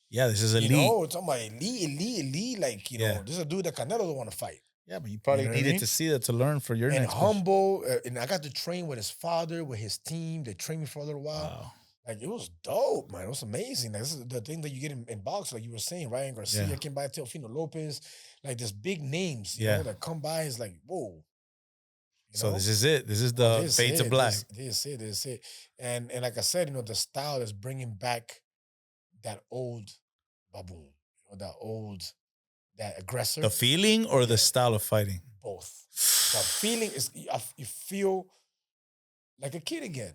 yeah, this is elite. You know, we're talking about elite. Like, you know, this is a dude that Canelo don't want to fight. Yeah, but you probably needed to see that to learn for your next. And humble, and I got to train with his father, with his team. They trained me for a little while. Wow. Like, it was dope, man. It was amazing. Like, this is the thing that you get in box, like you were saying. Ryan Garcia came by, Teofimo Lopez, like there's big names, you know, that come by. Is like, whoa. So this is it. This is the fade to black. This is it. And like I said, you know, the style is bringing back that old Baboon, you know, that aggressor. The feeling or the style of fighting? Both. The feeling is, you feel like a kid again.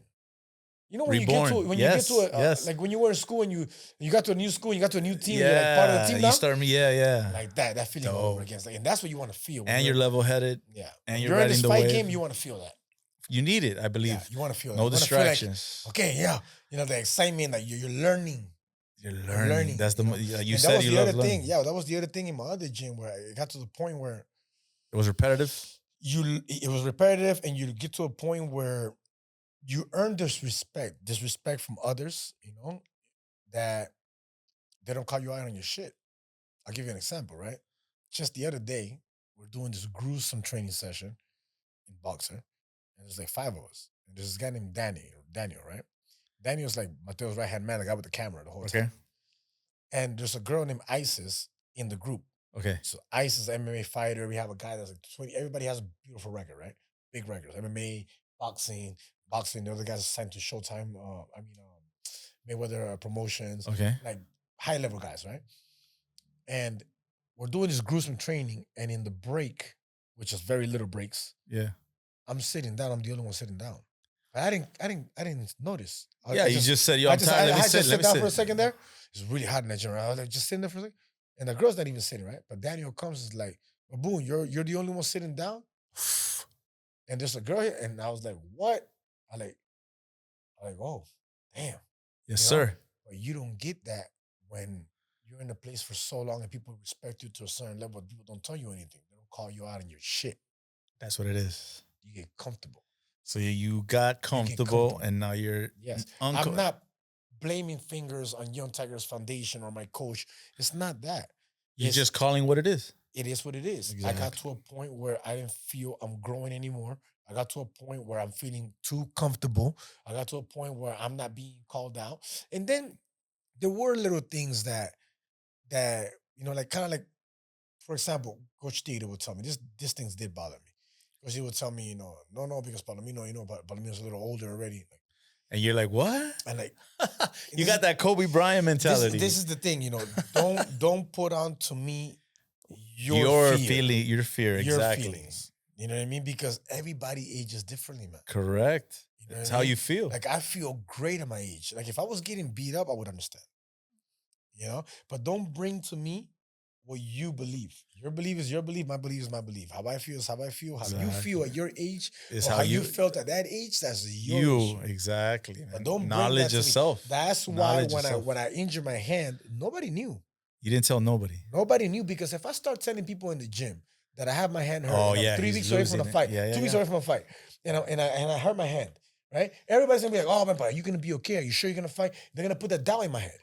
You know, when Reborn. you get to like when you were in school and you got to a new school, and you got to a new team, you're like part of the team now. You start me, like that feeling over again. Like, and that's what you want to feel. And you're level-headed. Yeah. And you're in this fight game, you want to feel that. You need it, I believe. Yeah, you want to feel that. No distractions. Like, okay, yeah. You know, the excitement that you're learning. You're learning. That's the you said you love learning. Yeah, that was the other thing in my other gym where it got to the point where it was repetitive. It was repetitive, and you get to a point where you earn this respect from others, you know, that they don't call you out on your shit. I'll give you an example, right? Just the other day, we're doing this gruesome training session in Boxer, and there's like 5 of us. And there's this guy named Daniel, right? Daniel's like Mateo's right-hand man, the guy with the camera the whole time. And there's a girl named Isis in the group. Okay. So Isis is an MMA fighter. We have a guy that's like 20. Everybody has a beautiful record, right? Big records. MMA, boxing. The other guys are signed to Showtime. Mayweather Promotions. Okay. Like high-level guys, right? And we're doing this gruesome training, and in the break, which is very little breaks, I'm sitting down. I'm the only one sitting down. But I didn't notice. You just said, yo, I'm tired. Let me sit. Let me sit down for a second there. It's really hot in that gym. I was like, just sitting there for a second. And the girl's not even sitting, right? But Daniel comes and is like, Baboon, you're the only one sitting down? And there's a girl here. And I was like, what? I like, oh, damn. Yes, sir. But you don't get that when you're in a place for so long and people respect you to a certain level, people don't tell you anything. They don't call you out on your shit. That's what it is. You get comfortable. So you got comfortable, and now you're Yes. uncle. I'm not blaming fingers on Young Tigers Foundation or my coach. It's not that. You're It's- just calling what it is. It is what it is. I got to a point where I didn't feel I'm growing anymore. I got to a point where I'm feeling too comfortable. I got to a point where I'm not being called out. And then there were little things that like kind of like, for example, Coach Tito would tell me these things did bother me. Because he would tell me, no, because Palomino, but Palomino's a little older already. Like, And you're like, what? and like You got that Kobe Bryant mentality. this is the thing, don't put on to me your fear, your fear, your exactly. feelings. You know what I mean? Because everybody ages differently, man. Correct. You know That's what I how mean? you feel. Like I feel great at my age. Like if I was getting beat up, I would understand. But don't bring to me what you believe. Your belief is your belief. My belief is my belief. How I feel is how I feel. How you feel at your age Is or how how you you- felt at that age. That's your You issue. exactly. But Man. don't bring Knowledge that to me. yourself. That's why Knowledge when yourself. I injured my hand, nobody knew. You didn't tell nobody. Nobody knew because if I start telling people in the gym that I have my hand hurt, Oh, and I'm yeah, 3 he's weeks away from the losing it. fight, Yeah, 2 weeks yeah. away from a fight, and I hurt my hand, right? Everybody's gonna be like, "Oh, man, but are you gonna be okay? Are you sure you're gonna fight?" They're gonna put that doubt in my head.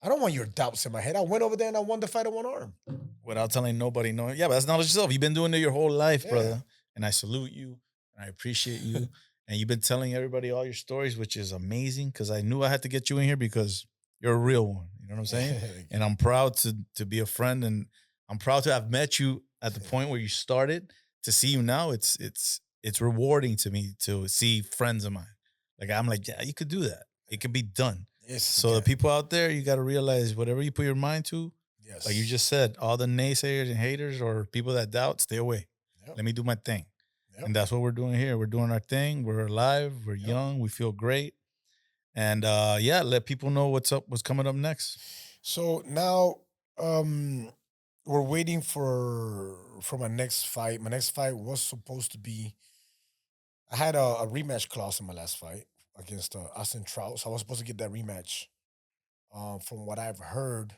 I don't want your doubts in my head. I went over there and I won the fight on one arm. Without telling nobody, knowing. Yeah, but that's knowledge yourself. You've been doing it your whole life, Yeah. brother. And I salute you. And I appreciate you. And you've been telling everybody all your stories, which is amazing. Because I knew I had to get you in here because you're a real one. You know what I'm saying? And I'm proud to be a friend, and I'm proud to have met you at the point where you started. To see you now, it's rewarding to me to see friends of mine. Like I'm like, yeah, you could do that. It could be done. Yes. So the people out there, you got to realize whatever you put your mind to, yes. like you just said, all the naysayers and haters or people that doubt, stay away. Yep. Let me do my thing. Yep. And that's what we're doing here. We're doing our thing. We're alive. We're Yep. young. We feel great. And let people know what's coming up next. So now we're waiting for my next fight. My next fight was supposed to be, I had a rematch clause in my last fight against Austin Trout. So I was supposed to get that rematch. From what I've heard,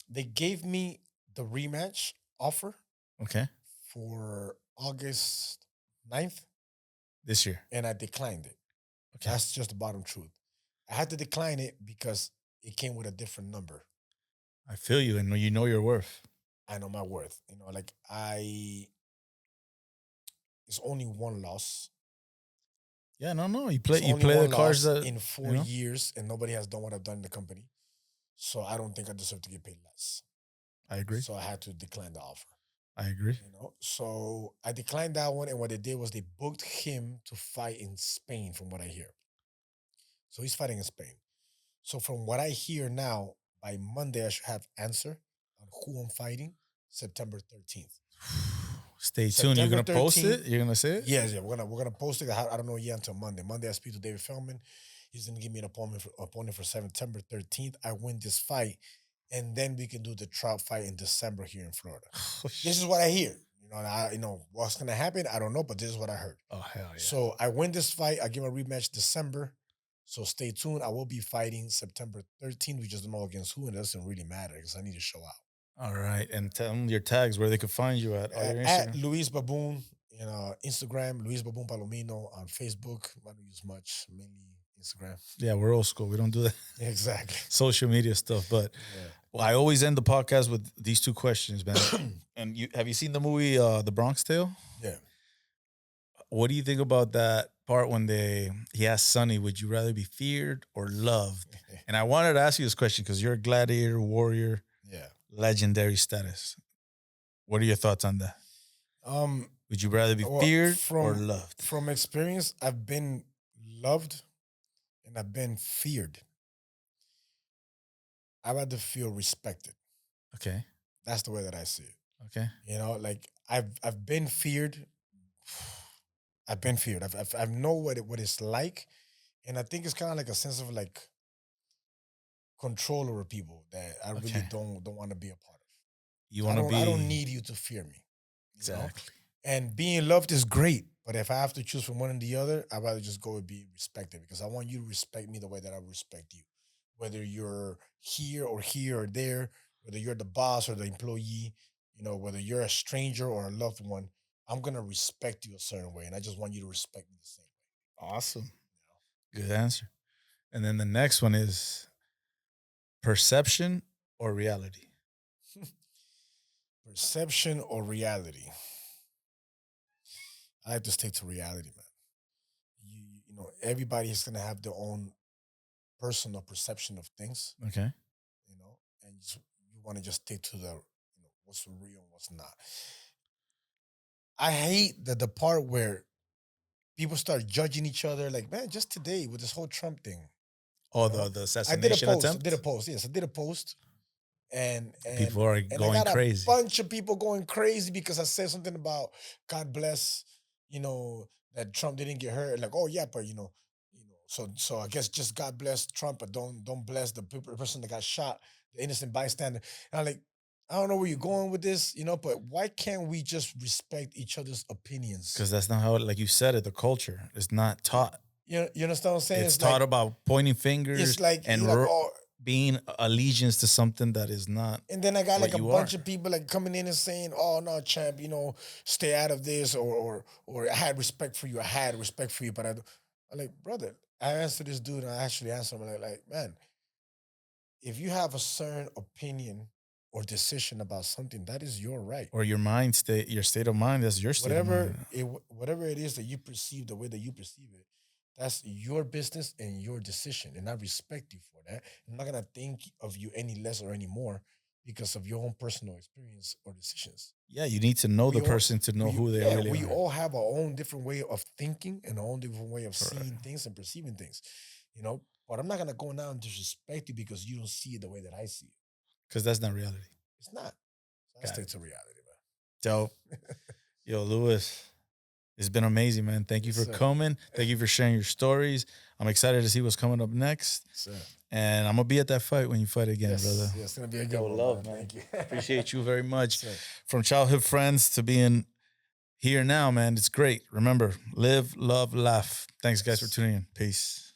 they gave me the rematch offer Okay. for August 9th, This year. and I declined it. Okay. That's just the bottom truth. I had to decline it because it came with a different number. I feel you, and you know your worth. I know my worth. It's only one loss. Yeah, no. You It's play only one the cards loss that in 4 years, and nobody has done what I've done in the company. So I don't think I deserve to get paid less. I agree. So I had to decline the offer. I agree. So I declined that one, and what they did was they booked him to fight in Spain, from what I hear. So he's fighting in Spain. So from what I hear now, by Monday I should have answer on who I'm fighting. September 13th. Stay tuned. You're September gonna post 13th. it. You're gonna say it. Yes, yeah, we're gonna post it. I don't know yet until Monday. Monday I speak to David Feldman. He's gonna give me an opponent for September 13th. I win this fight, and then we can do the Trout fight in December here in Florida. This is what I hear. What's gonna happen. I don't know, but this is what I heard. Oh hell yeah! So I win this fight. I give a rematch December. So stay tuned. I will be fighting September 13th. We just don't know against who, and it doesn't really matter because I need to show out. All right, and tell them your tags where they could find you at. All your At Instagram. Luis Baboon in Instagram, Luis Baboon Palomino on Facebook. I don't use much, mainly Instagram. Yeah, we're old school. We don't do that Exactly. social media stuff. But I always end the podcast with these two questions, man. And have you seen the movie The Bronx Tale? Yeah. What do you think about that part when he asked Sonny, would you rather be feared or loved? And I wanted to ask you this question because you're a gladiator, warrior, legendary status. What are your thoughts on that? Would you rather be feared or loved? From experience, I've been loved and I've been feared. I'd rather feel respected. Okay. That's the way that I see it. Okay. I've been feared. I've been feared. I know what it's like, and I think it's kind of like a sense of like control over people that I really don't want to be a part of. You want to be? I don't need you to fear me. Exactly. And being loved is great, but if I have to choose from one and the other, I'd rather just go and be respected because I want you to respect me the way that I respect you. whether you're here or there, whether you're the boss or the employee, whether you're a stranger or a loved one, I'm gonna respect you a certain way, and I just want you to respect me the same Awesome. Good answer. And then the next one is perception or reality. way. Perception or reality? I have to stick to reality, man. Everybody is gonna have their own personal perception of things, Okay. and you want to just stick to what's real and what's not. I hate the part where people start judging each other. Like, man, just today with this whole Trump thing. Oh, you know? the I assassination attempt? did a post. Yes, I did a post. And People are I going got crazy. a bunch of people going crazy because I said something about God bless, that Trump didn't get hurt. Like, oh yeah, but so I guess just God bless Trump, but don't bless the person that got shot, the innocent bystander. And I'm like, I don't know where you're going with this, but why can't we just respect each other's opinions? Because that's not how, like you said it, the culture is not taught. You understand what I'm saying? It's taught about pointing fingers it's like and you're like, oh, being allegiance to something that is not. and then I got what like a you bunch are. of people like coming in and saying, "Oh no, champ, stay out of this," or I had respect for you. I had respect for you, but I'm like, brother, I answered this dude, and I actually answered him like, man, if you have a certain opinion or decision about something, that is your right. Or your mind state, your state of mind, that's your state of mind. Whatever it is that you perceive, the way that you perceive it, that's your business and your decision, and I respect you for that. I'm not gonna think of you any less or any more because of your own personal experience or decisions. Yeah, you need to know We the all- person to know who they really we are. all have our own different way of thinking and our own different way of Correct. seeing things and perceiving things, But I'm not gonna go now and disrespect you because you don't see it the way that I see it. Because that's not reality. It's not. So I Got stick it. to reality, man. Dope. Yo, Lewis, it's been amazing, man. Thank you Yes, for sir. coming. Thank you for sharing your stories. I'm excited to see what's coming up next. Sir. And I'm going to be at that fight when you fight again, Yes, brother. yes, it's gonna be a good Yo, one. love, man. man. Thank you. Appreciate you very much. Sir. From childhood friends to being here now, man. It's great. Remember, live, love, laugh. Thanks, guys, for tuning in. Peace.